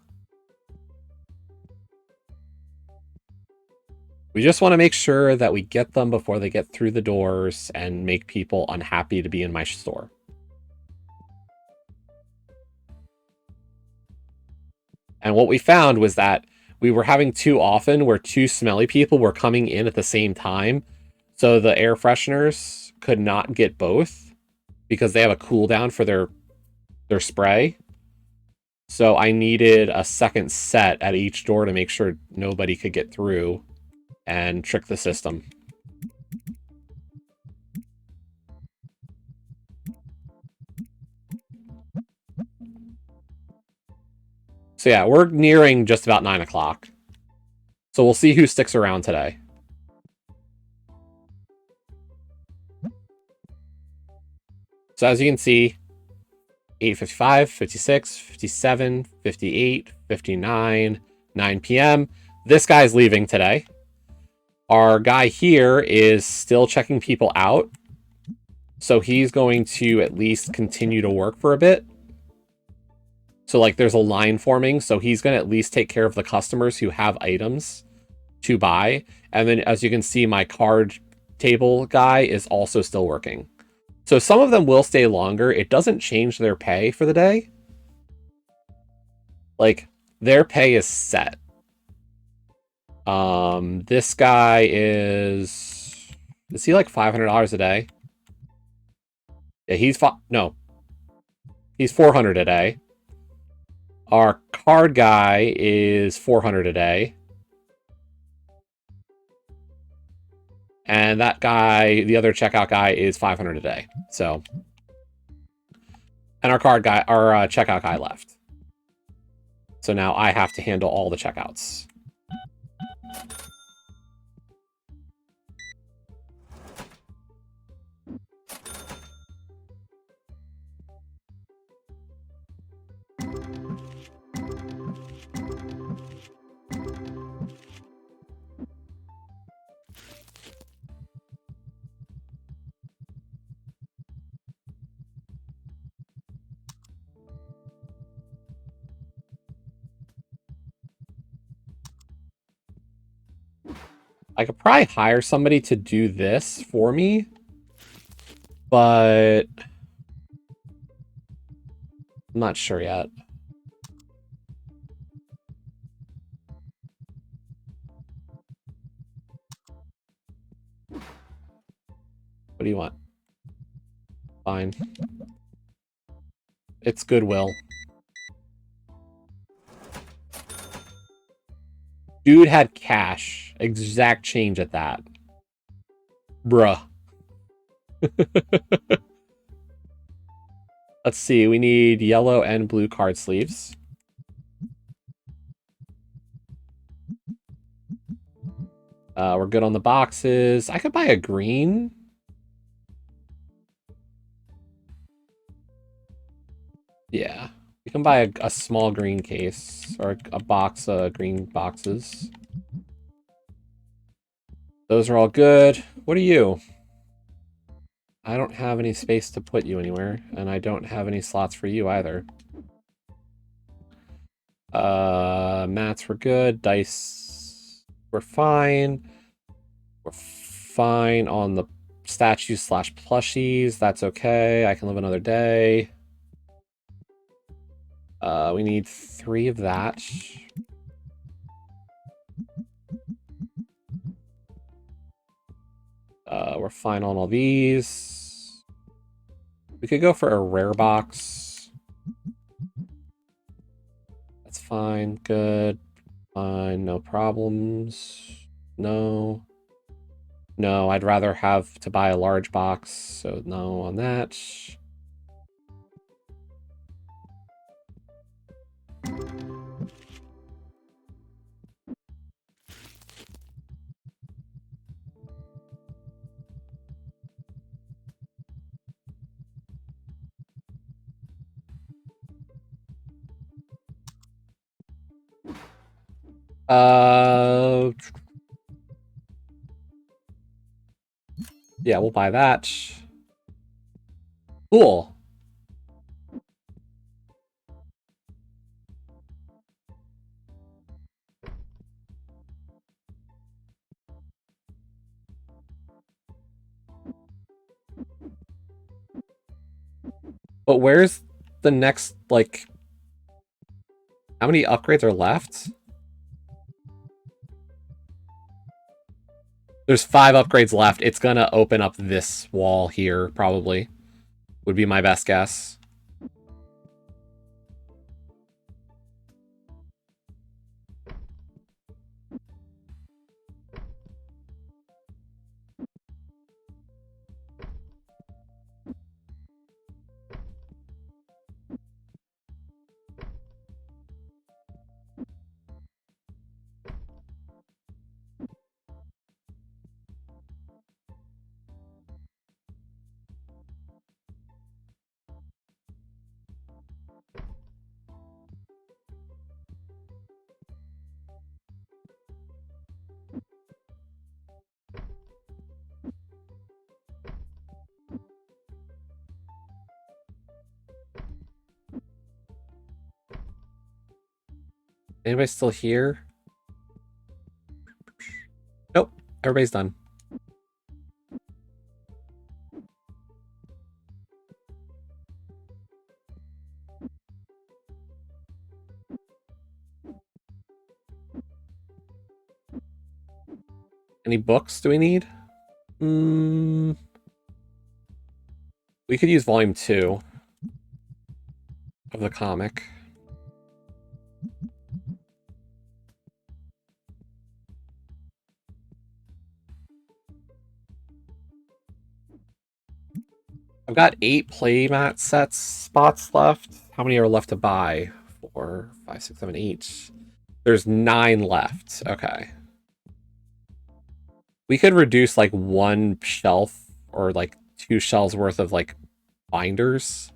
We just want to make sure that we get them before they get through the doors and make people unhappy to be in my store. And what we found was that we were having too often where two smelly people were coming in at the same time. So the air fresheners could not get both because they have a cooldown for their spray. So I needed a second set at each door to make sure nobody could get through and trick the system. So yeah, we're nearing just about 9 o'clock. So we'll see who sticks around today. So as you can see, 8:55, 56, 57, 58, 59, 9 p.m. This guy's leaving today. Our guy here is still checking people out. So he's going to at least continue to work for a bit. So like there's a line forming. So he's going to at least take care of the customers who have items to buy. And then as you can see, my card table guy is also still working. So some of them will stay longer. It doesn't change their pay for the day. Like, their pay is set. This guy is he like $500 a day? Yeah, he's he's 400 a day. Our card guy is 400 a day. And that guy, the other checkout guy, is 500 a day. So, and our checkout guy left. So now I have to handle all the checkouts. I could probably hire somebody to do this for me, but I'm not sure yet. What do you want? Fine. It's Goodwill. Dude had cash. Exact change at that. Bruh. Let's see. We need yellow and blue card sleeves. We're good on the boxes. I could buy a green. Yeah. We can buy a small green case or a box of green boxes. Those are all good. What are you? I don't have any space to put you anywhere, and I don't have any slots for you either. Mats were good. Dice were fine. We're fine on the statues / plushies. That's okay. I can live another day. We need 3 of that. We're fine on all these. We could go for a rare box. That's fine. Good. Fine. No problems. No. No, I'd rather have to buy a large box, so no on that. Yeah, we'll buy that. Cool. But where's the next, like... How many upgrades are left? There's 5 upgrades left. It's gonna open up this wall here, probably. Would be my best guess. Anybody still here? Nope. Everybody's done. Any books do we need? We could use volume 2 of the comic. I've got 8 playmat sets spots left. How many are left to buy? 4, 5, 6, 7, 8. There's 9 left. Okay. We could reduce like 1 shelf or like 2 shelves worth of like binders.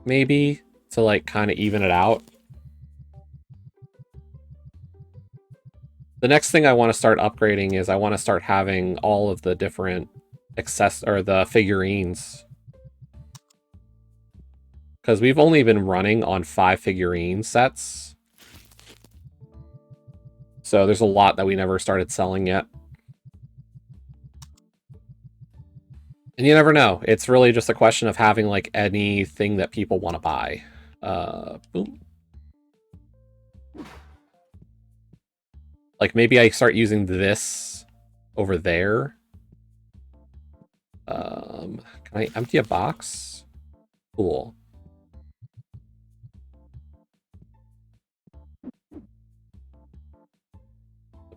Maybe to like kind of even it out. The next thing I want to start upgrading is I want to start having all of the different the figurines. Because we've only been running on 5 figurine sets. So there's a lot that we never started selling yet. And you never know. It's really just a question of having like anything that people want to buy. Boom. Like maybe I start using this over there. Can I empty a box? Cool.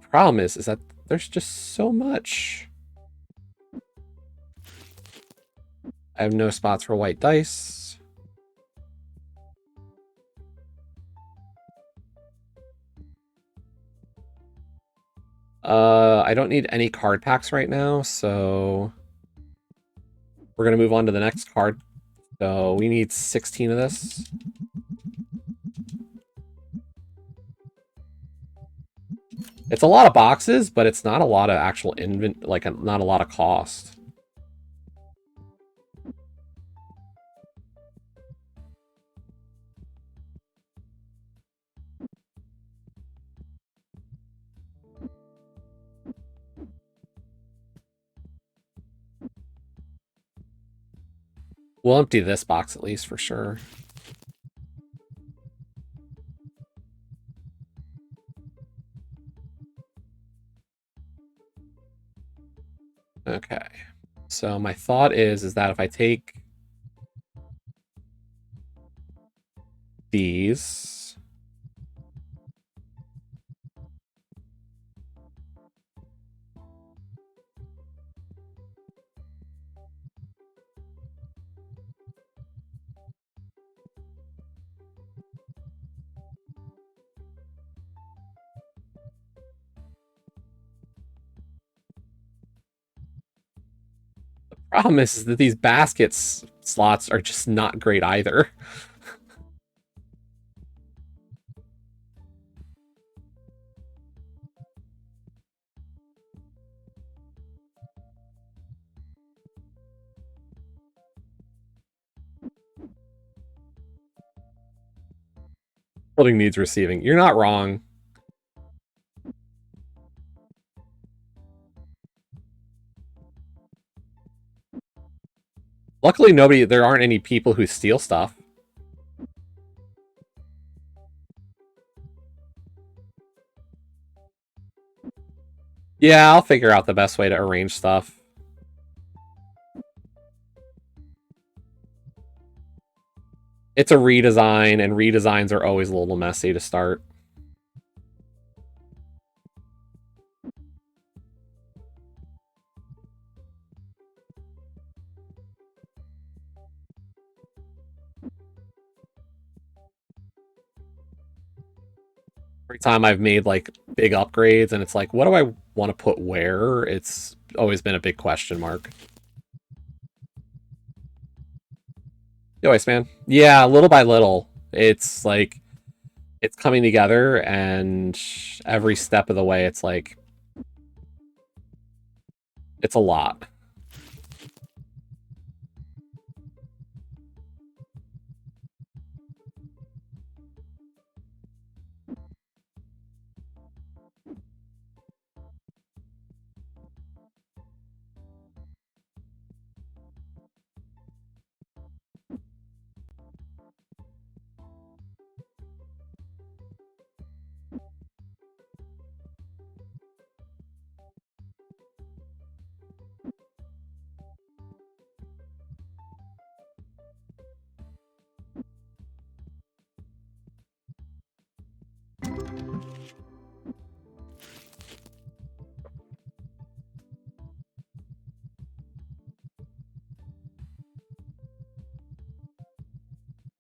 The problem is that there's just so much. I have no spots for white dice. I don't need any card packs right now, so we're gonna move on to the next card. So we need 16 of this. It's a lot of boxes, but it's not a lot of actual not a lot of cost. We'll empty this box at least for sure. Okay. So my thought is that if I take these, problem is that these baskets slots are just not great either. Holding needs receiving. You're not wrong. Luckily, there aren't any people who steal stuff. Yeah, I'll figure out the best way to arrange stuff. It's a redesign, and redesigns are always a little messy to start. Every time I've made like big upgrades and it's like, what do I want to put where? It's always been a big question mark. Yo, Iceman. Yeah, little by little. It's like it's coming together, and every step of the way it's like it's a lot.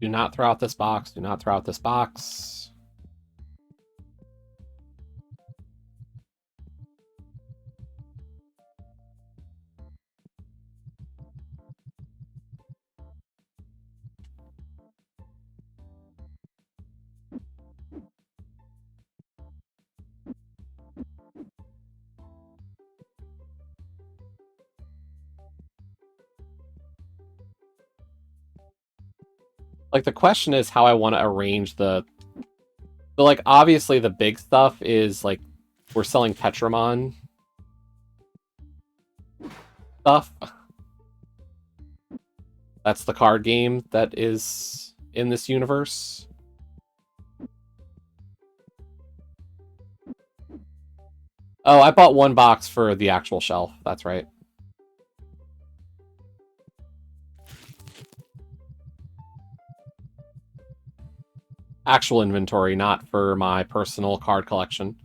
Do not throw out this box. Do not throw out this box. Like, the question is how I want to arrange the... So, like, obviously the big stuff is, like, we're selling Petramon stuff. That's the card game that is in this universe. Oh, I bought one box for the actual shelf. That's right. Actual inventory, not for my personal card collection.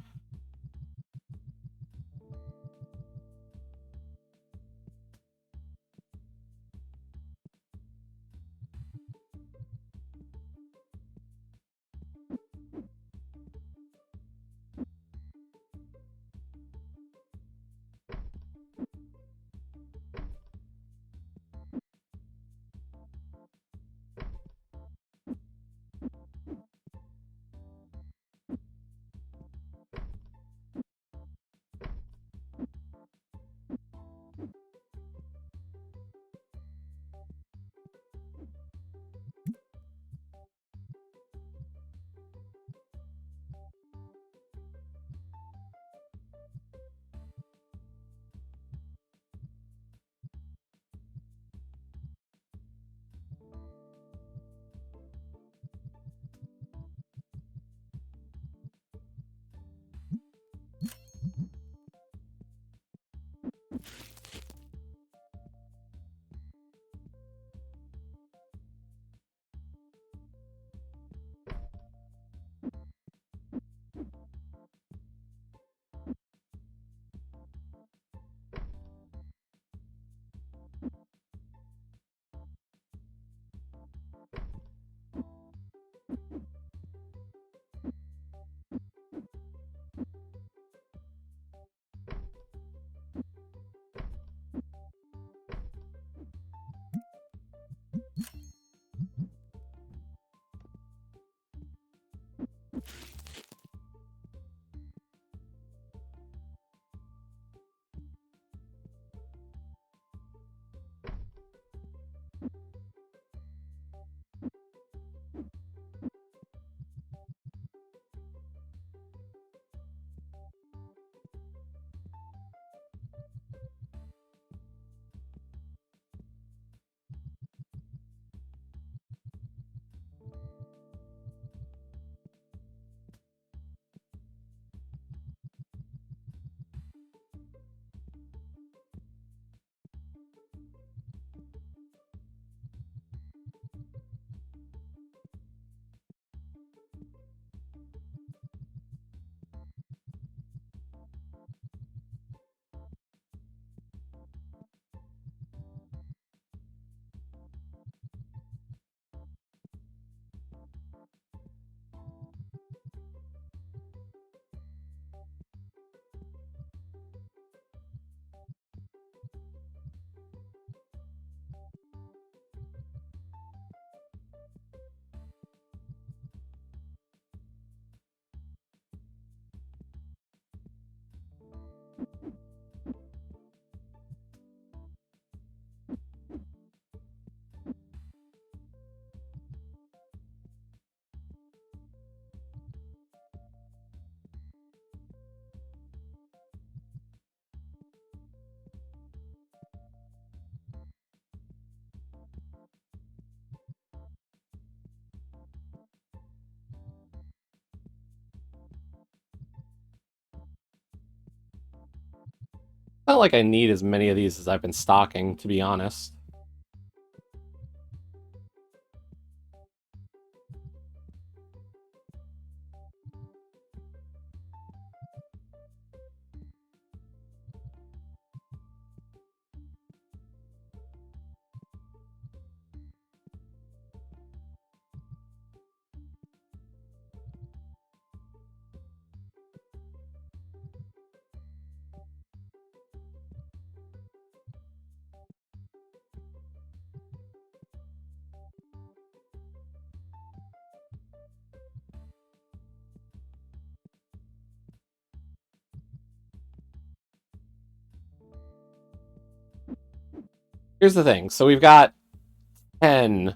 Not like I need as many of these as I've been stocking, to be honest. Here's the thing. So we've got 10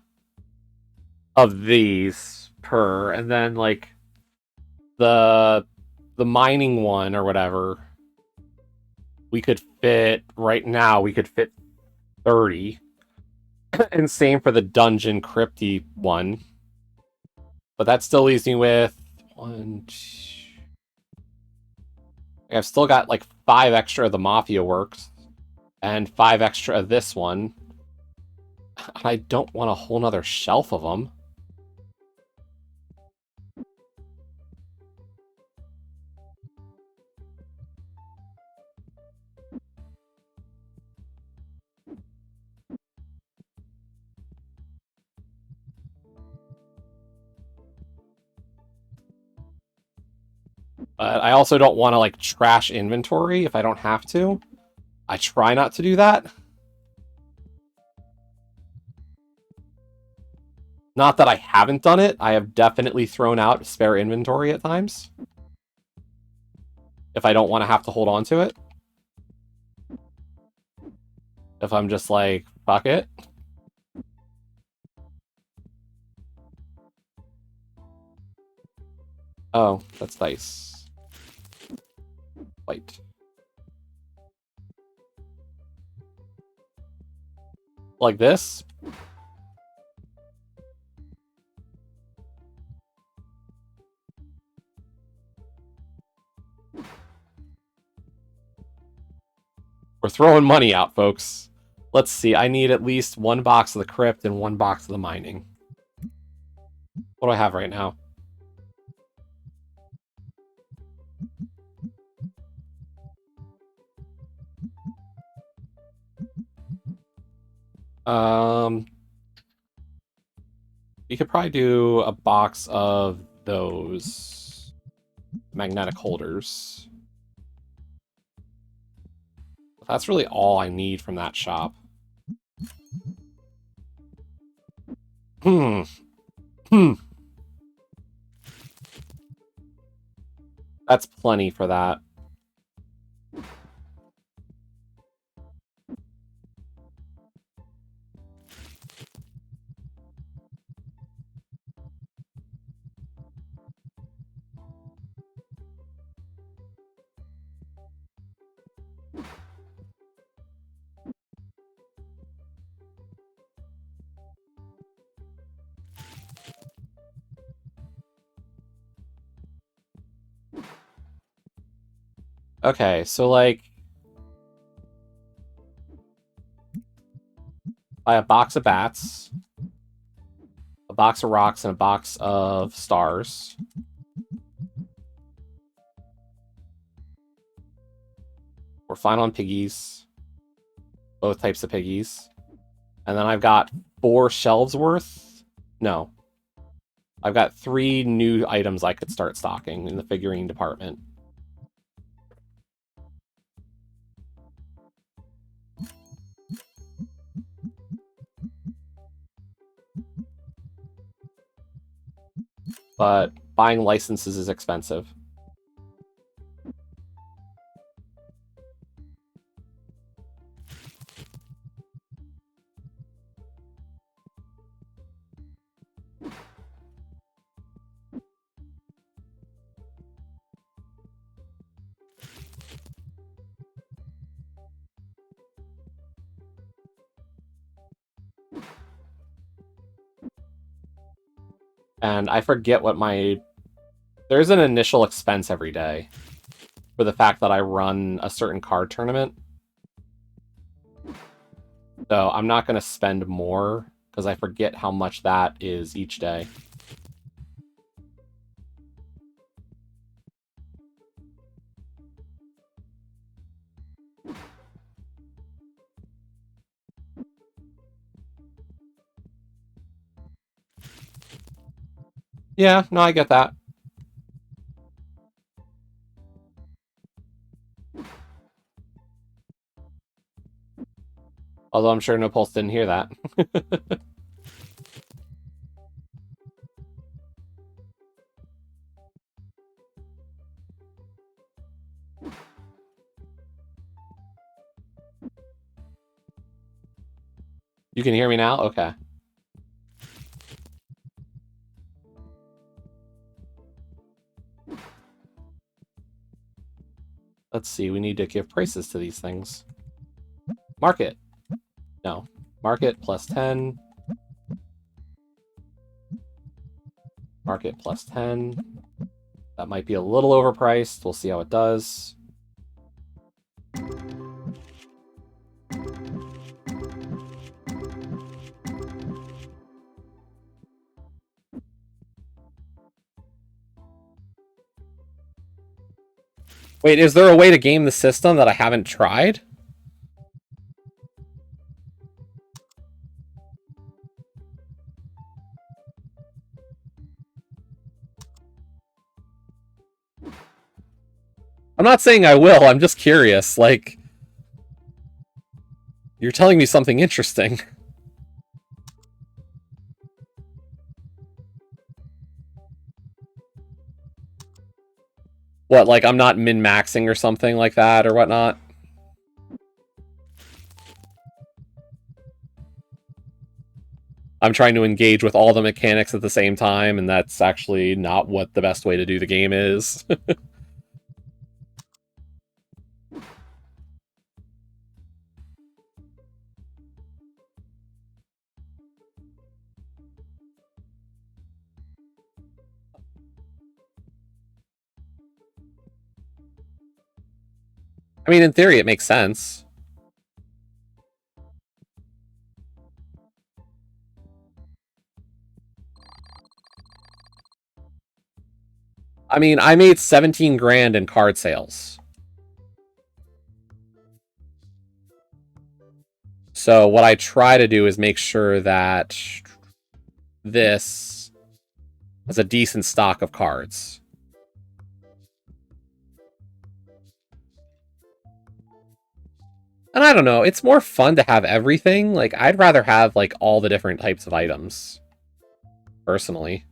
of these per, and then like the mining one or whatever, we could fit right now. We could fit 30, and same for the dungeon crypty one. But that still leaves me with one. I've still got like 5 extra of the Mafia Works and 5 extra of this one. I don't want a whole nother shelf of them. But I also don't want to like trash inventory if I don't have to. I try not to do that. Not that I haven't done it. I have definitely thrown out spare inventory at times. If I don't want to have to hold on to it. If I'm just like, fuck it. Oh, that's nice. White. Like this? We're throwing money out, folks. Let's see. I need at least 1 box of the crypt and 1 box of the mining. What do I have right now? You could probably do a box of those magnetic holders. That's really all I need from that shop. Hmm. That's plenty for that. Okay, so like buy a box of bats, a box of rocks, and a box of stars. We're fine on piggies. Both types of piggies. And then I've got 4 shelves worth. No. I've got 3 new items I could start stocking in the figurine department. But buying licenses is expensive. And I forget what my... There's an initial expense every day for the fact that I run a certain card tournament. So I'm not going to spend more because I forget how much that is each day. Yeah, no, I get that. Although I'm sure No Pulse didn't hear that. You can hear me now? Okay. Let's see, we need to give prices to these things. Market. No. Market plus 10. Market plus 10. That might be a little overpriced. We'll see how it does. Wait, is there a way to game the system that I haven't tried? I'm not saying I will, I'm just curious. Like, you're telling me something interesting. What, like I'm not min-maxing or something like that or whatnot? I'm trying to engage with all the mechanics at the same time, and that's actually not what the best way to do the game is. I mean, in theory, it makes sense. I mean, I made 17 grand in card sales. So what I try to do is make sure that this has a decent stock of cards. And I don't know, it's more fun to have everything. Like, I'd rather have, like, all the different types of items. Personally.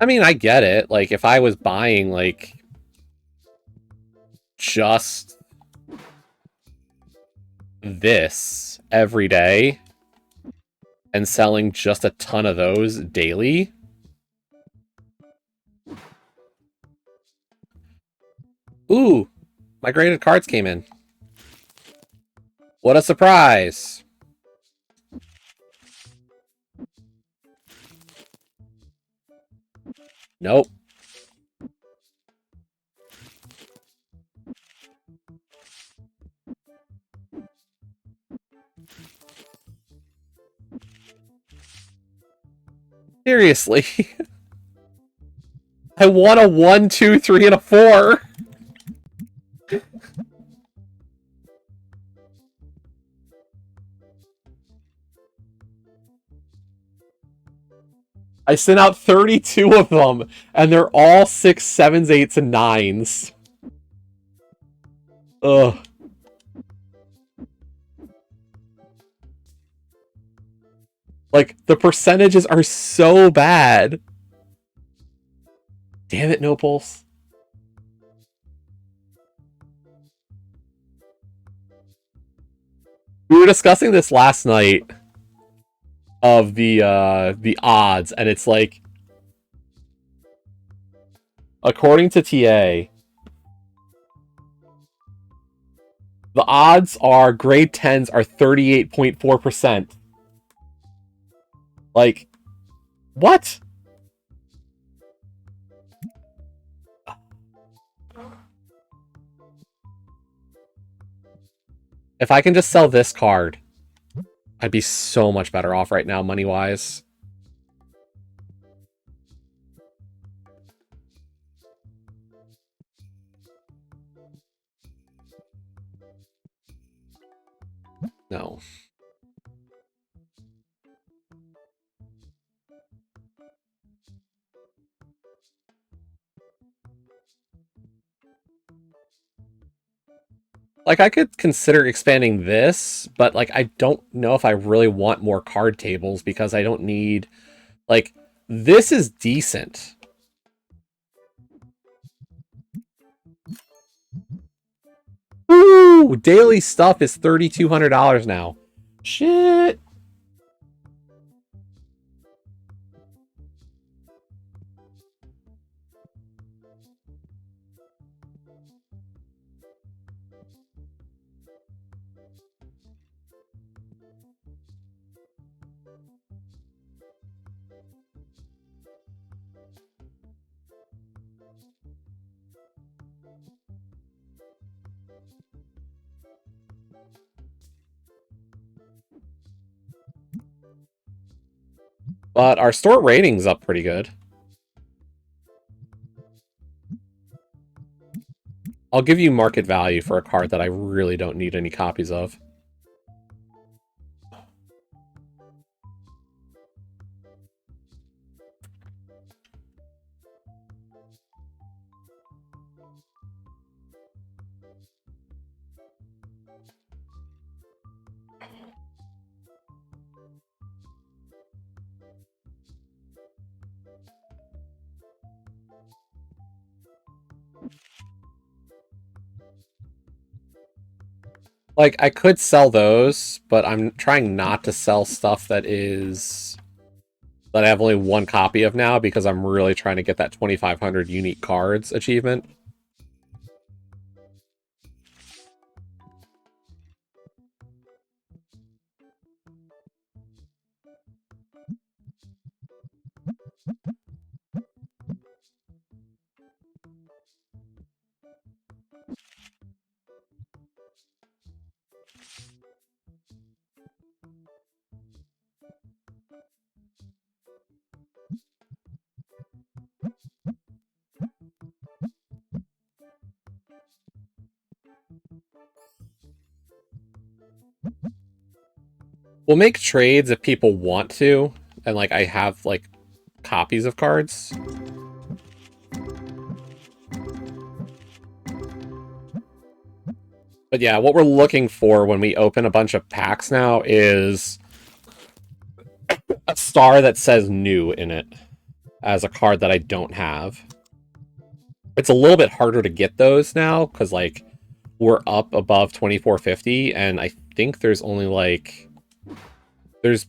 I mean, I get it. Like, if I was buying, like, just this every day and selling just a ton of those daily. Ooh, my graded cards came in. What a surprise. Nope. Seriously. I won a 1, 2, 3, and a 4. I sent out 32 of them, and they're all 6, 7s, 8s, and 9s. Ugh. Like, the percentages are so bad. Damn it, No Pulse. We were discussing this last night of the odds, and it's like According to TA, the odds are grade 10s are 38.4%. Like, what? If I can just sell this card, I'd be so much better off right now, money-wise. No. Like, I could consider expanding this, but, like, I don't know if I really want more card tables because I don't need... Like, this is decent. Ooh! Daily stuff is $3,200 now. Shit! But our store rating's up pretty good. I'll give you market value for a card that I really don't need any copies of. Like, I could sell those, but I'm trying not to sell stuff that I have only one copy of now because I'm really trying to get that 2,500 unique cards achievement. We'll make trades if people want to, and, like, I have, like, copies of cards. But yeah, what we're looking for when we open a bunch of packs now is a star that says new in it as a card that I don't have. It's a little bit harder to get those now because, like, we're up above 2,450, and I think there's only, like, there's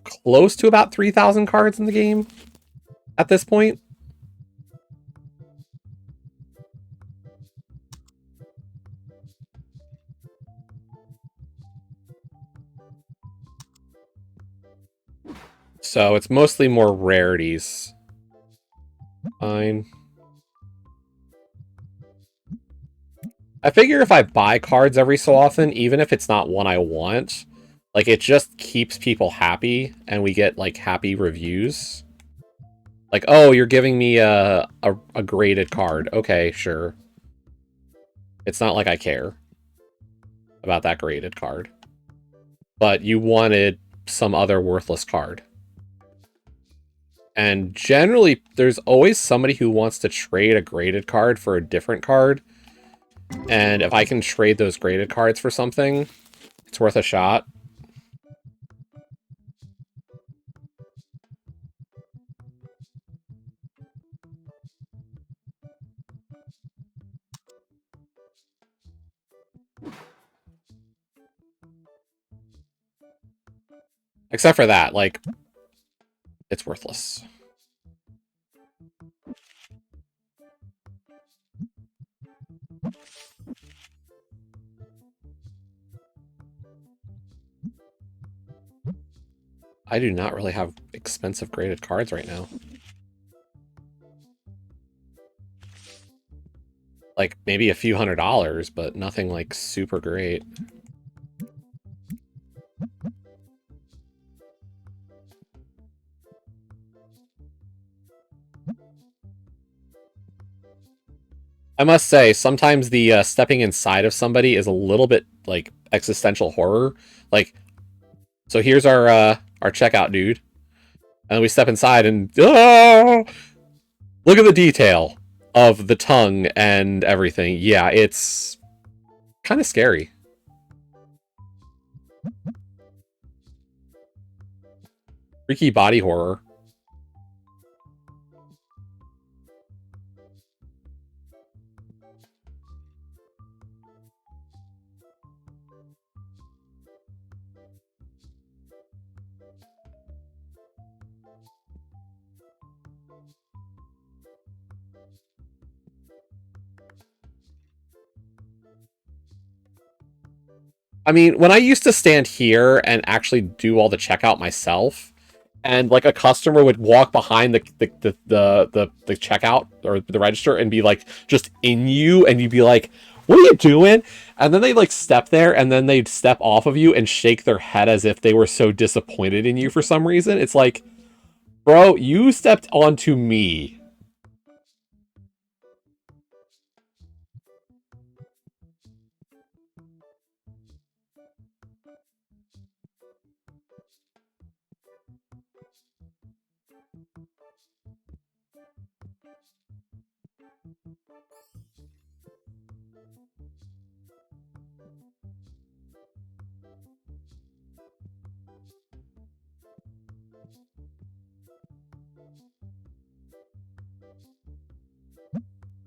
close to about 3,000 cards in the game at this point. So it's mostly more rarities. Fine. I figure if I buy cards every so often, even if it's not one I want, like, it just keeps people happy, and we get, like, happy reviews. Like, oh, you're giving me a graded card. Okay, sure. It's not like I care about that graded card. But you wanted some other worthless card. And generally, there's always somebody who wants to trade a graded card for a different card. And if I can trade those graded cards for something, it's worth a shot. Except for that, like, it's worthless. I do not really have expensive graded cards right now. Like, maybe a few $100s, but nothing, like, super great. I must say, sometimes the stepping inside of somebody is a little bit, like, existential horror. Like, so here's our checkout dude. And we step inside and... Oh! Look at the detail of the tongue and everything. Yeah, it's kind of scary. Freaky body horror. I mean, when I used to stand here and actually do all the checkout myself, and like a customer would walk behind the checkout or the register and be like just in you, and you'd be like, "What are you doing?" And then they'd like step there, and then they'd step off of you and shake their head as if they were so disappointed in you for some reason. It's like, bro, you stepped onto me.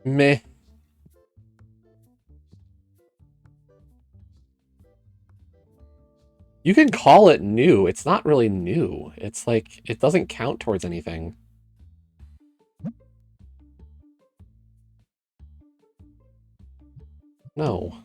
Meh. You can call it new. It's not really new. It's like, it doesn't count towards anything. No.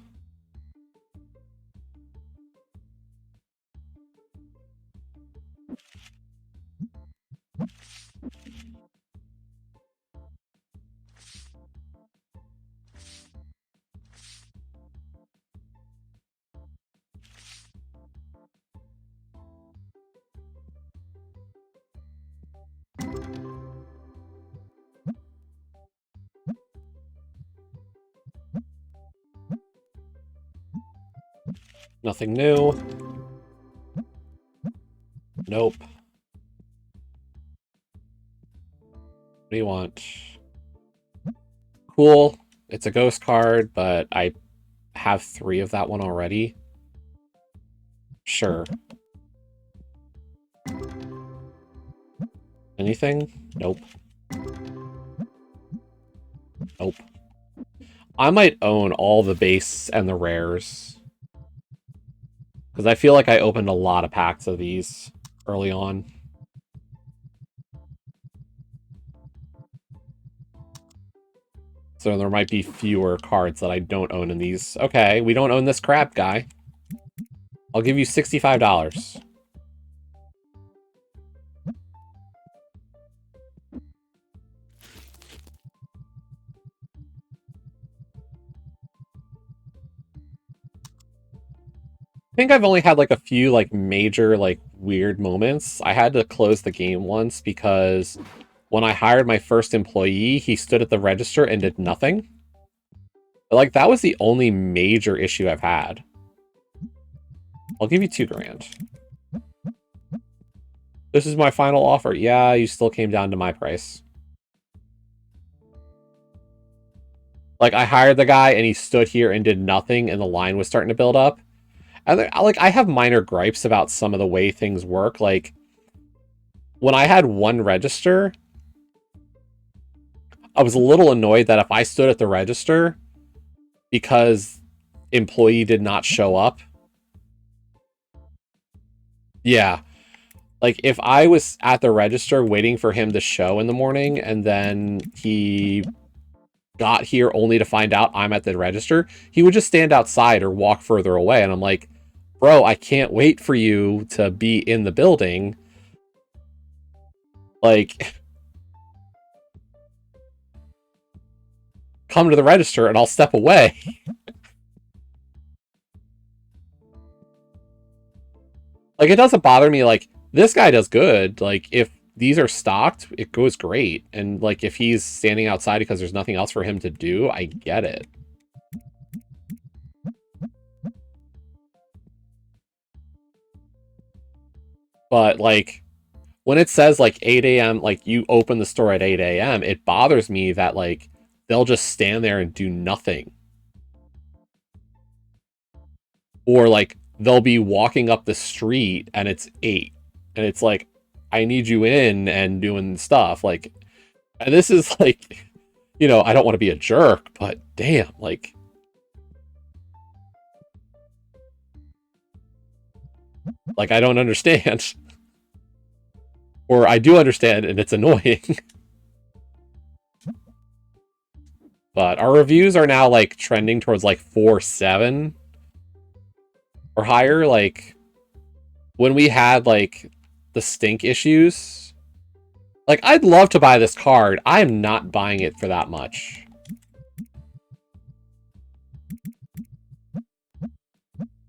Nothing new. Nope. What do you want? Cool. It's a ghost card, but I have 3 of that one already. Sure. Anything? Nope. Nope. I might own all the base and the rares. Because I feel like I opened a lot of packs of these early on. So there might be fewer cards that I don't own in these. Okay, we don't own this crap guy. I'll give you $65. I think I've only had like a few like major like weird moments. I had to close the game once because when I hired my first employee, he stood at the register and did nothing. But, like, that was the only major issue I've had. I'll give you $2,000. This is my final offer. Yeah, you still came down to my price. Like, I hired the guy and he stood here and did nothing and the line was starting to build up. And, like, I have minor gripes about some of the way things work. Like, when I had one register, I was a little annoyed that if I stood at the register because employee did not show up. Yeah. Like, if I was at the register waiting for him to show in the morning and then he got here only to find out I'm at the register, he would just stand outside or walk further away. And I'm like, bro, I can't wait for you to be in the building. Like, come to the register and I'll step away. Like, it doesn't bother me. Like, this guy does good. Like, if these are stocked, it goes great. And, like, if he's standing outside because there's nothing else for him to do, I get it. But, like, when it says, like, 8 a.m., like, you open the store at 8 a.m., it bothers me that, like, they'll just stand there and do nothing. Or, like, they'll be walking up the street and it's 8. And it's like, I need you in and doing stuff. Like, and this is, like, you know, I don't want to be a jerk, but damn, like, I don't understand. Or I do understand, and it's annoying. But our reviews are now, like, trending towards, like, 4.7 or higher. Like, when we had, like, the stink issues, like, I'd love to buy this card. I am not buying it for that much.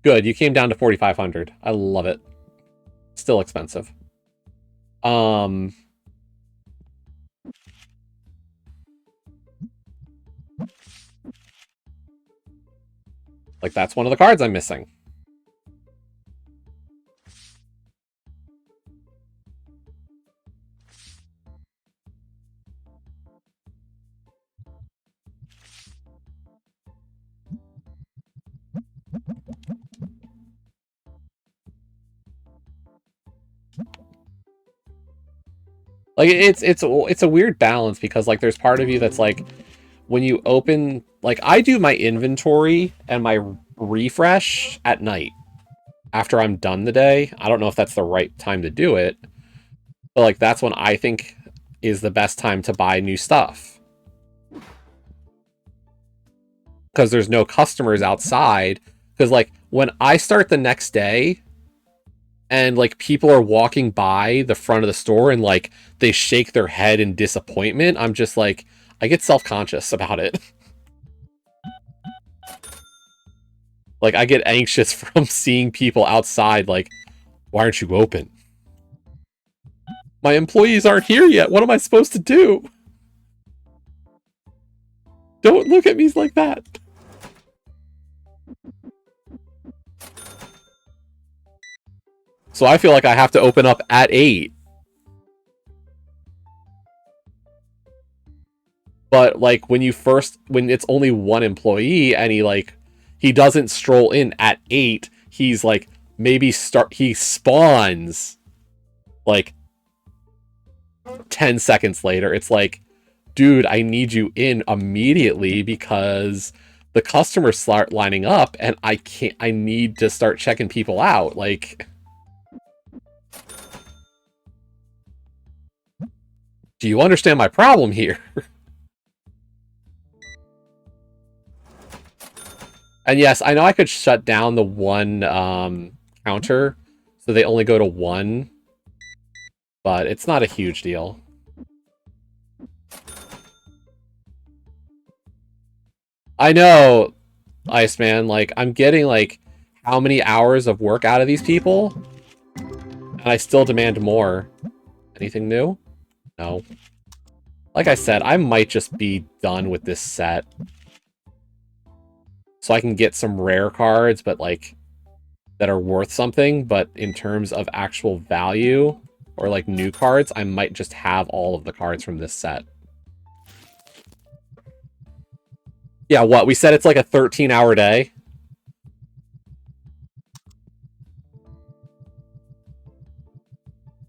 Good, you came down to 4,500. I love it. Still expensive. Like, that's one of the cards I'm missing. Like, it's a weird balance because, like, there's part of you that's like, when you open, like, I do my inventory and my refresh at night after I'm done the day. I don't know if that's the right time to do it, but, like, that's when I think is the best time to buy new stuff. Because there's no customers outside. Because, like, when I start the next day and, like, people are walking by the front of the store and, like, they shake their head in disappointment, I'm just like, I get self-conscious about it. Like, I get anxious from seeing people outside, like, why aren't you open? My employees aren't here yet. What am I supposed to do? Don't look at me like that. So I feel like I have to open up at 8. But, like, when it's only one employee and he doesn't stroll in at 8, he's like, he spawns like 10 seconds later. It's like, dude, I need you in immediately because the customers start lining up and I need to start checking people out. Like, do you understand my problem here? And yes, I know I could shut down the one counter so they only go to 1, but it's not a huge deal. I know, Iceman, like, I'm getting, like, how many hours of work out of these people? And I still demand more. Anything new? No. Like I said, I might just be done with this set. So I can get some rare cards, but, like, that are worth something, but in terms of actual value or, like, new cards, I might just have all of the cards from this set. Yeah, what? We said it's like a 13-hour day?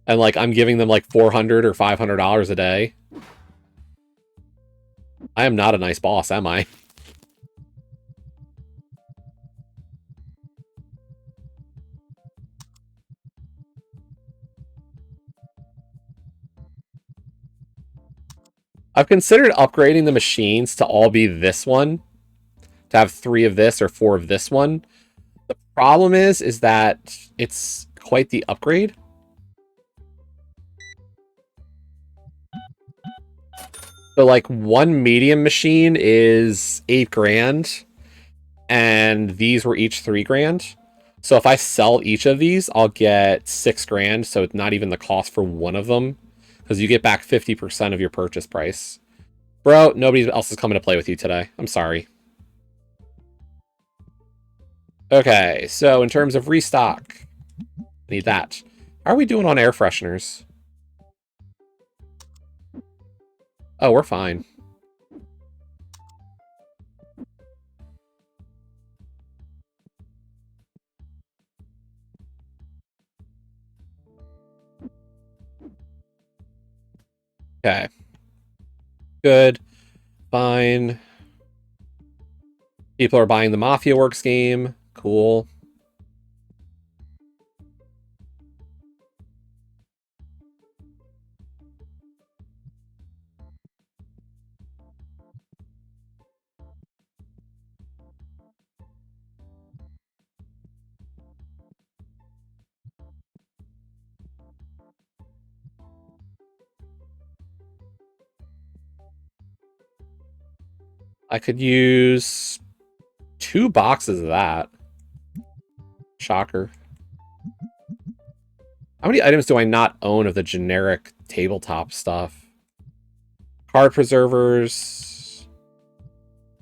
And, like, I'm giving them, like, $400 or $500 a day? I am not a nice boss, am I? I've considered upgrading the machines to all be this one. To have 3 of this or 4 of this one. The problem is that it's quite the upgrade. So like one medium machine is 8 grand, and these were each 3 grand. So if I sell each of these, I'll get 6 grand. So it's not even the cost for one of them, because you get back 50% of your purchase price. Bro, nobody else is coming to play with you today. I'm sorry. Okay, so in terms of restock, need that. How are we doing on air fresheners? Oh, we're fine. Okay. Good. Fine. People are buying the Mafia Works game. Cool. I could use 2 boxes of that. Shocker. How many items do I not own of the generic tabletop stuff? Card preservers,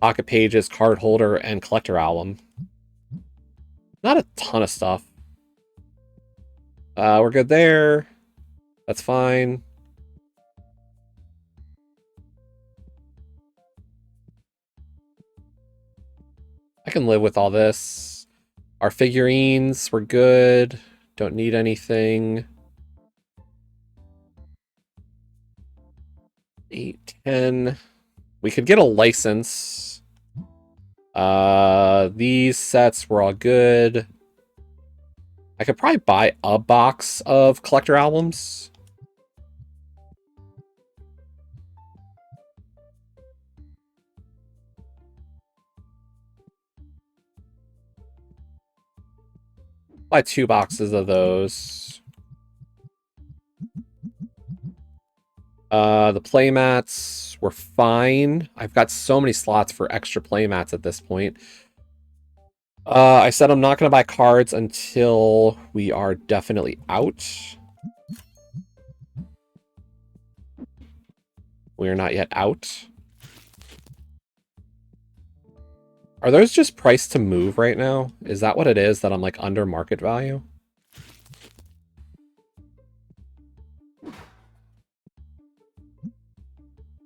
pocket pages, card holder, and collector album. Not a ton of stuff. We're good there. That's fine. I can live with all this. Our figurines, we're good. Don't need anything. 8, 10. We could get a license. These sets were all good. I could probably buy a box of collector albums. Buy 2 boxes of those. The playmats were fine. I've got so many slots for extra playmats at this point. I said I'm not going to buy cards until we are definitely out. We are not yet out. Are those just priced to move right now? Is that what it is, that I'm like under market value?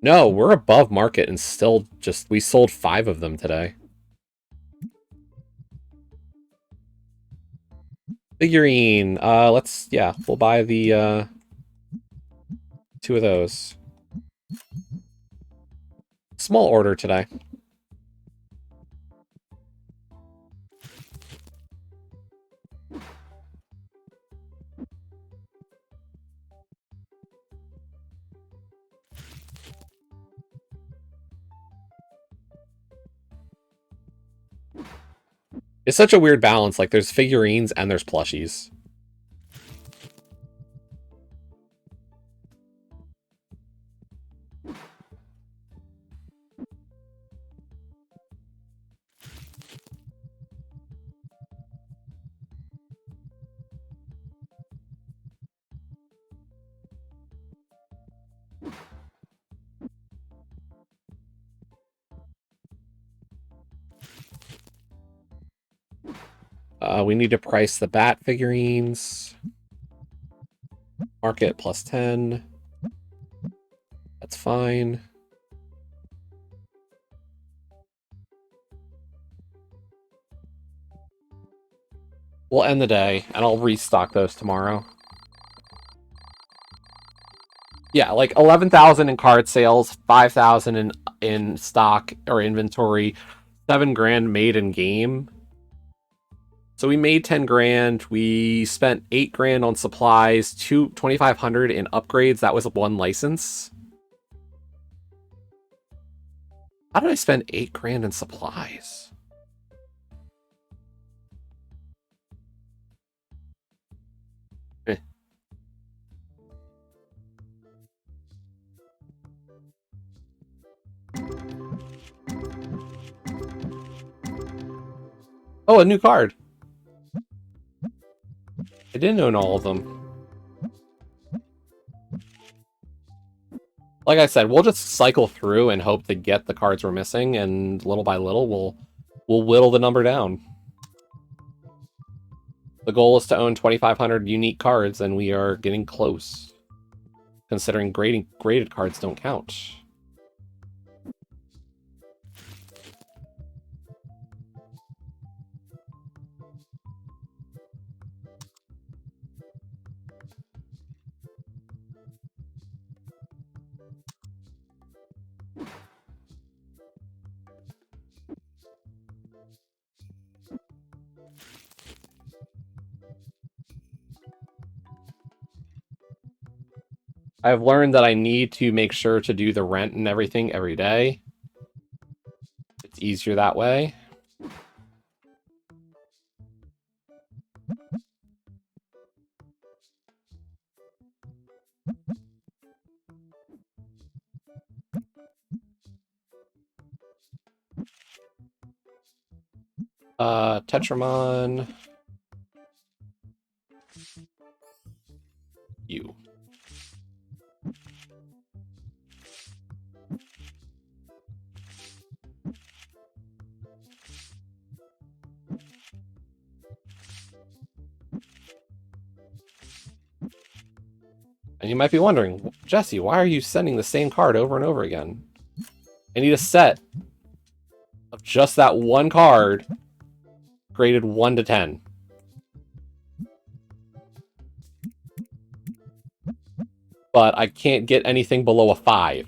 No, we're above market and still just... We sold 5 of them today. Figurine. Let's... Yeah, we'll buy the, 2 of those. Small order today. It's such a weird balance. Like, there's figurines and there's plushies. We need to price the bat figurines. Market plus 10. That's fine. We'll end the day, and I'll restock those tomorrow. Yeah, like 11,000 in card sales, 5,000 in stock or inventory, 7 grand made in game. So we made 10 grand. We spent 8 grand on supplies, 2,500 in upgrades. That was 1 license. How did I spend 8 grand in supplies? Eh. Oh, a new card. I didn't own all of them. Like I said, we'll just cycle through and hope to get the cards we're missing, and little by little, we'll whittle the number down. The goal is to own 2,500 unique cards, and we are getting close, considering graded cards don't count. I've learned that I need to make sure to do the rent and everything every day. It's easier that way. Tetramon. You. And you might be wondering, Jesse, why are you sending the same card over and over again? I need a set of just that one card graded 1 to 10. But I can't get anything below a 5.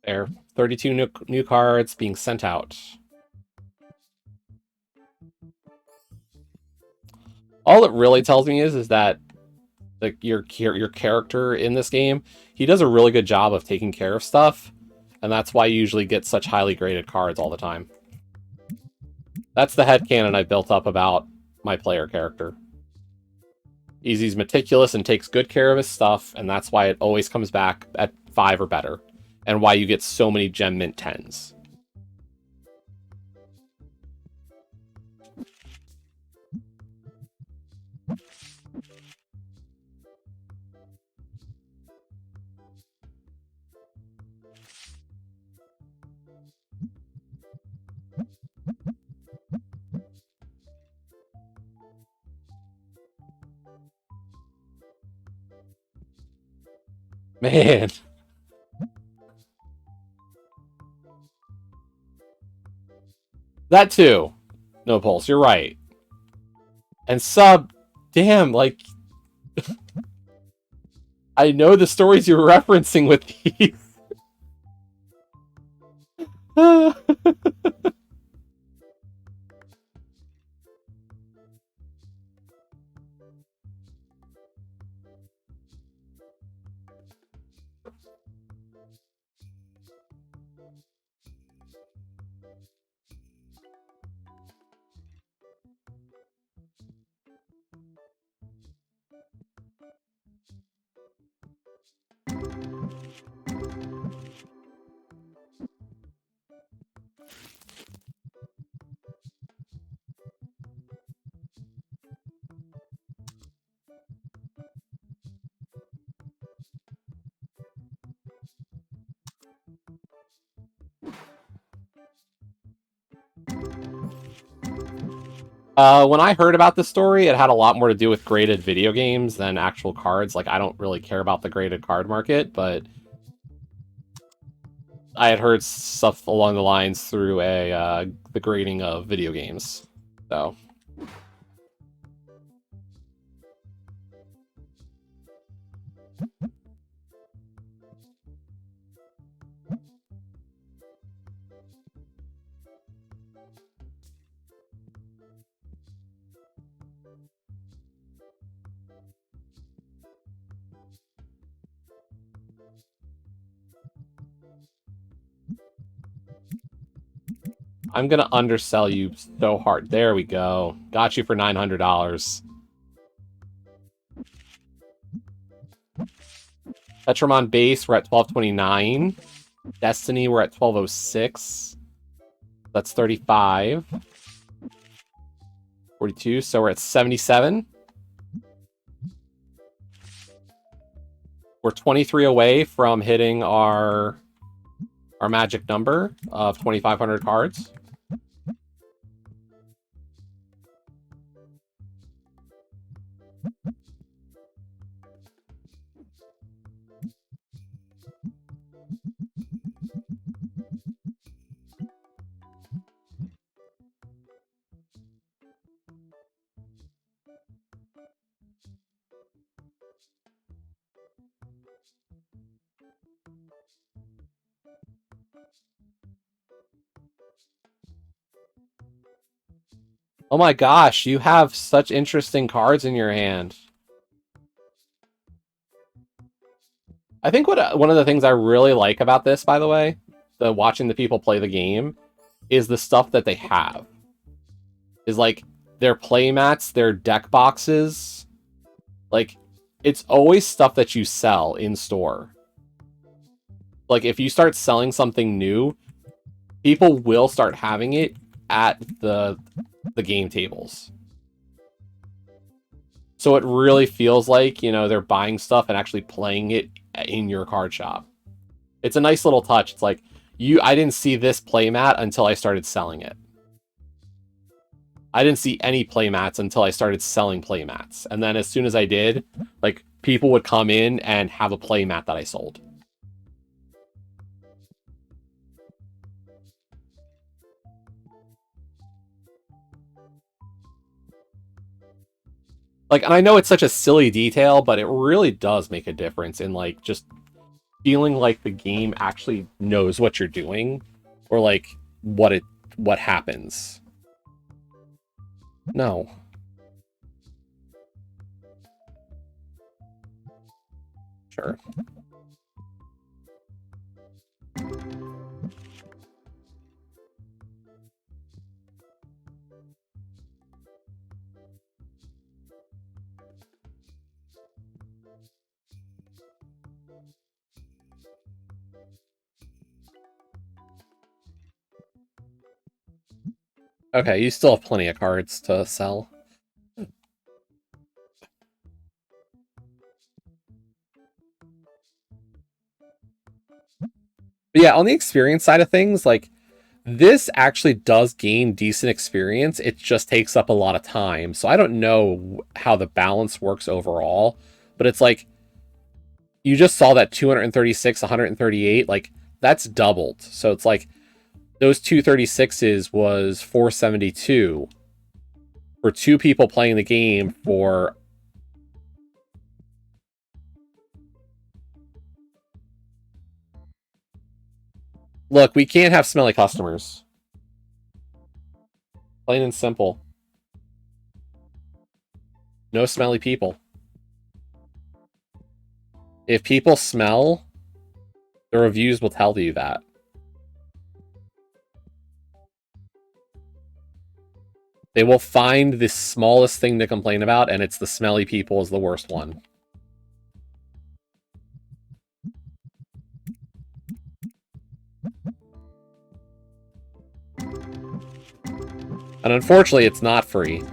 There, 32 new cards being sent out. All it really tells me is that like your character in this game, he does a really good job of taking care of stuff, and that's why you usually get such highly graded cards all the time. That's the headcanon I built up about my player character. He's meticulous and takes good care of his stuff, and that's why it always comes back at 5 or better, and why you get so many gem mint 10s. Man. That too. No Pulse, you're right. And Sub, damn, like... I know the stories you're referencing with these. When I heard about the story, it had a lot more to do with graded video games than actual cards. Like, I don't really care about the graded card market, but I had heard stuff along the lines through the grading of video games. So I'm gonna undersell you so hard. There we go. Got you for $900. Tetramon base, we're at 1229. Destiny, we're at 1206. That's 35. 42, so we're at 77. We're 23 away from hitting our magic number of 2,500 cards. Oh my gosh, you have such interesting cards in your hand. I think one of the things I really like about this, by the way, watching the people play the game, is the stuff that they have. Is like their playmats, their deck boxes. Like, it's always stuff that you sell in store. Like, if you start selling something new, people will start having it at the game tables. So it really feels like, you know, they're buying stuff and actually playing it in your card shop. It's a nice little touch. It's like, I didn't see this playmat until I started selling it. I didn't see any playmats until I started selling playmats. And then as soon as I did, like, people would come in and have a playmat that I sold. Like, and I know it's such a silly detail, but it really does make a difference in, like, just feeling like the game actually knows what you're doing, or, like, what happens. No. Sure. Okay, you still have plenty of cards to sell. But yeah, on the experience side of things, like, this actually does gain decent experience. It just takes up a lot of time. So I don't know how the balance works overall, but it's like, you just saw that 236, 138, like, that's doubled. So it's like, those 236s was 472 for two people playing the game for... Look, we can't have smelly customers. Plain and simple. No smelly people. If people smell, the reviews will tell you that. They will find the smallest thing to complain about, and it's the smelly people is the worst one. And unfortunately, it's not free.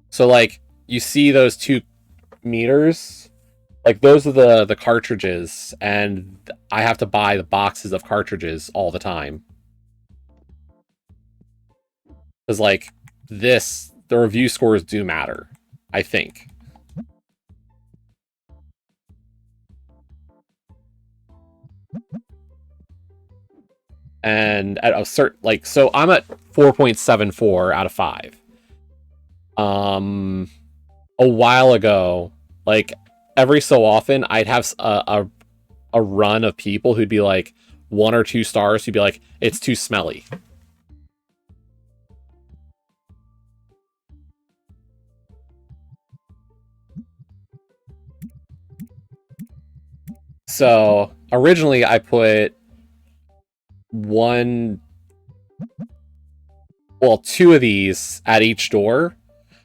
So, like, you see those 2 meters? Like those are the cartridges, and I have to buy the boxes of cartridges all the time. Because like the review scores do matter, I think. And at a certain so I'm at 4.74 out of 5. A while ago, like every so often, I'd have a run of people who'd be like 1 or 2 stars. Who'd be like, it's too smelly. So originally, I put two of these at each door.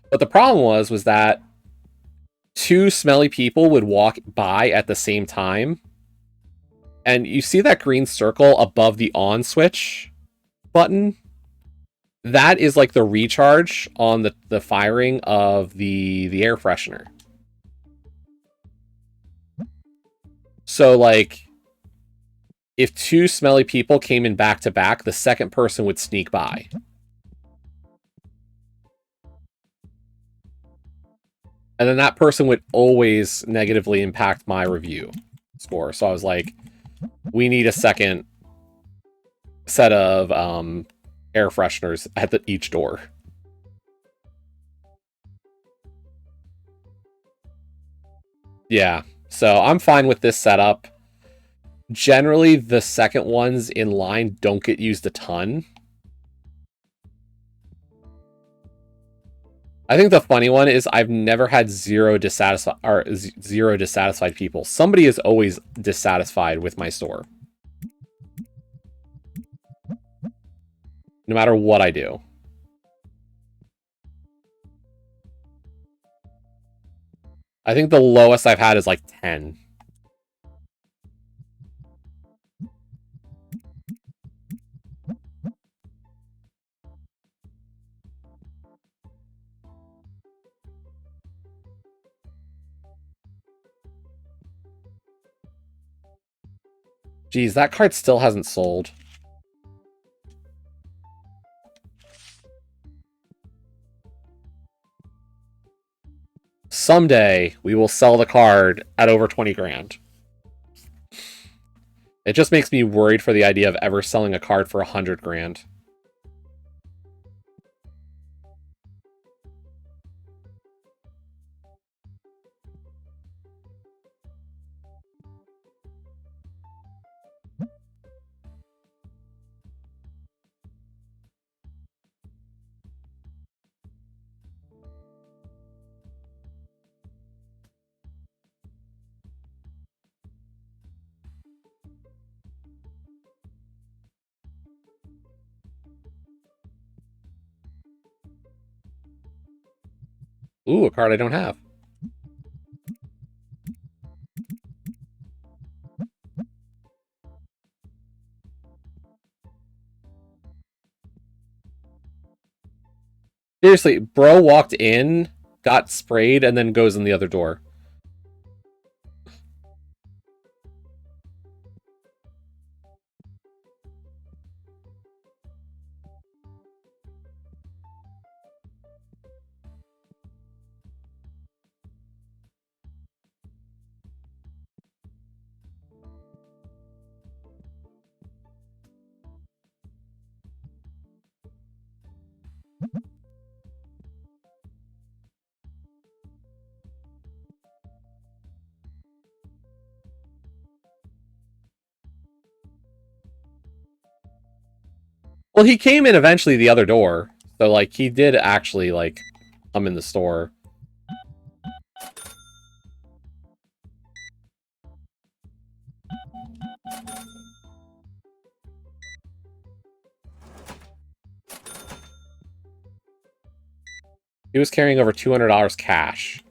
But the problem was that 2 smelly people would walk by at the same time. And you see that green circle above the on switch button? That is like the recharge on the firing of the air freshener. So like if 2 smelly people came in back to back, the second person would sneak by. And then that person would always negatively impact my review score. So I was like, we need a second set of air fresheners at each door. Yeah, so I'm fine with this setup. Generally, the second ones in line don't get used a ton. I think the funny one is I've never had zero dissatisfied people. Somebody is always dissatisfied with my store. No matter what I do. I think the lowest I've had is like 10. Geez, that card still hasn't sold. Someday, we will sell the card at over 20 grand. It just makes me worried for the idea of ever selling a card for 100 grand. Ooh, a card I don't have. Seriously, bro walked in, got sprayed, and then goes in the other door. Well, he came in eventually the other door. So, like, he did actually, like, come in the store. He was carrying over $200 cash.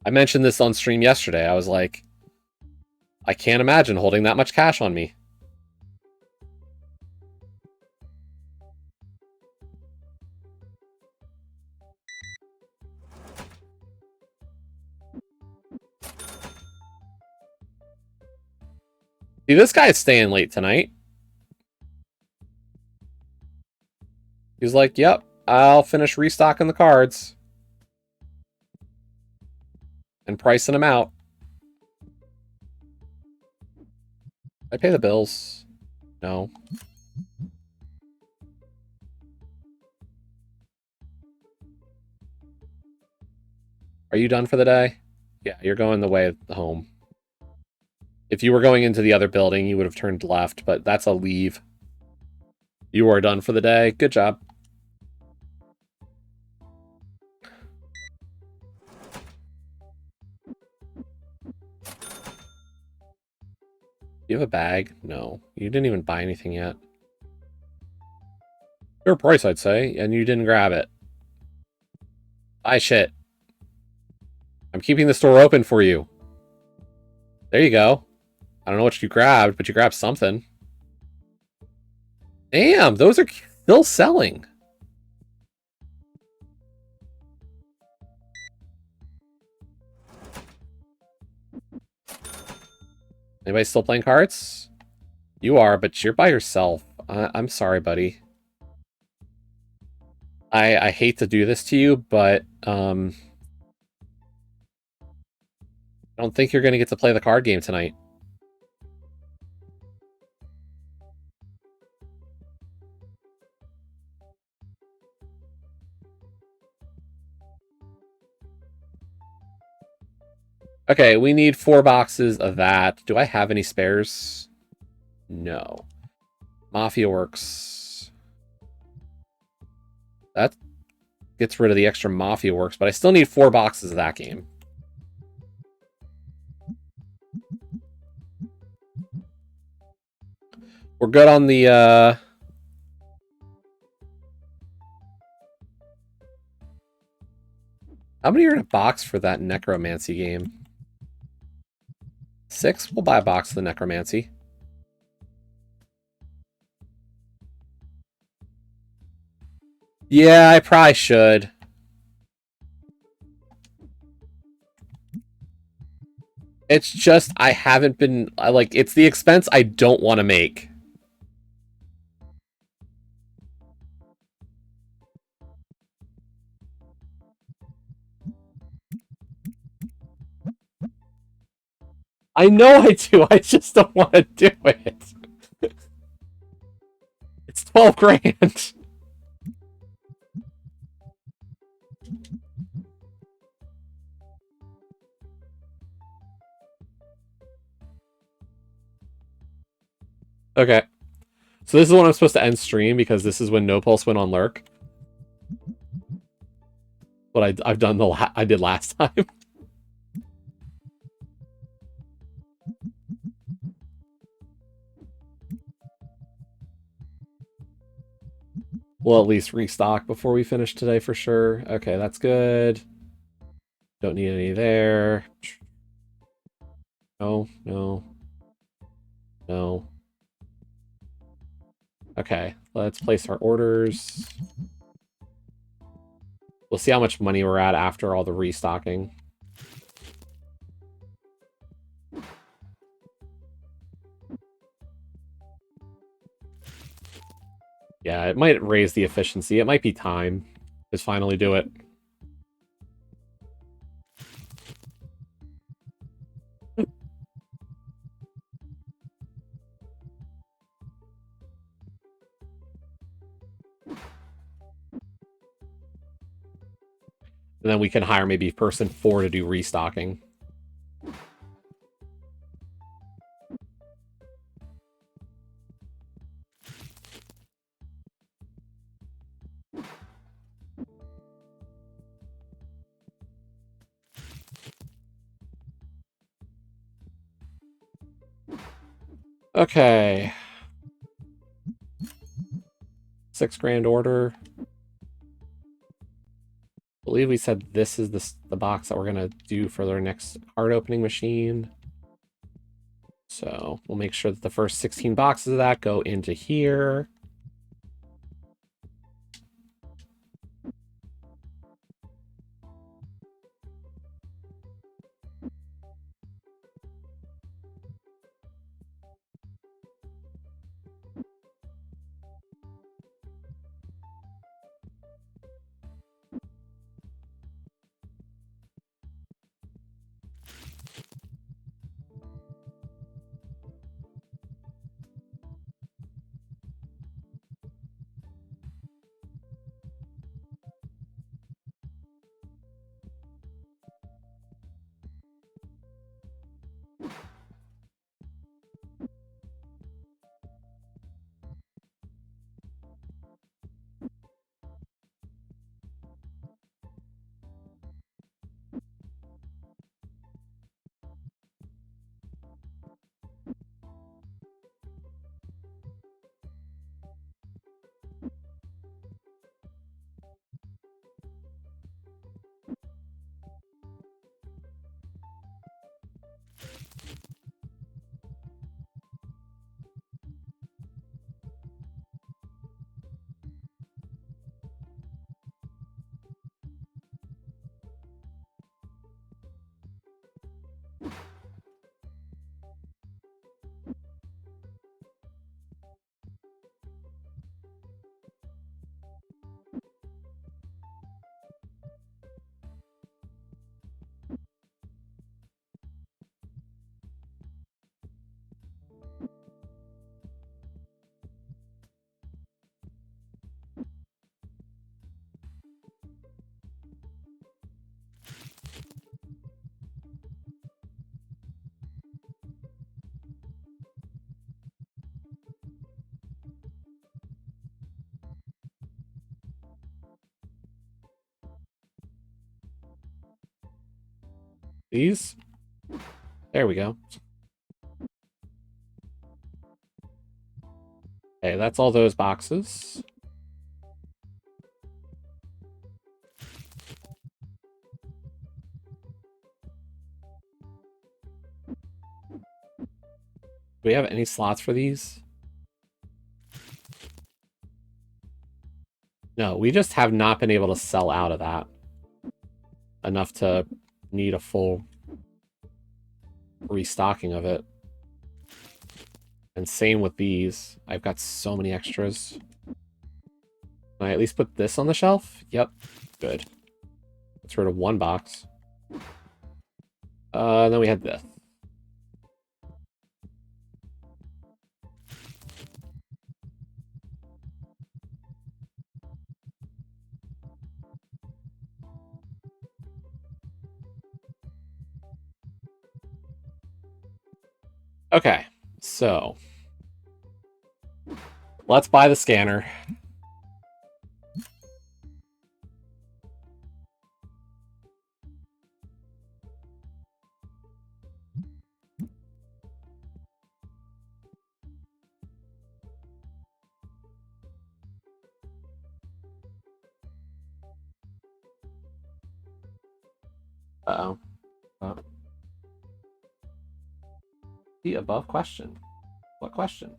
I mentioned this on stream yesterday. I was like, I can't imagine holding that much cash on me. See, this guy's staying late tonight. He's like, yep, I'll finish restocking the cards. And pricing them out. I pay the bills. No. Are you done for the day? Yeah, you're going the way home. If you were going into the other building, you would have turned left, but that's a leave. You are done for the day. Good job. You have a bag? No. You didn't even buy anything yet. Fair price, I'd say, and you didn't grab it. Buy shit. I'm keeping the store open for you. There you go. I don't know what you grabbed, but you grabbed something. Damn, those are still selling. Anybody still playing cards? You are, but you're by yourself. I'm sorry, buddy. I hate to do this to you, but I don't think you're going to get to play the card game tonight. Okay, we need 4 boxes of that. Do I have any spares? No. Mafia Works. That gets rid of the extra Mafia Works, but I still need 4 boxes of that game. We're good on the, How many are in a box for that Necromancy game? 6? We'll buy a box of the Necromancy. Yeah, I probably should. It's just, I haven't been, like, it's the expense I don't want to make. I know I do, I just don't want to do it. It's 12 grand. Okay. So this is when I'm supposed to end stream, because this is when No Pulse went on lurk. What I've done I did last time. We'll at least restock before we finish today for sure. Okay, that's good. Don't need any there. No, no. No. Okay, let's place our orders. We'll see how much money we're at after all the restocking. Yeah, it might raise the efficiency. It might be time to finally do it. And then we can hire maybe person 4 to do restocking. Okay. 6 grand order. I believe we said this is the box that we're going to do for their next card opening machine. So we'll make sure that the first 16 boxes of that go into here. These? There we go. Okay, that's all those boxes. Do we have any slots for these? No, we just have not been able to sell out of that enough to need a full restocking of it. And same with these. I've got so many extras. Can I at least put this on the shelf? Yep. Good. Let's rid of one box. Then we had this. Okay, so let's buy the scanner. Uh-oh. The above question. What question?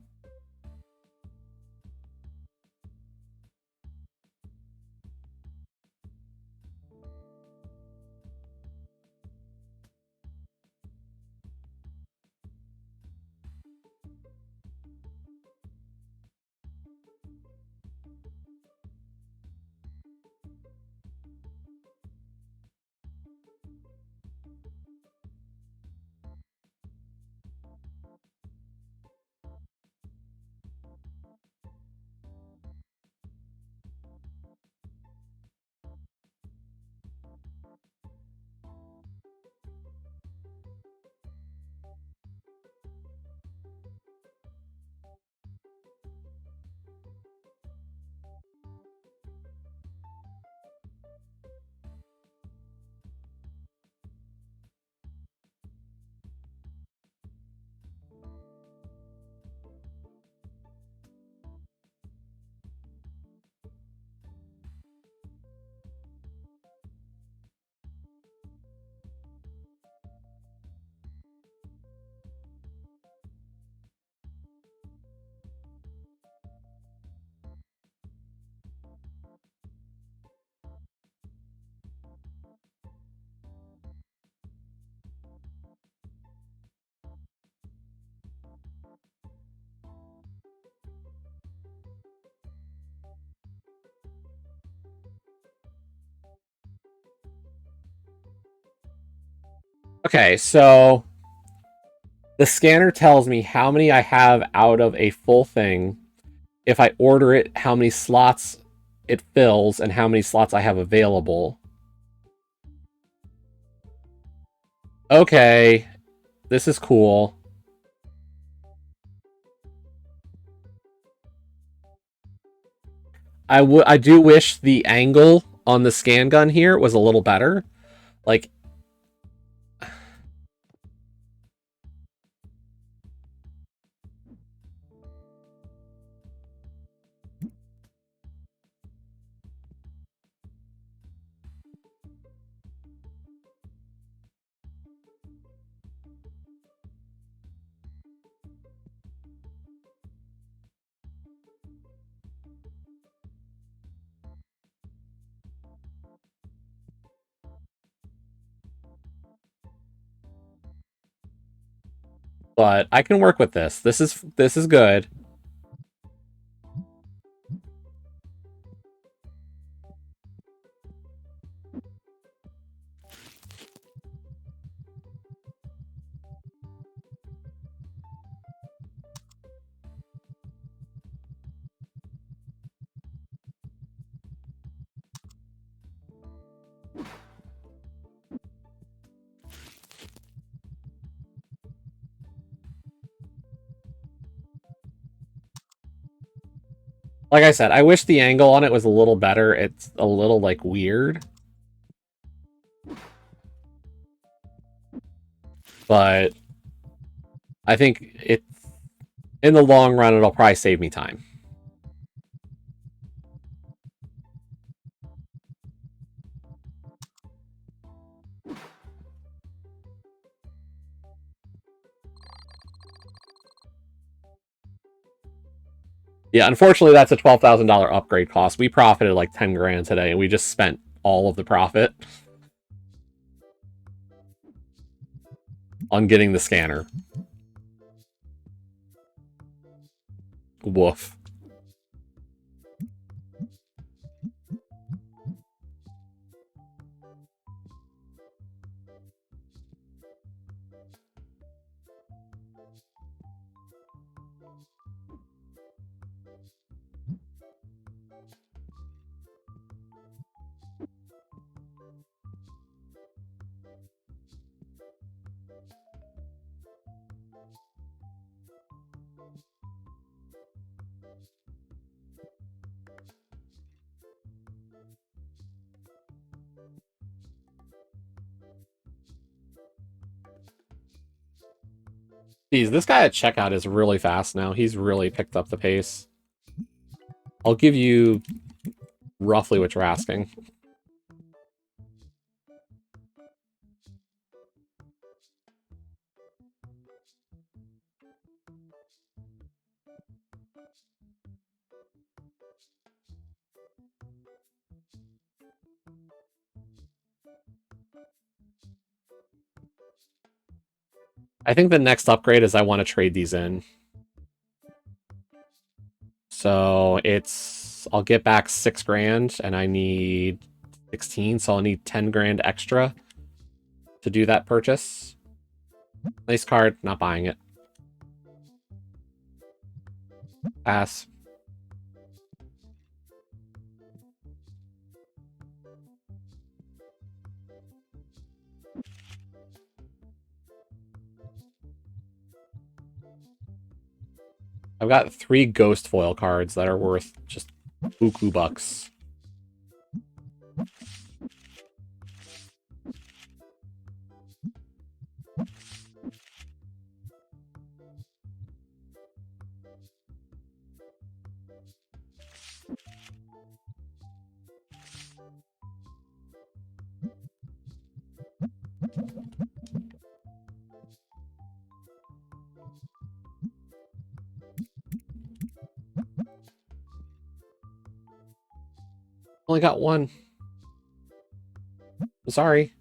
Okay, so the scanner tells me how many I have out of a full thing. If I order it, how many slots it fills and how many slots I have available. Okay, this is cool. I do wish the angle on the scan gun here was a little better. Like, but I can work with this. This is good. Like I said, I wish the angle on it was a little better. It's a little, like, weird. But I think it, in the long run, it'll probably save me time. Yeah, unfortunately, that's a $12,000 upgrade cost. We profited like 10 grand today, and we just spent all of the profit on getting the scanner. Woof. Geez, this guy at checkout is really fast now. He's really picked up the pace. I'll give you roughly what you're asking. I think the next upgrade is I want to trade these in. So it's, I'll get back 6 grand and I need 16, so I'll need 10 grand extra to do that purchase. Nice card, not buying it. Pass. I've got 3 ghost foil cards that are worth just buku bucks. Only got 1. I'm sorry.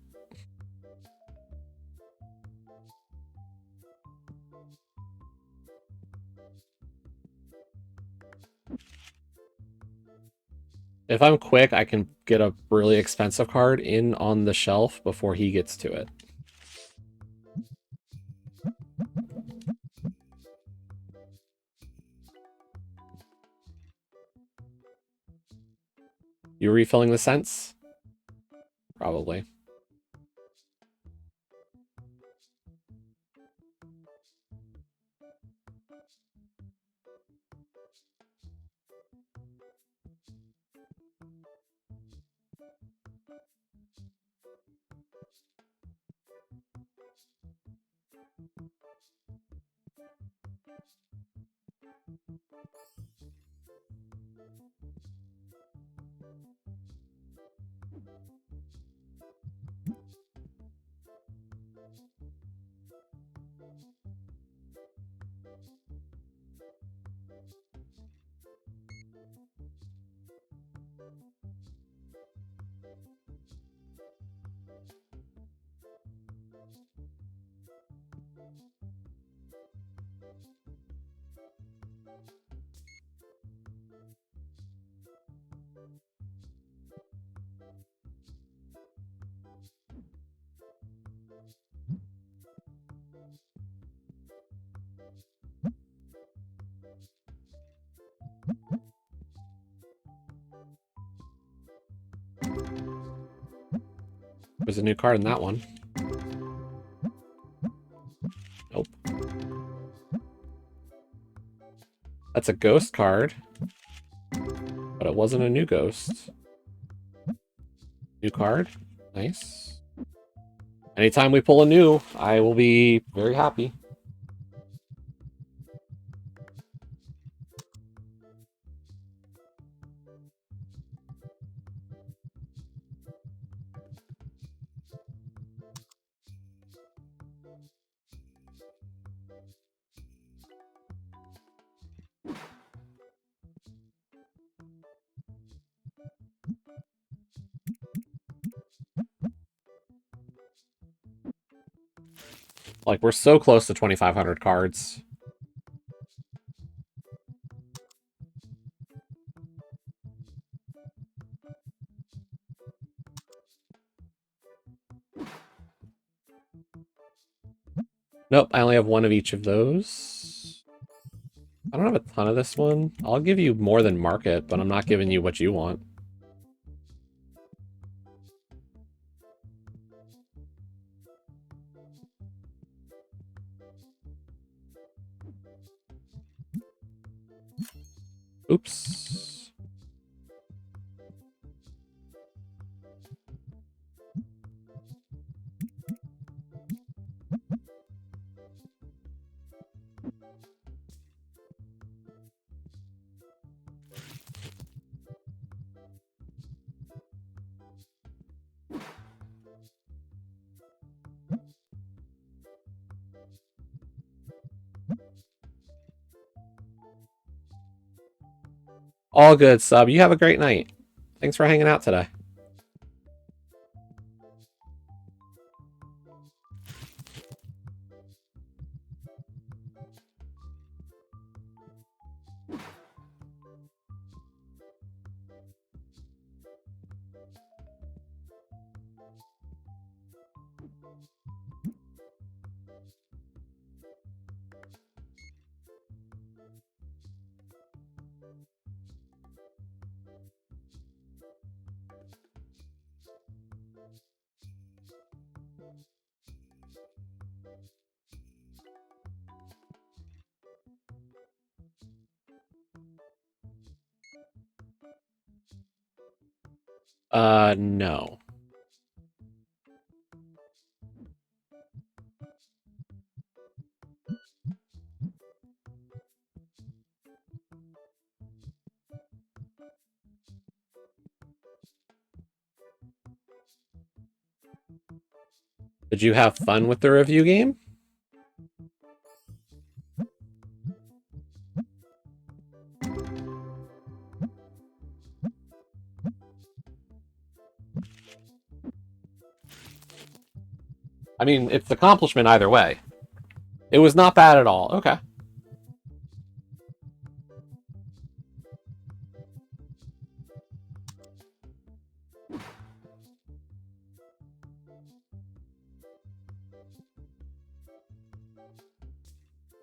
If I'm quick, I can get a really expensive card in on the shelf before he gets to it. You refilling the cents? Probably. There's a new card in that one. Nope. That's a ghost card. But it wasn't a new ghost. New card. Nice. Anytime we pull a new, I will be very happy. Like, we're so close to 2,500 cards. Nope, I only have one of each of those. I don't have a ton of this one. I'll give you more than market, but I'm not giving you what you want. Oops. All good, sub. You have a great night. Thanks for hanging out today. No. Did you have fun with the review game? I mean, it's an accomplishment either way. It was not bad at all. Okay.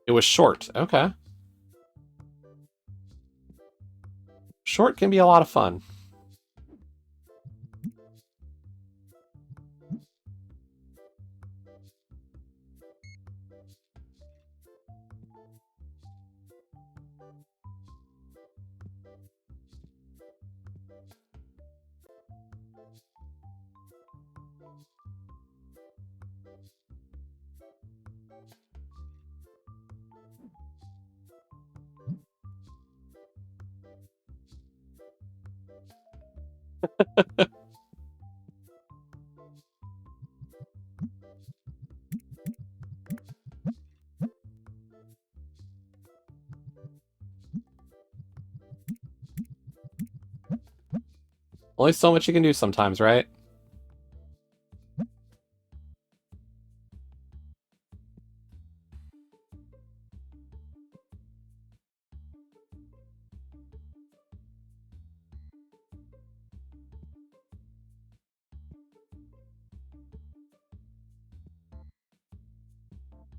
It was short. Okay. Short can be a lot of fun. Only so much you can do sometimes, right?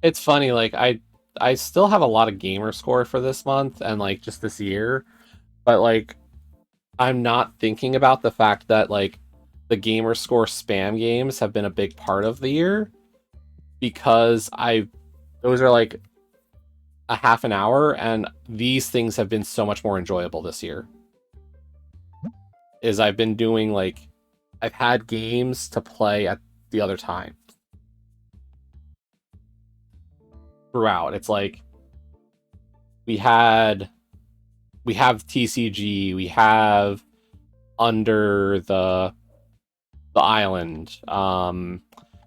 It's funny, like I still have a lot of gamer score for this month and like just this year, but like I'm not thinking about the fact that like the gamer score spam games have been a big part of the year because I those are like a half an hour and these things have been so much more enjoyable this year. Is I've been doing like I've had games to play at the other time. throughout. It's like we have TCG, we have Under the Island.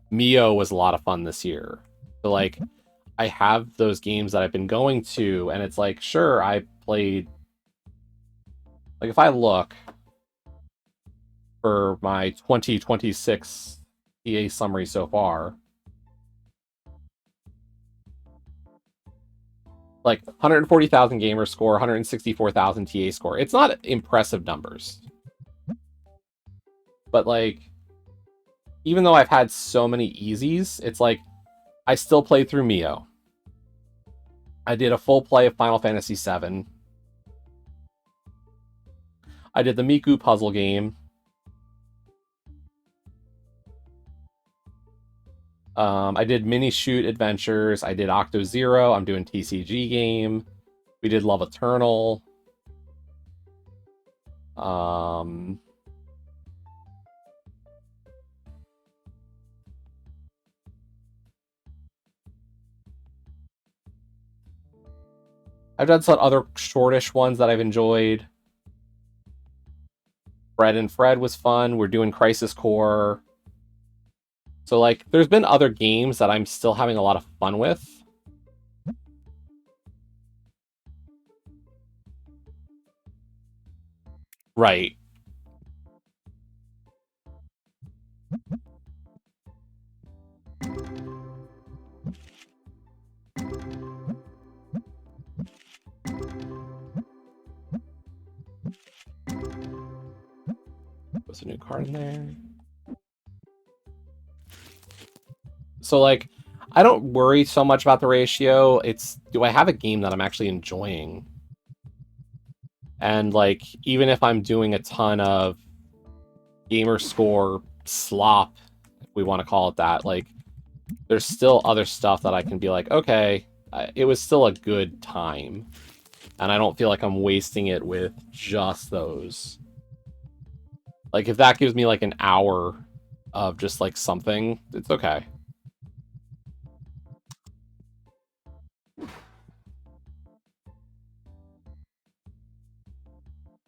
Mio was a lot of fun this year. So like I have those games that I've been going to, and it's like, sure, I played, like if I look for my 2026 EA summary so far, like 140,000 gamer score, 164,000 TA score. It's not impressive numbers. But like, even though I've had so many easies, it's like I still played through Mio. I did a full play of Final Fantasy VII. I did the Miku puzzle game. I did Mini Shoot Adventures. I did Octo Zero. I'm doing TCG game. We did Love Eternal. I've done some other shortish ones that I've enjoyed. Fred and Fred was fun. We're doing Crisis Core. So, like, there's been other games that I'm still having a lot of fun with. Right. There's a new card in there. So, like, I don't worry so much about the ratio. It's, do I have a game that I'm actually enjoying? And, like, even if I'm doing a ton of gamer score slop, if we want to call it that, like, there's still other stuff that I can be like, okay, it was still a good time. And I don't feel like I'm wasting it with just those. Like, if that gives me, like, an hour of just, like, something, it's okay.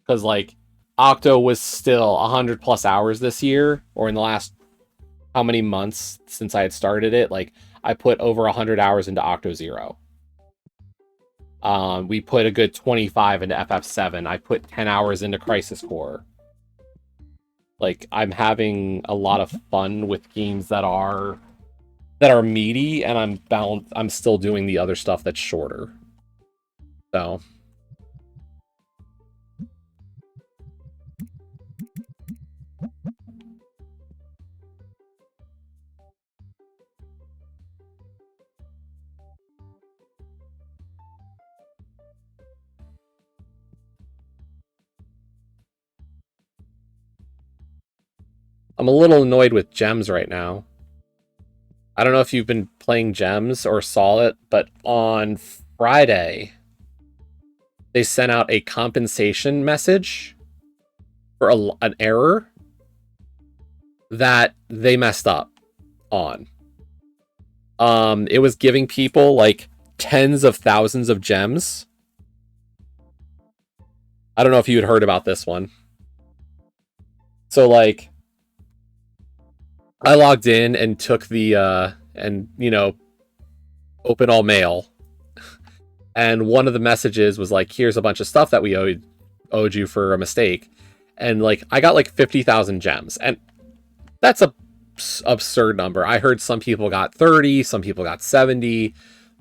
Because, like, Octo was still 100 plus hours this year, or in the last how many months since I had started it. Like, I put over 100 hours into Octo Zero. We put a good 25 into FF7. I put 10 hours into Crisis Core. Like, I'm having a lot of fun with games that are meaty, and I'm still doing the other stuff that's shorter. So I'm a little annoyed with Gems right now. I don't know if you've been playing Gems or saw it, but on Friday, they sent out a compensation message for an error that they messed up on. It was giving people like tens of thousands of gems. I don't know if you had heard about this one. So like, I logged in and took the open all mail, and one of the messages was like, here's a bunch of stuff that we owed you for a mistake, and like I got like 50,000 gems, and that's a absurd number. I heard some people got 30, some people got 70,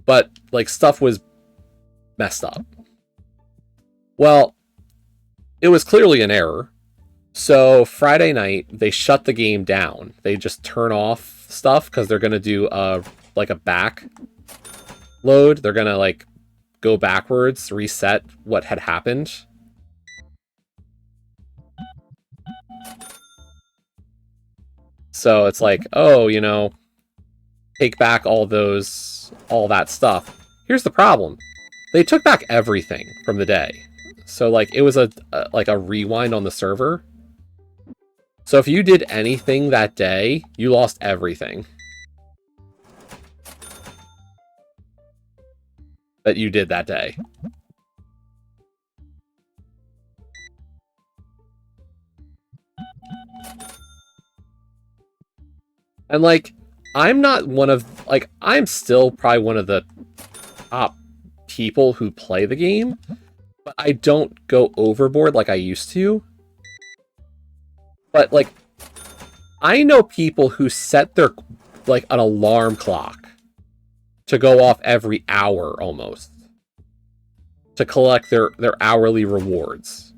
but like stuff was messed up. Well, it was clearly an error. So Friday night, they shut the game down. They just turn off stuff because they're going to do a back load. They're going to like go backwards, reset what had happened. So it's like, oh, take back all that stuff. Here's the problem. They took back everything from the day. So like it was a rewind on the server. So if you did anything that day, you lost everything. that you did that day. And, like, I'm not one of, like, I'm still probably one of the top people who play the game, but I don't go overboard like I used to. But, like, I know people who set their, like, an alarm clock to go off every hour almost to collect their hourly rewards.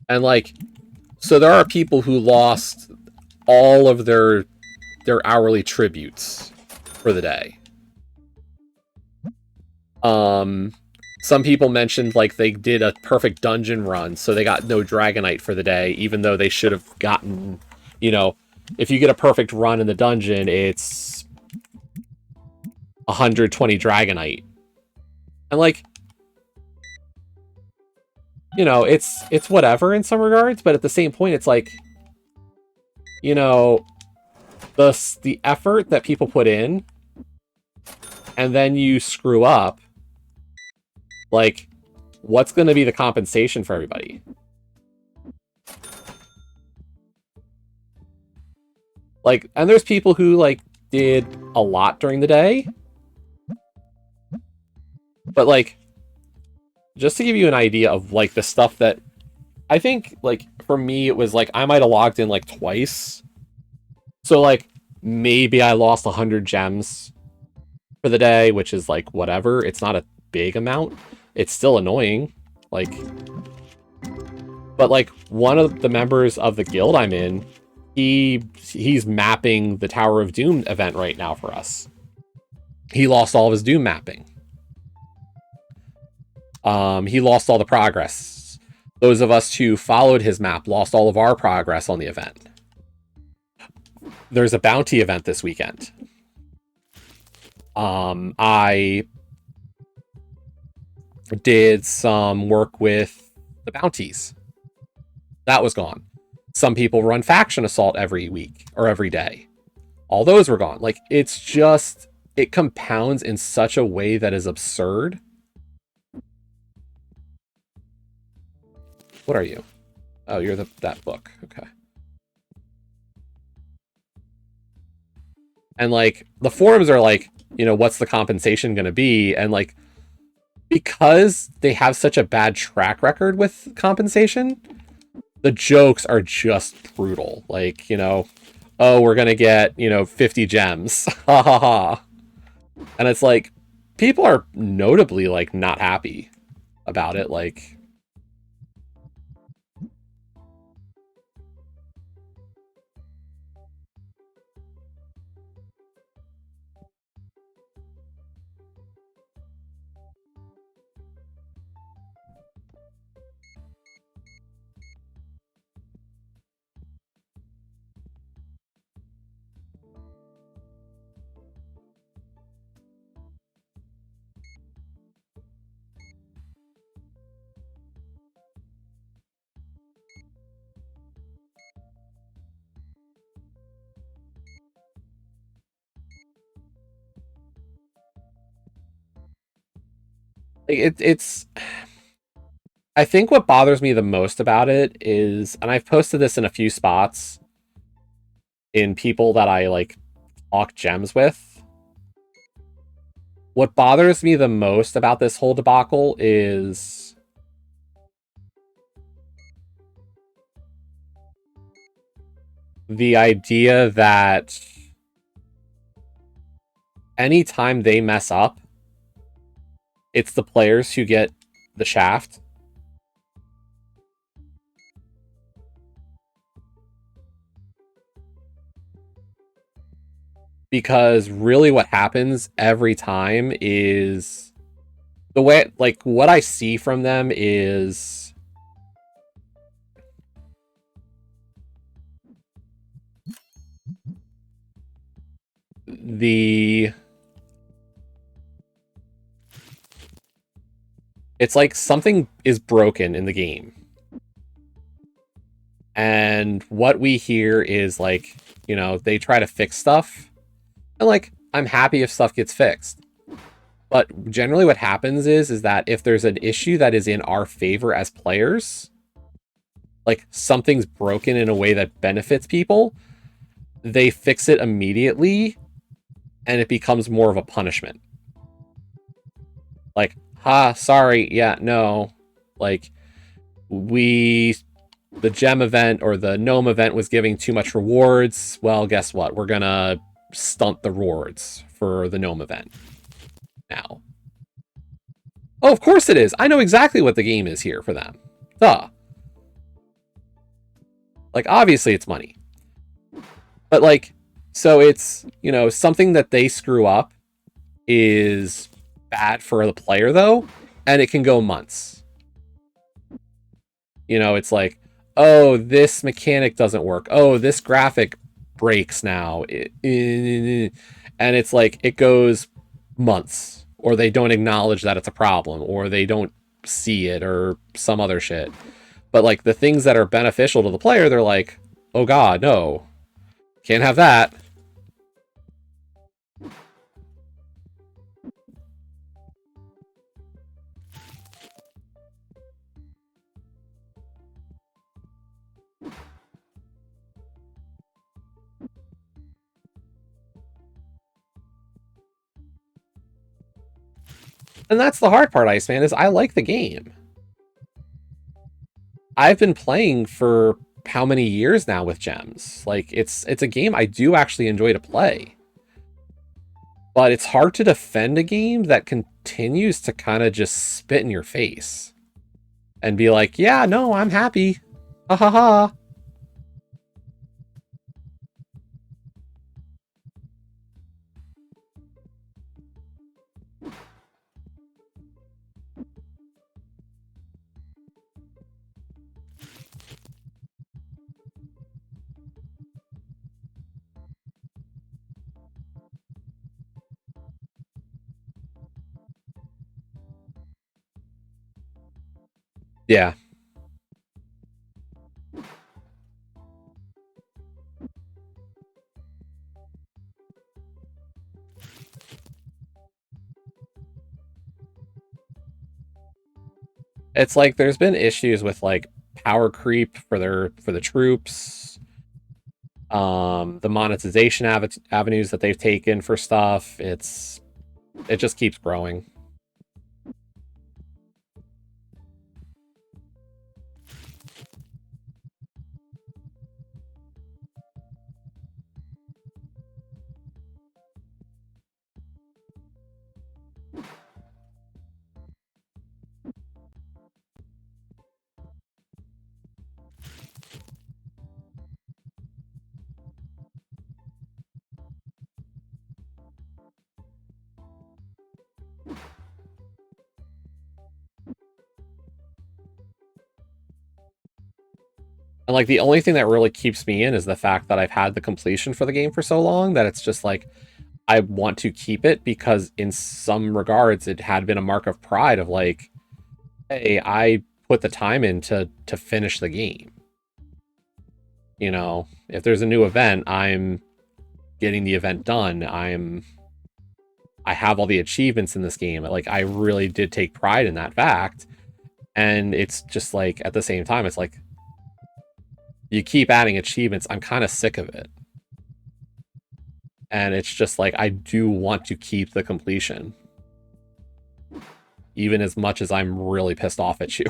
And, like, so there are people who lost all of their hourly tributes for the day. Some people mentioned, like, they did a perfect dungeon run, so they got no Dragonite for the day, even though they should have gotten, you know, if you get a perfect run in the dungeon, it's 120 Dragonite. And, like, you know, it's whatever in some regards, but at the same point, it's like, you know, the effort that people put in, and then you screw up, like, what's going to be the compensation for everybody? Like, and there's people who, like, did a lot during the day, but, like, just to give you an idea of, like, the stuff that I think, like, for me, it was like I might have logged in like twice. So, like, maybe I lost 100 gems for the day, which is, like, whatever. It's not a big amount. It's still annoying. Like, but, like, one of the members of the guild I'm in, he's mapping the Tower of Doom event right now for us. He lost all of his Doom mapping. He lost all the progress. Those of us who followed his map lost all of our progress on the event. There's a bounty event this weekend. I did some work with the bounties. That was gone. Some people run faction assault every week or every day. All those were gone. Like, it's just, it compounds in such a way that is absurd. What are you? Oh, you're that book. Okay. And, like, the forums are like, you know, what's the compensation going to be? And, like, because they have such a bad track record with compensation, the jokes are just brutal. Like, you know, oh, we're going to get, you know, 50 gems. Ha ha ha. And it's like, people are notably, like, not happy about it. Like, it's I think what bothers me the most about it is, and I've posted this in a few spots in people that I, like, talk gems with. What bothers me the most about this whole debacle is the idea that anytime they mess up, it's the players who get the shaft. Because really what happens every time is the way, like, what I see from them is the it's like something is broken in the game. And what we hear is like, you know, they try to fix stuff. And like, I'm happy if stuff gets fixed. But generally what happens is that if there's an issue that is in our favor as players, like something's broken in a way that benefits people, they fix it immediately and it becomes more of a punishment. Like, ha, sorry, yeah, no. Like, the gem event or the gnome event was giving too much rewards. Well, guess what? We're gonna stunt the rewards for the gnome event now. Oh, of course it is. I know exactly what the game is here for them. Duh. Like, obviously it's money. But, like, so it's, you know, something that they screw up is bad for the player, though, and it can go months. You know, it's like, oh, this mechanic doesn't work. Oh, this graphic breaks now. And it's like, it goes months, or they don't acknowledge that it's a problem, or they don't see it, or some other shit. But, like, the things that are beneficial to the player, they're like, oh god, no. Can't have that. And that's the hard part, Iceman, is I like the game. I've been playing for how many years now with gems? Like, it's a game I do actually enjoy to play. But it's hard to defend a game that continues to kind of just spit in your face. And be like, yeah, no, I'm happy. Ha ha ha. Yeah. It's like there's been issues with like power creep for the troops, the monetization avenues that they've taken for stuff. It just keeps growing. And like the only thing that really keeps me in is the fact that I've had the completion for the game for so long that it's just like I want to keep it because in some regards it had been a mark of pride of like, hey, I put the time in to finish the game. You know, if there's a new event, I'm getting the event done. I have all the achievements in this game. Like I really did take pride in that fact. And it's just like at the same time, it's like you keep adding achievements. I'm kind of sick of it. And it's just like I do want to keep the completion. Even as much as I'm really pissed off at you.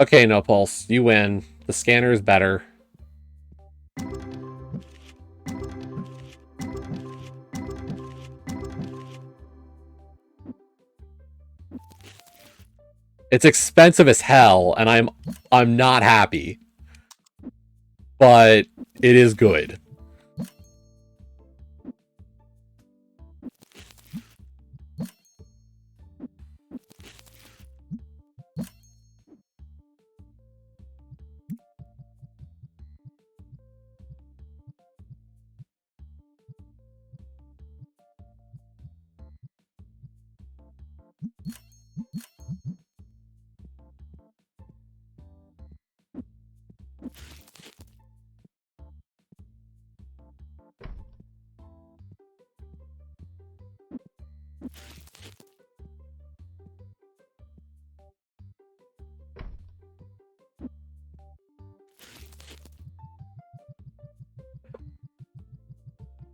Okay, no pulse. You win. The scanner is better. It's expensive as hell, and I'm not happy. But it is good.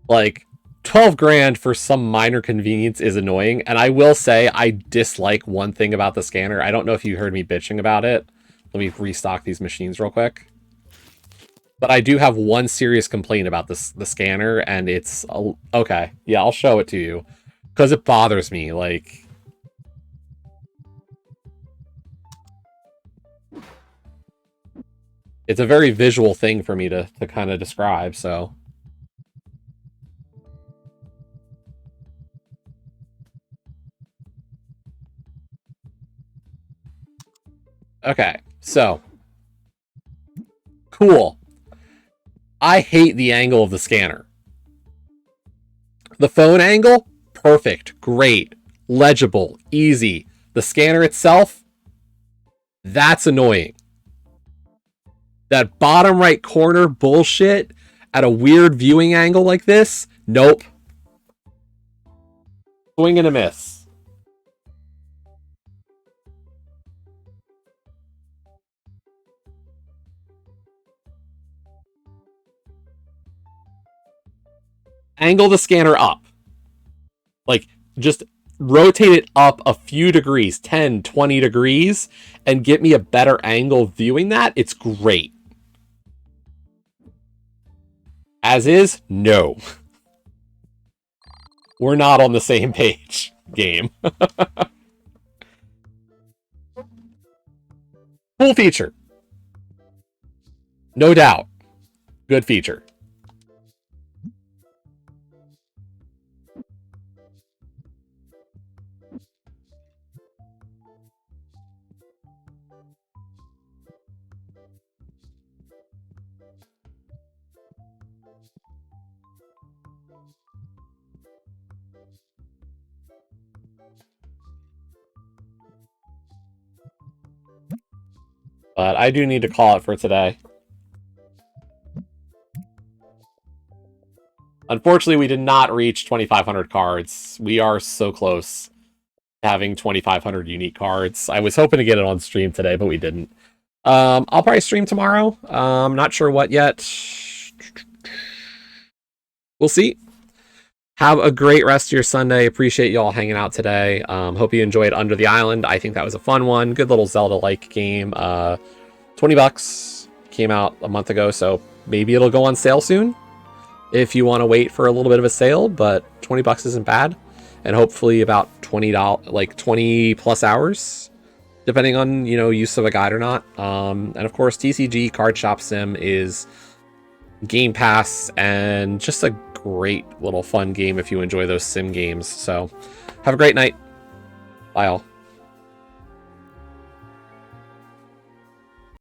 Like, 12 grand for some minor convenience is annoying, and I will say I dislike one thing about the scanner. I don't know if you heard me bitching about it. Let me restock these machines real quick. But I do have one serious complaint about the scanner, and it's... okay, yeah, I'll show it to you. Because it bothers me, like... It's a very visual thing for me to kind of describe, so... Okay, so... Cool. I hate the angle of the scanner. The phone angle? Perfect. Great. Legible. Easy. The scanner itself? That's annoying. That bottom right corner bullshit at a weird viewing angle like this? Nope. Swing and a miss. Angle the scanner up. Like, just rotate it up a few degrees, 10, 20 degrees, and get me a better angle viewing that. It's great. As is, no. We're not on the same page, game. Cool feature. No doubt. Good feature. But I do need to call it for today. Unfortunately, we did not reach 2,500 cards. We are so close to having 2,500 unique cards. I was hoping to get it on stream today, but we didn't. I'll probably stream tomorrow. Not sure what yet. We'll see. Have a great rest of your Sunday. Appreciate you all hanging out today. Hope you enjoyed Under the Island. I think that was a fun one. Good little Zelda-like game. $20. Came out a month ago, so maybe it'll go on sale soon if you want to wait for a little bit of a sale, but $20 isn't bad. And hopefully about $20, like 20 plus hours, depending on, you know, use of a guide or not. And of course, TCG Card Shop Sim is Game Pass and just a great little fun game if you enjoy those sim games. So have a great night. Bye all.